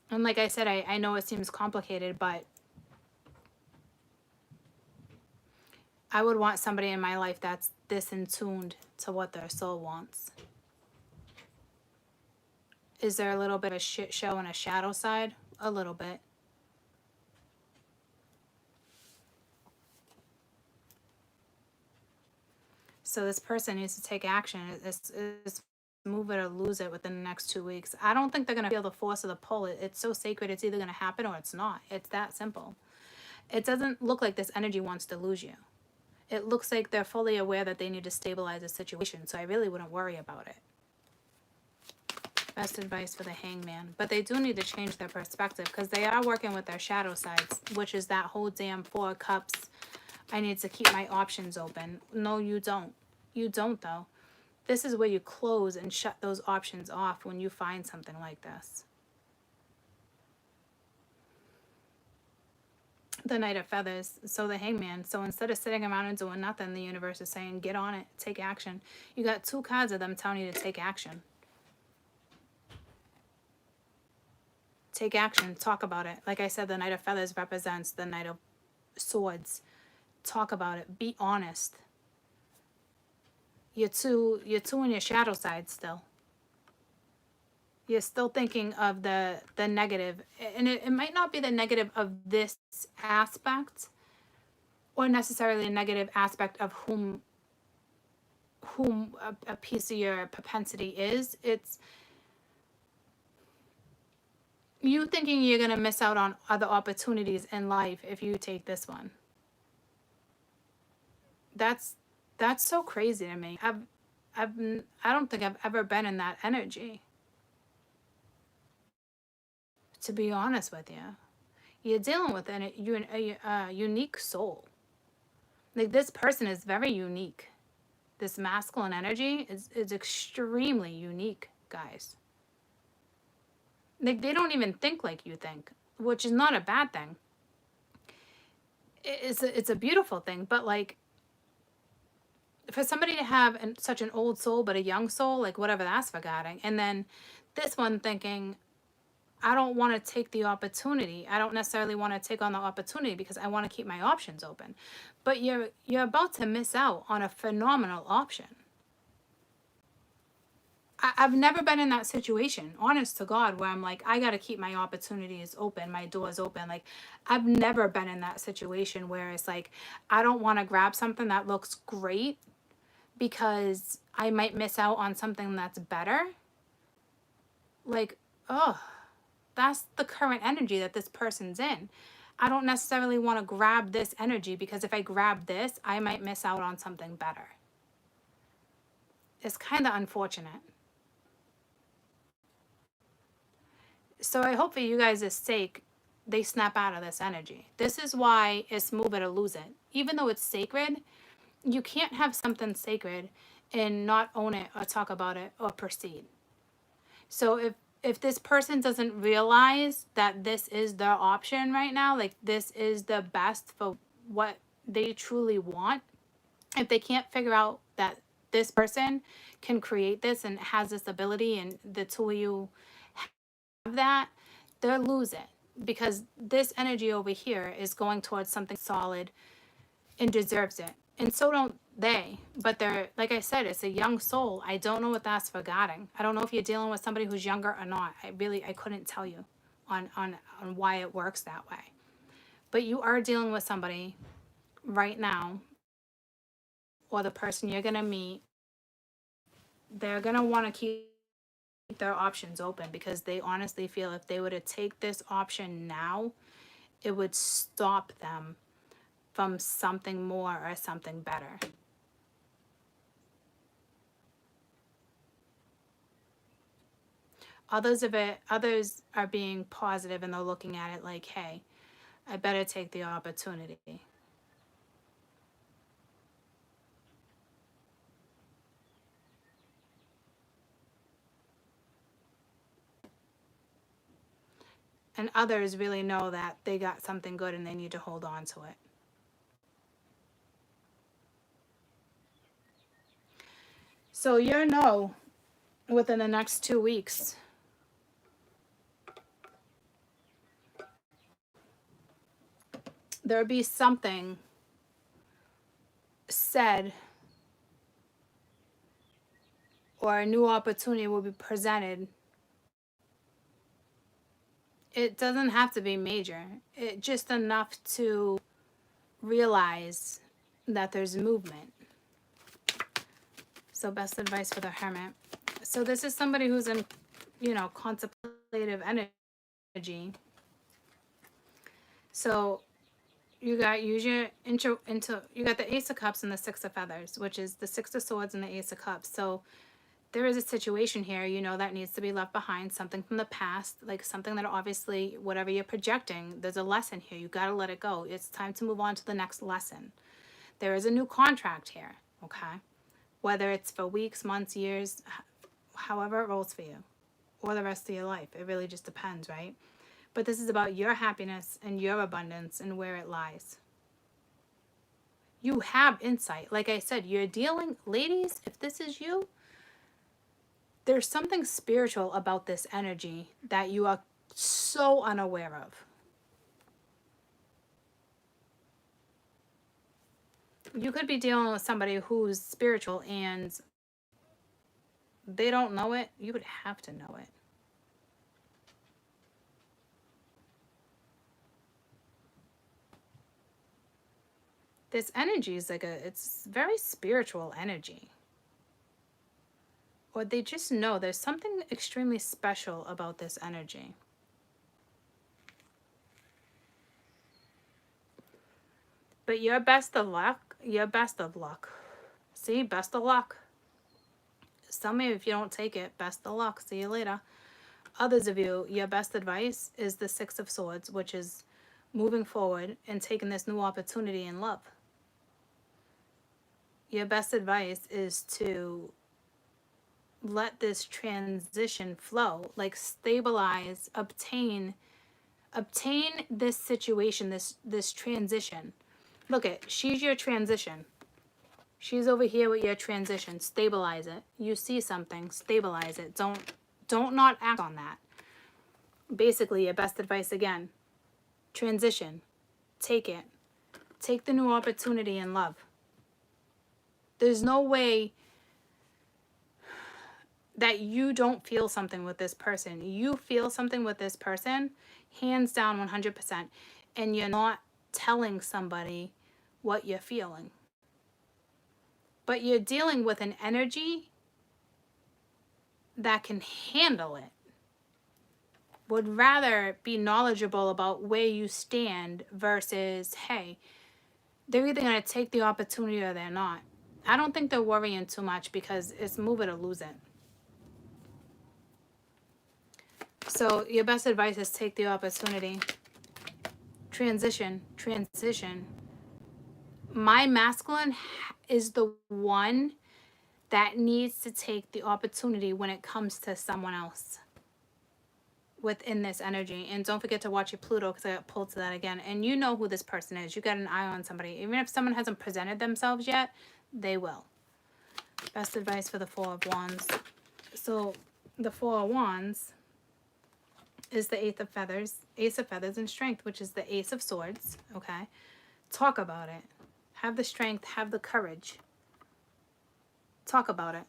And like I said, I know it seems complicated, but I would want somebody in my life that's this in tuned to what their soul wants. Is there a little bit of a shit show and a shadow side? A little bit. So this person needs to take action. It's move it or lose it within the next 2 weeks. I don't think they're going to feel the force of the pull. It's so sacred, it's either going to happen or it's not. It's that simple. It doesn't look like this energy wants to lose you. It looks like they're fully aware that they need to stabilize the situation. So I really wouldn't worry about it. Best advice for the Hangman. But they do need to change their perspective, because they are working with their shadow sides, which is that whole damn 4 cups. I need to keep my options open. No, you don't. You don't, though. This is where you close and shut those options off when you find something like this. The Knight of Feathers. So the Hangman. So instead of sitting around and doing nothing, the universe is saying, get on it, take action. You got 2 cards of them telling you to take action. Take action. Talk about it. Like I said, the Knight of Feathers represents the Knight of Swords. Talk about it. Be honest. You're too in your shadow side still. You're still thinking of the negative. And it might not be the negative of this aspect, or necessarily a negative aspect of whom a piece of your propensity is. It's you thinking you're going to miss out on other opportunities in life if you take this one. That's so crazy to me. I don't think I've ever been in that energy. To be honest with you, you're dealing with a unique soul. Like, this person is very unique. This masculine energy is extremely unique, guys. Like, they don't even think like you think, which is not a bad thing. It's a beautiful thing, but like, for somebody to have such an old soul but a young soul, like, whatever that's forgetting, and then this one thinking, I don't want to take the opportunity. I don't necessarily want to take on the opportunity because I want to keep my options open. But you're about to miss out on a phenomenal option. I've never been in that situation, honest to God, where I'm like, I got to keep my opportunities open, my doors open. Like, I've never been in that situation where it's like, I don't want to grab something that looks great because I might miss out on something that's better. Like, oh, that's the current energy that this person's in. I don't necessarily want to grab this energy because if I grab this, I might miss out on something better. It's kind of unfortunate. So I hope for you guys' sake, they snap out of this energy. This is why it's move it or lose it. Even though it's sacred, you can't have something sacred and not own it or talk about it or proceed. So if this person doesn't realize that this is their option right now, like, this is the best for what they truly want, if they can't figure out that this person can create this and has this ability and the two of you have that, they'll lose it, because this energy over here is going towards something solid and deserves it. And so don't they. But they're, like I said, it's a young soul. I don't know what that's forgetting. I don't know if you're dealing with somebody who's younger or not. I couldn't tell you on why it works that way. But you are dealing with somebody right now, or the person you're going to meet. They're going to want to keep their options open because they honestly feel if they were to take this option now, it would stop them from something more or something better. Others are being positive and they're looking at it like, hey, I better take the opportunity. And others really know that they got something good and they need to hold on to it. So you'll know within the next 2 weeks. There'll be something said or a new opportunity will be presented. It doesn't have to be major. It just enough to realize that there's movement. So best advice for the Hermit. So this is somebody who's in, contemplative energy. So you got you got the Ace of Cups and the Six of Feathers, which is the Six of Swords and the Ace of Cups. So there is a situation here, that needs to be left behind, something from the past, like something that obviously, whatever you're projecting, there's a lesson here. You got to let it go. It's time to move on to the next lesson. There is a new contract here, okay? whether it's for weeks, months, years, however it rolls for you, or the rest of your life. It really just depends, right? But this is about your happiness and your abundance and where it lies. You have insight. Like I said, you're dealing, ladies, if this is you, there's something spiritual about this energy that you are so unaware of. You could be dealing with somebody who's spiritual and they don't know it. You would have to know it. This energy is like it's very spiritual energy. Or they just know there's something extremely special about this energy. But your best of luck, See, best of luck. Some of you, if you don't take it, best of luck. See you later. Others of you, your best advice is the Six of Swords, which is moving forward and taking this new opportunity in love. Your best advice is to let this transition flow, like stabilize, obtain this situation, this transition. Look she's your transition. She's over here with your transition. Stabilize it. You see something, stabilize it. Don't not act on that. Basically, your best advice again, transition. Take it. Take the new opportunity in love. There's no way that you don't feel something with this person. You feel something with this person, hands down 100%. And you're not telling somebody what you're feeling. But you're dealing with an energy that can handle it. Would rather be knowledgeable about where you stand versus, hey, they're either going to take the opportunity or they're not. I don't think they're worrying too much because it's move it or lose it. So your best advice is take the opportunity. Transition. My masculine is the one that needs to take the opportunity when it comes to someone else within this energy. And don't forget to watch your Pluto, because I got pulled to that again. And you know who this person is. You got an eye on somebody. Even if someone hasn't presented themselves yet, they will. Best advice for the Four of Wands. So the Four of Wands is the Ace of Feathers and Strength, which is the Ace of Swords. Okay, talk about it. Have the strength, have the courage. Talk about it.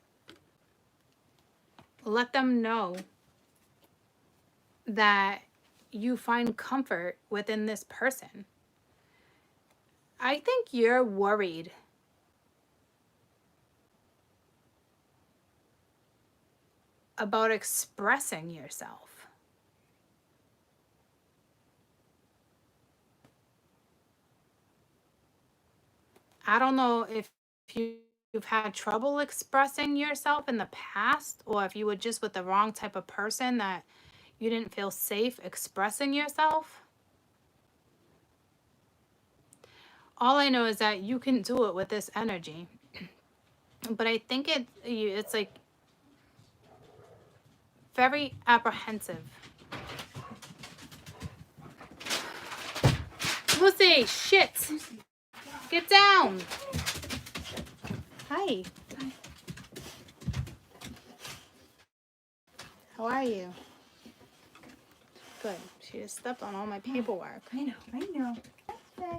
Let them know that you find comfort within this person. I think you're worried about expressing yourself. I don't know if you've had trouble expressing yourself in the past, or if you were just with the wrong type of person that you didn't feel safe expressing yourself. All I know is that you can do it with this energy. But I think it's like very apprehensive. Lucy, shit! Get down! Hi. How are you? Good. She just stepped on all my paperwork. I know. That's good.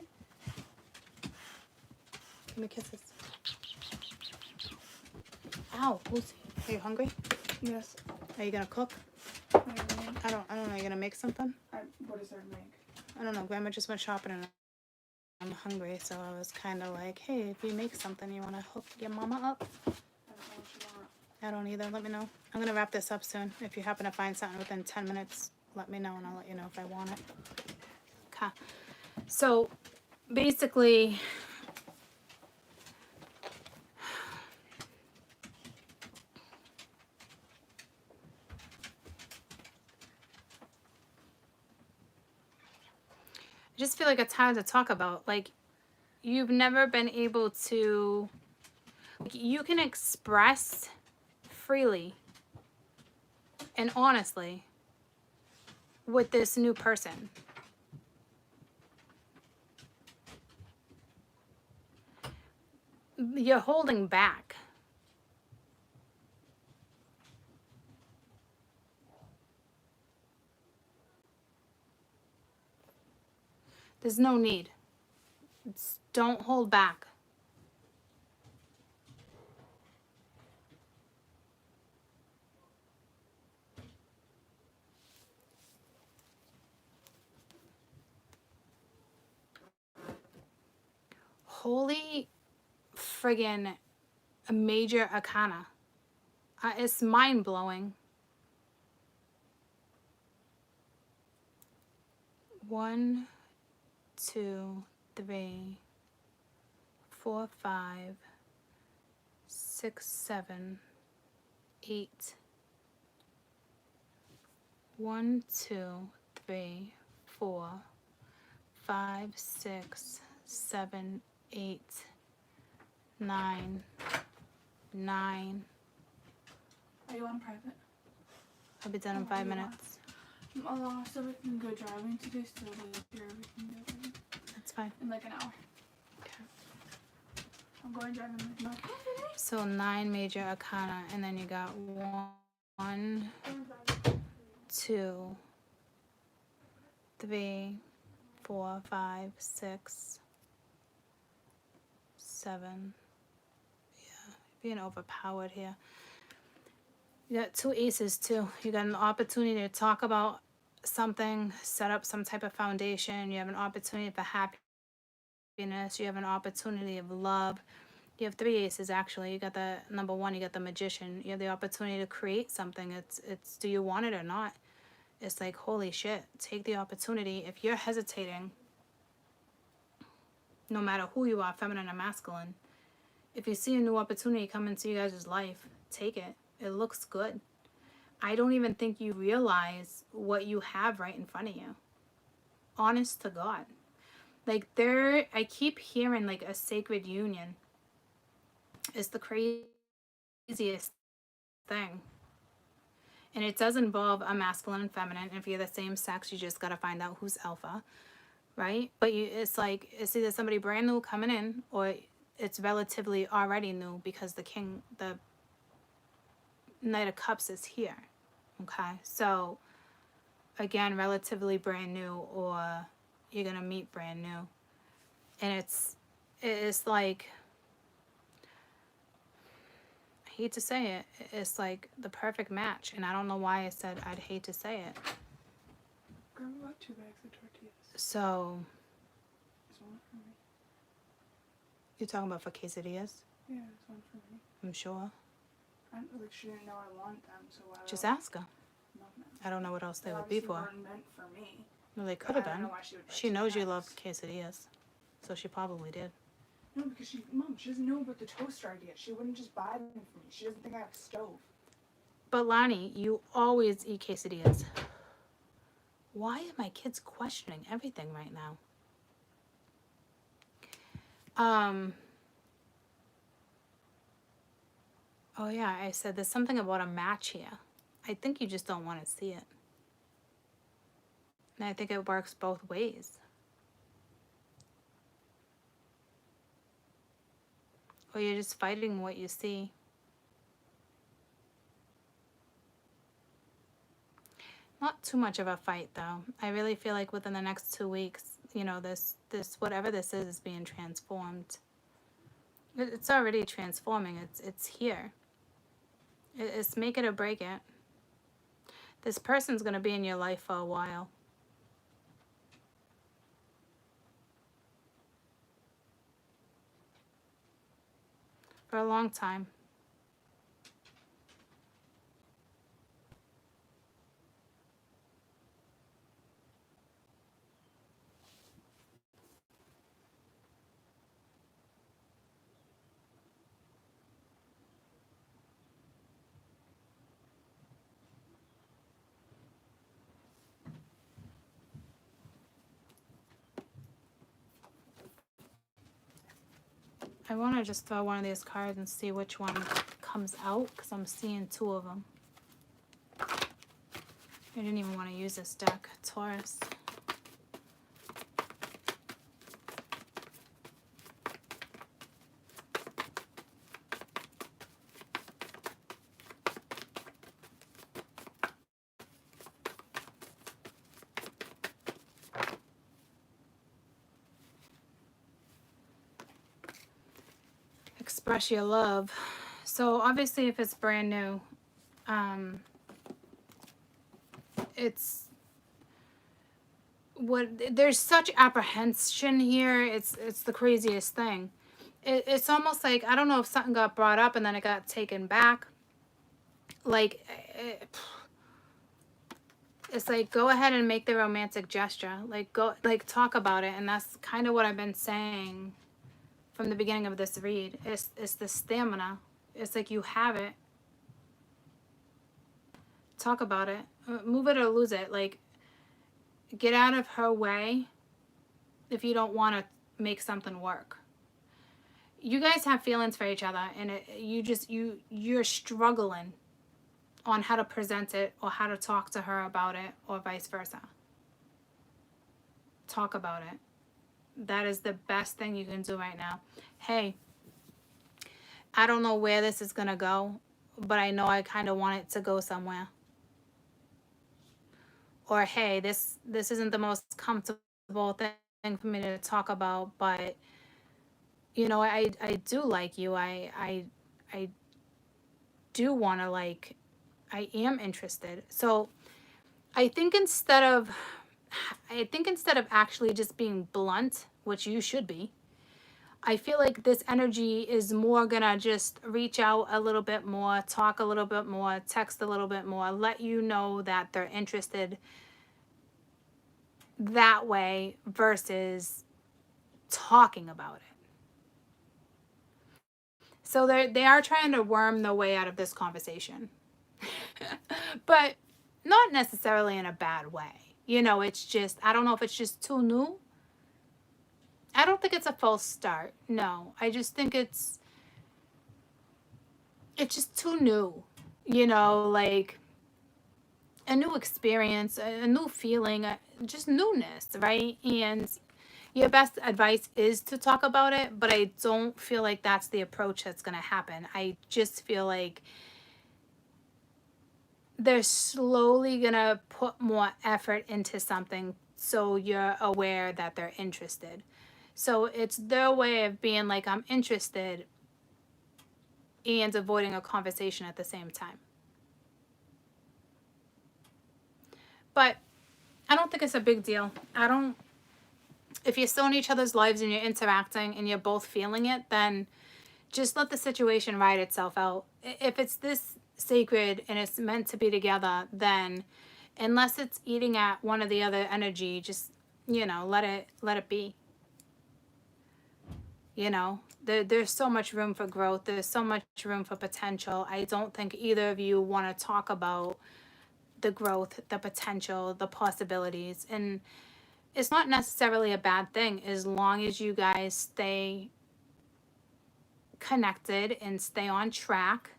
Give me kisses. Ow, Lucy. Are you hungry? Yes. Are you gonna cook? I don't know. Are you gonna make something? What does that make? I don't know. Grandma just went shopping and I'm hungry, so I was kind of like, hey, if you make something, you want to hook your mama up? I don't know what you want. I don't either. Let me know. I'm going to wrap this up soon. If you happen to find something within 10 minutes, let me know and I'll let you know if I want it. Okay. So, basically, I just feel like it's hard to talk about. Like, you've never been able to, You can express freely and honestly with this new person. You're holding back. There's no need. Don't hold back. Holy friggin' major arcana. It's mind-blowing. 1, 2, 3, 4, 5, 6, 7, 8. 1, 2, 3, 4, 5, 6, 7, 8, 9. 9. Are you on private? I'll be done in 5 minutes. So we can go driving today, so later we can go driving. That's fine. In like an hour. Okay. I'm going driving with my So 9 major arcana, and then you got 1, 2, 3, 4, 5, 6, 7. Yeah, being overpowered here. You got 2 aces too. You got an opportunity to talk about something, set up some type of foundation. You have an opportunity for happiness. You have an opportunity of love. You have 3 aces actually. You got the number 1. You got the magician. You have the opportunity to create something. It's do you want it or not? It's like holy shit. Take the opportunity. If you're hesitating, no matter who you are, feminine or masculine, if you see a new opportunity come into you guys' life, take it. It looks good. I don't even think you realize what you have right in front of you. Honest to God. Like I keep hearing like a sacred union. It's the craziest thing. And it does involve a masculine and feminine. If you're the same sex, you just got to find out who's alpha, right? But it's like, it's either somebody brand new coming in, or it's relatively already new because the Knight of Cups is here. Okay, so again, relatively brand new, or you're gonna meet brand new, and it's like, I hate to say it, it's like the perfect match, and I don't know why I said I'd hate to say it. Grab about 2 bags of tortillas. So There's one for me. you're talking about for quesadillas? Yeah, there's one for me. I'm sure. She didn't know I want them, so why Just ask her. No. I don't know what else they They would be obviously for. weren't meant for me. Well, they But could have I don't been. know why she would buy She 2 knows you bags. love quesadillas, so she probably did. No, because Mom, she doesn't know about the toaster idea. She wouldn't just buy them for me. She doesn't think I have a stove. But Lonnie, you always eat quesadillas. Why are my kids questioning everything right now? Oh yeah, I said there's something about a match here. I think you just don't want to see it. And I think it works both ways. Or you're just fighting what you see. Not too much of a fight though. I really feel like within the next 2 weeks, you know, this whatever this is being transformed. It's already transforming. It's here. It's make it or break it. This person's going to be in your life for a while. For a long time. I want to just throw one of these cards and see which one comes out, because I'm seeing two of them. I didn't even want to use this deck. Taurus. Express your love. So obviously if it's brand new, it's what there's such apprehension here. It's the craziest thing. It's almost like, I don't know if something got brought up and then it got taken back. Like it's like, go ahead and make the romantic gesture. Like go, like talk about it. And that's kind of what I've been saying from the beginning of this read. It's the stamina. It's like you have it. Talk about it. Move it or lose it. Like, get out of her way if you don't want to make something work. You guys have feelings for each other, and you're struggling on how to present it or how to talk to her about it, or vice versa. Talk about it. That is the best thing you can do right now. Hey, I don't know where this is going to go, but I know I kind of want it to go somewhere. Or, hey, this isn't the most comfortable thing for me to talk about, but, you know, I do like you. I do want to, like, I am interested. So I think instead of actually just being blunt, which you should be, I feel like this energy is more gonna just reach out a little bit more, talk a little bit more, text a little bit more, let you know that they're interested that way versus talking about it. So they are trying to worm their way out of this conversation. But not necessarily in a bad way. You know, it's just, I don't know if it's just too new. I don't think it's a false start. No, I just think it's just too new. You know, like a new experience, a new feeling, just newness, right? And your best advice is to talk about it, but I don't feel like that's the approach that's going to happen. I just feel like they're slowly going to put more effort into something so you're aware that they're interested. So it's their way of being like, I'm interested, and avoiding a conversation at the same time. But I don't think it's a big deal. If you're still in each other's lives and you're interacting and you're both feeling it, then just let the situation ride itself out. If it's this sacred and it's meant to be together, then unless it's eating at one or the other energy, just, you know, let it be. You know, there's so much room for growth. There's so much room for potential. I don't think either of you want to talk about the growth, the potential, the possibilities. And it's not necessarily a bad thing as long as you guys stay connected and stay on track.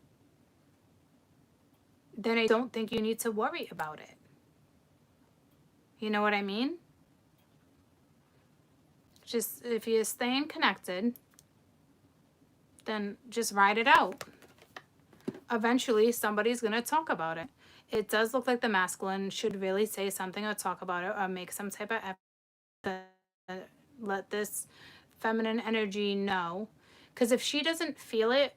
Then I don't think you need to worry about it. You know what I mean? Just if you're staying connected, then just ride it out. Eventually, somebody's going to talk about it. It does look like the masculine should really say something or talk about it or make some type of effort to let this feminine energy know. Because if she doesn't feel it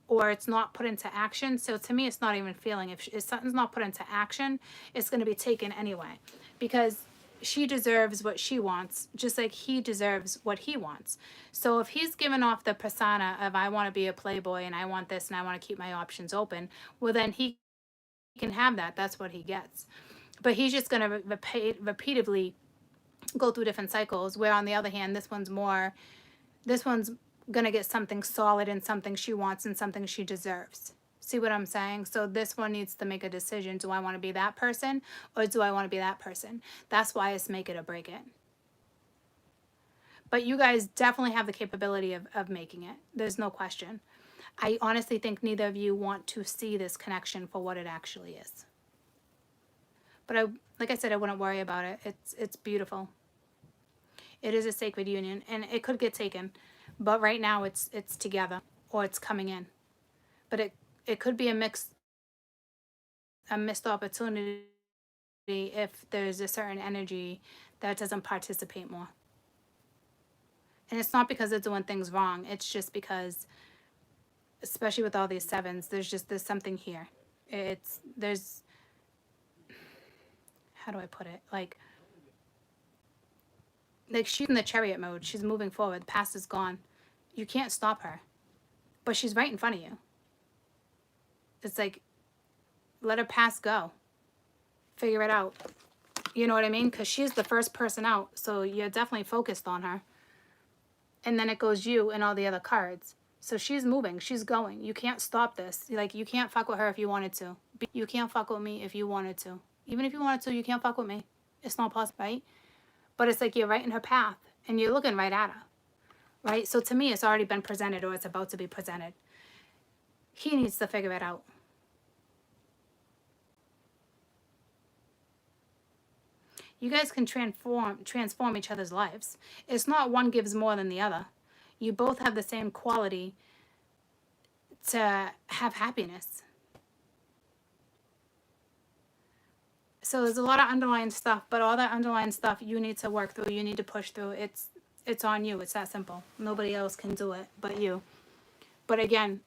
or it's not put into action, so to me, it's not even feeling. If something's not put into action, it's going to be taken anyway. Because she deserves what she wants, just like he deserves what he wants. So if he's given off the persona of, I want to be a playboy and I want this and I want to keep my options open, well, then he can have that. That's what he gets. But he's just going to repeatedly go through different cycles, where on the other hand, this one's going to get something solid and something she wants and something she deserves. See what I'm saying? So this one needs to make a decision. Do I want to be that person or do I want to be that person? That's why it's make it or break it. But you guys definitely have the capability of making it. There's no question. I honestly think neither of you want to see this connection for what it actually is. But like I said, I wouldn't worry about it. It's beautiful. It is a sacred union, and it could get taken. But right now, it's together, or it's coming in. But it could be a mixed opportunity if there's a certain energy that doesn't participate more. And it's not because they're doing things wrong. It's just because, especially with all these sevens, there's something here. There's, how do I put it? Like she's in the chariot mode. She's moving forward. The past is gone. You can't stop her. But she's right in front of you. It's like, let her past go. Figure it out. You know what I mean? Because she's the first person out. So you're definitely focused on her. And then it goes you and all the other cards. So she's moving. She's going. You can't stop this. Like, you can't fuck with her if you wanted to. You can't fuck with me if you wanted to. Even if you wanted to, you can't fuck with me. It's not possible, right? But it's like you're right in her path. And you're looking right at her. Right? So to me, it's already been presented, or it's about to be presented. He needs to figure it out. You guys can transform each other's lives. It's not one gives more than the other. You both have the same quality to have happiness. So there's a lot of underlying stuff, but all that underlying stuff you need to work through. You need to push through. It's on you. It's that simple. Nobody else can do it but you. But again,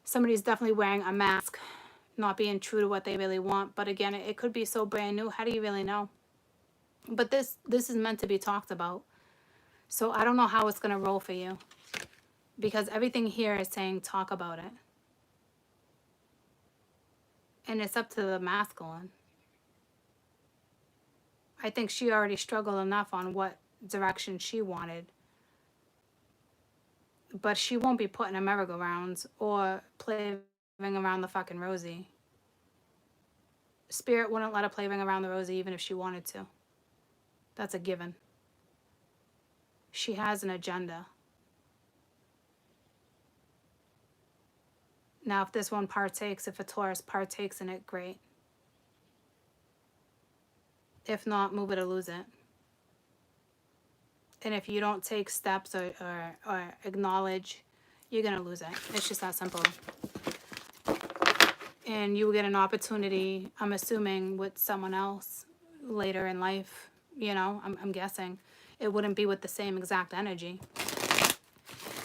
somebody's definitely wearing a mask, not being true to what they really want. But again, it could be so brand new. How do you really know? But this is meant to be talked about. So I don't know how it's going to roll for you. Because everything here is saying talk about it. And it's up to the masculine. I think she already struggled enough on what direction she wanted. But she won't be put in a merry-go-round or playing around the fucking rosy. Spirit wouldn't let her play around the rosy even if she wanted to. That's a given. She has an agenda. Now, if this one partakes, if a Taurus partakes in it, great. If not, move it or lose it. And if you don't take steps or acknowledge, you're going to lose it. It's just that simple. And you will get an opportunity, I'm assuming, with someone else later in life. You know, I'm guessing. It wouldn't be with the same exact energy.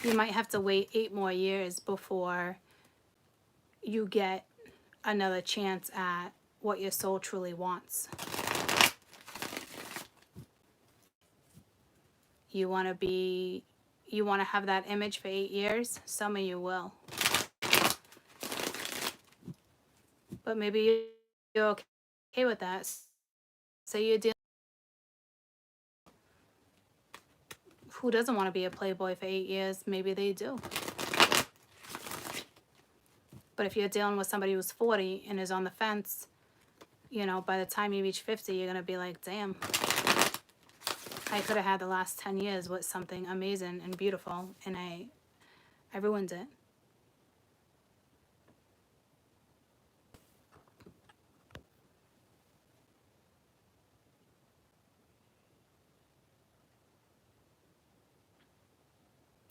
You might have to wait 8 more years before you get another chance at what your soul truly wants. You want to have that image for 8 years? Some of you will. But maybe you're okay with that. So you're dealing. Who doesn't want to be a playboy for 8 years? Maybe they do. But if you're dealing with somebody who's 40 and is on the fence, you know, by the time you reach 50, you're going to be like, damn, I could have had the last 10 years with something amazing and beautiful, and I ruined it.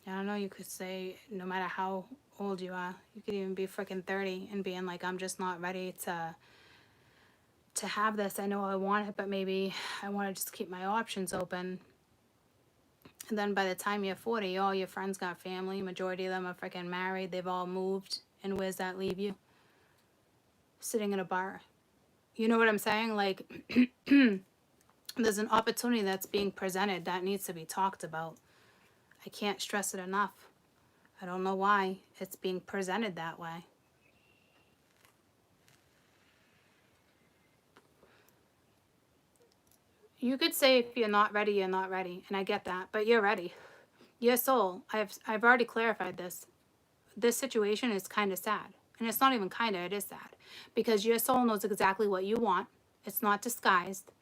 I don't know, you could say no matter how old you are, you could even be freaking 30 and being like, I'm just not ready to have this. I know I want it, but maybe I want to just keep my options open. And then by the time you're 40, all your friends got family. Majority of them are freaking married. They've all moved. And where's that leave you? Sitting in a bar. You know what I'm saying? Like, there's an opportunity that's being presented that needs to be talked about. I can't stress it enough. I don't know why it's being presented that way. You could say if you're not ready, you're not ready. And I get that, but you're ready. Your soul, I've already clarified this. This situation is kind of sad. And it's not even kind of, it is sad. Because your soul knows exactly what you want. It's not disguised.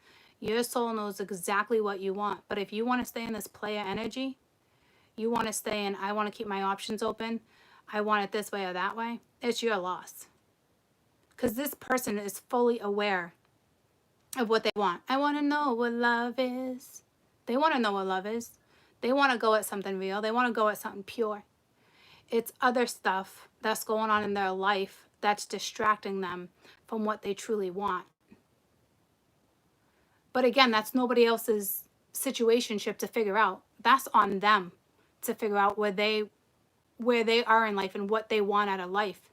Your soul knows exactly what you want. But if you want to stay in this player energy, you want to stay in, I want to keep my options open, I want it this way or that way, it's your loss. Because this person is fully aware of what they want. I want to know what love is. They want to know what love is. They want to go at something real. They want to go at something pure. It's other stuff that's going on in their life that's distracting them from what they truly want. But again, that's nobody else's situationship to figure out. That's on them to figure out where they are in life and what they want out of life.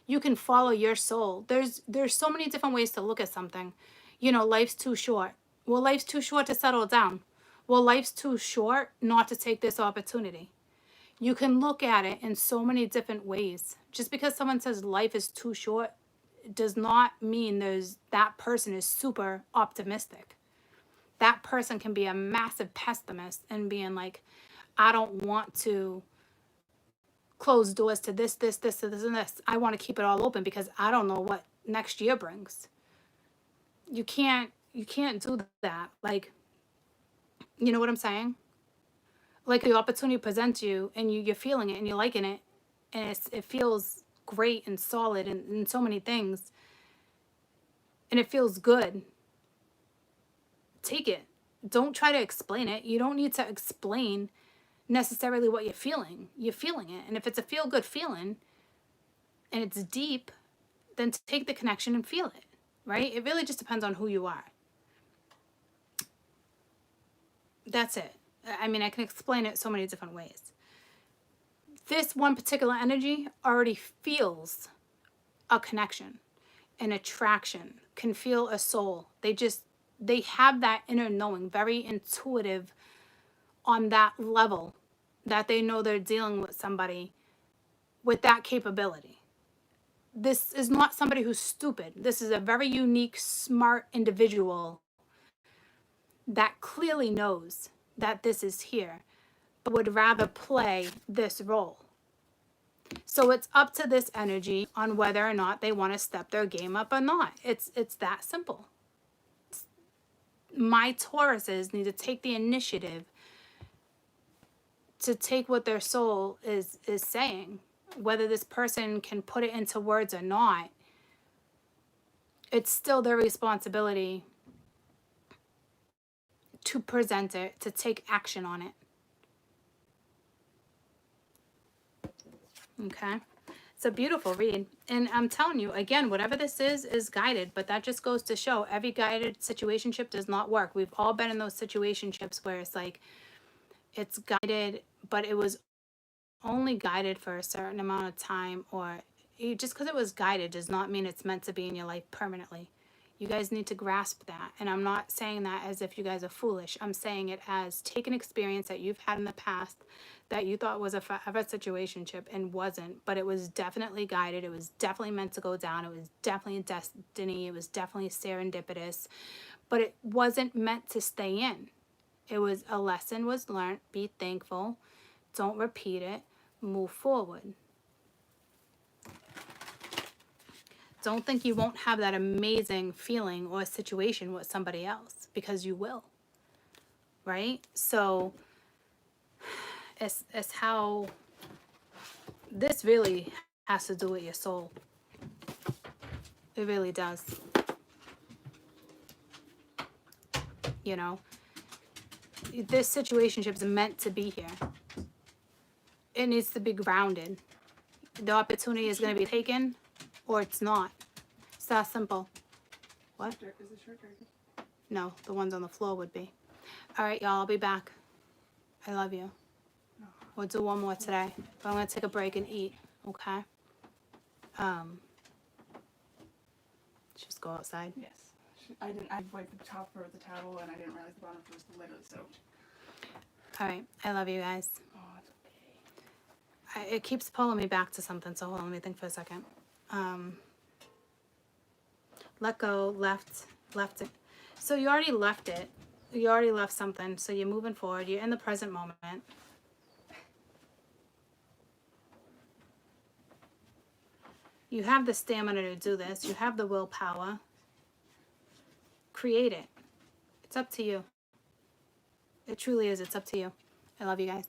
You can follow your soul. There's so many different ways to look at something. You know, life's too short. Well, life's too short to settle down. Well, life's too short not to take this opportunity. You can look at it in so many different ways. Just because someone says life is too short does not mean that person is super optimistic. That person can be a massive pessimist and being like, I don't want to close doors to this, and this. I want to keep it all open because I don't know what next year brings. You can't do that. Like, you know what I'm saying? Like the opportunity presents you and you're feeling it and you're liking it and it feels great and solid and so many things and it feels good. Take it. Don't try to explain it. You don't need to explain necessarily what you're feeling. You're feeling it. And if it's a feel-good feeling and it's deep, then take the connection and feel it, right? It really just depends on who you are. That's it. I mean, I can explain it so many different ways. This one particular energy already feels a connection, an attraction, can feel a soul. They have that inner knowing, very intuitive on that level, that they know they're dealing with somebody with that capability. This is not somebody who's stupid. This is a very unique, smart individual that clearly knows that this is here, but would rather play this role. So it's up to this energy on whether or not they want to step their game up or not. It's that simple. My Tauruses need to take the initiative to take what their soul is saying. Whether this person can put it into words or not, it's still their responsibility to present it, to take action on it. Okay? It's a beautiful read. And I'm telling you, again, whatever this is guided, but that just goes to show every guided situationship does not work. We've all been in those situationships where it's like, it's guided, but it was only guided for a certain amount of time, or just because it was guided does not mean it's meant to be in your life permanently. You guys need to grasp that. And I'm not saying that as if you guys are foolish. I'm saying it as take an experience that you've had in the past that you thought was a forever situationship and wasn't, but it was definitely guided. It was definitely meant to go down. It was definitely destiny. It was definitely serendipitous, but it wasn't meant to stay in. It was a lesson was learned. Be thankful. Don't repeat it. Move forward. Don't think you won't have that amazing feeling or situation with somebody else, because you will. Right? So it's how this really has to do with your soul. It really does. You know, this situationship is meant to be here. It needs to be grounded. The opportunity is going to be taken or it's not. It's that simple. What? Is this your turkey? No, the ones on the floor would be. All right, y'all, I'll be back. I love you. No. We'll do one more today, but I'm going to take a break and eat, okay? Just go outside. Yes. I wiped the top of the towel and I didn't realize the bottom was literally soaked. All right, I love you guys. Oh, it's okay. It keeps pulling me back to something, so hold on, let me think for a second. Let go, left it. So you already left it. You already left something, so you're moving forward. You're in the present moment. You have the stamina to do this. You have the willpower. Create it. It's up to you. It truly is. It's up to you. I love you guys.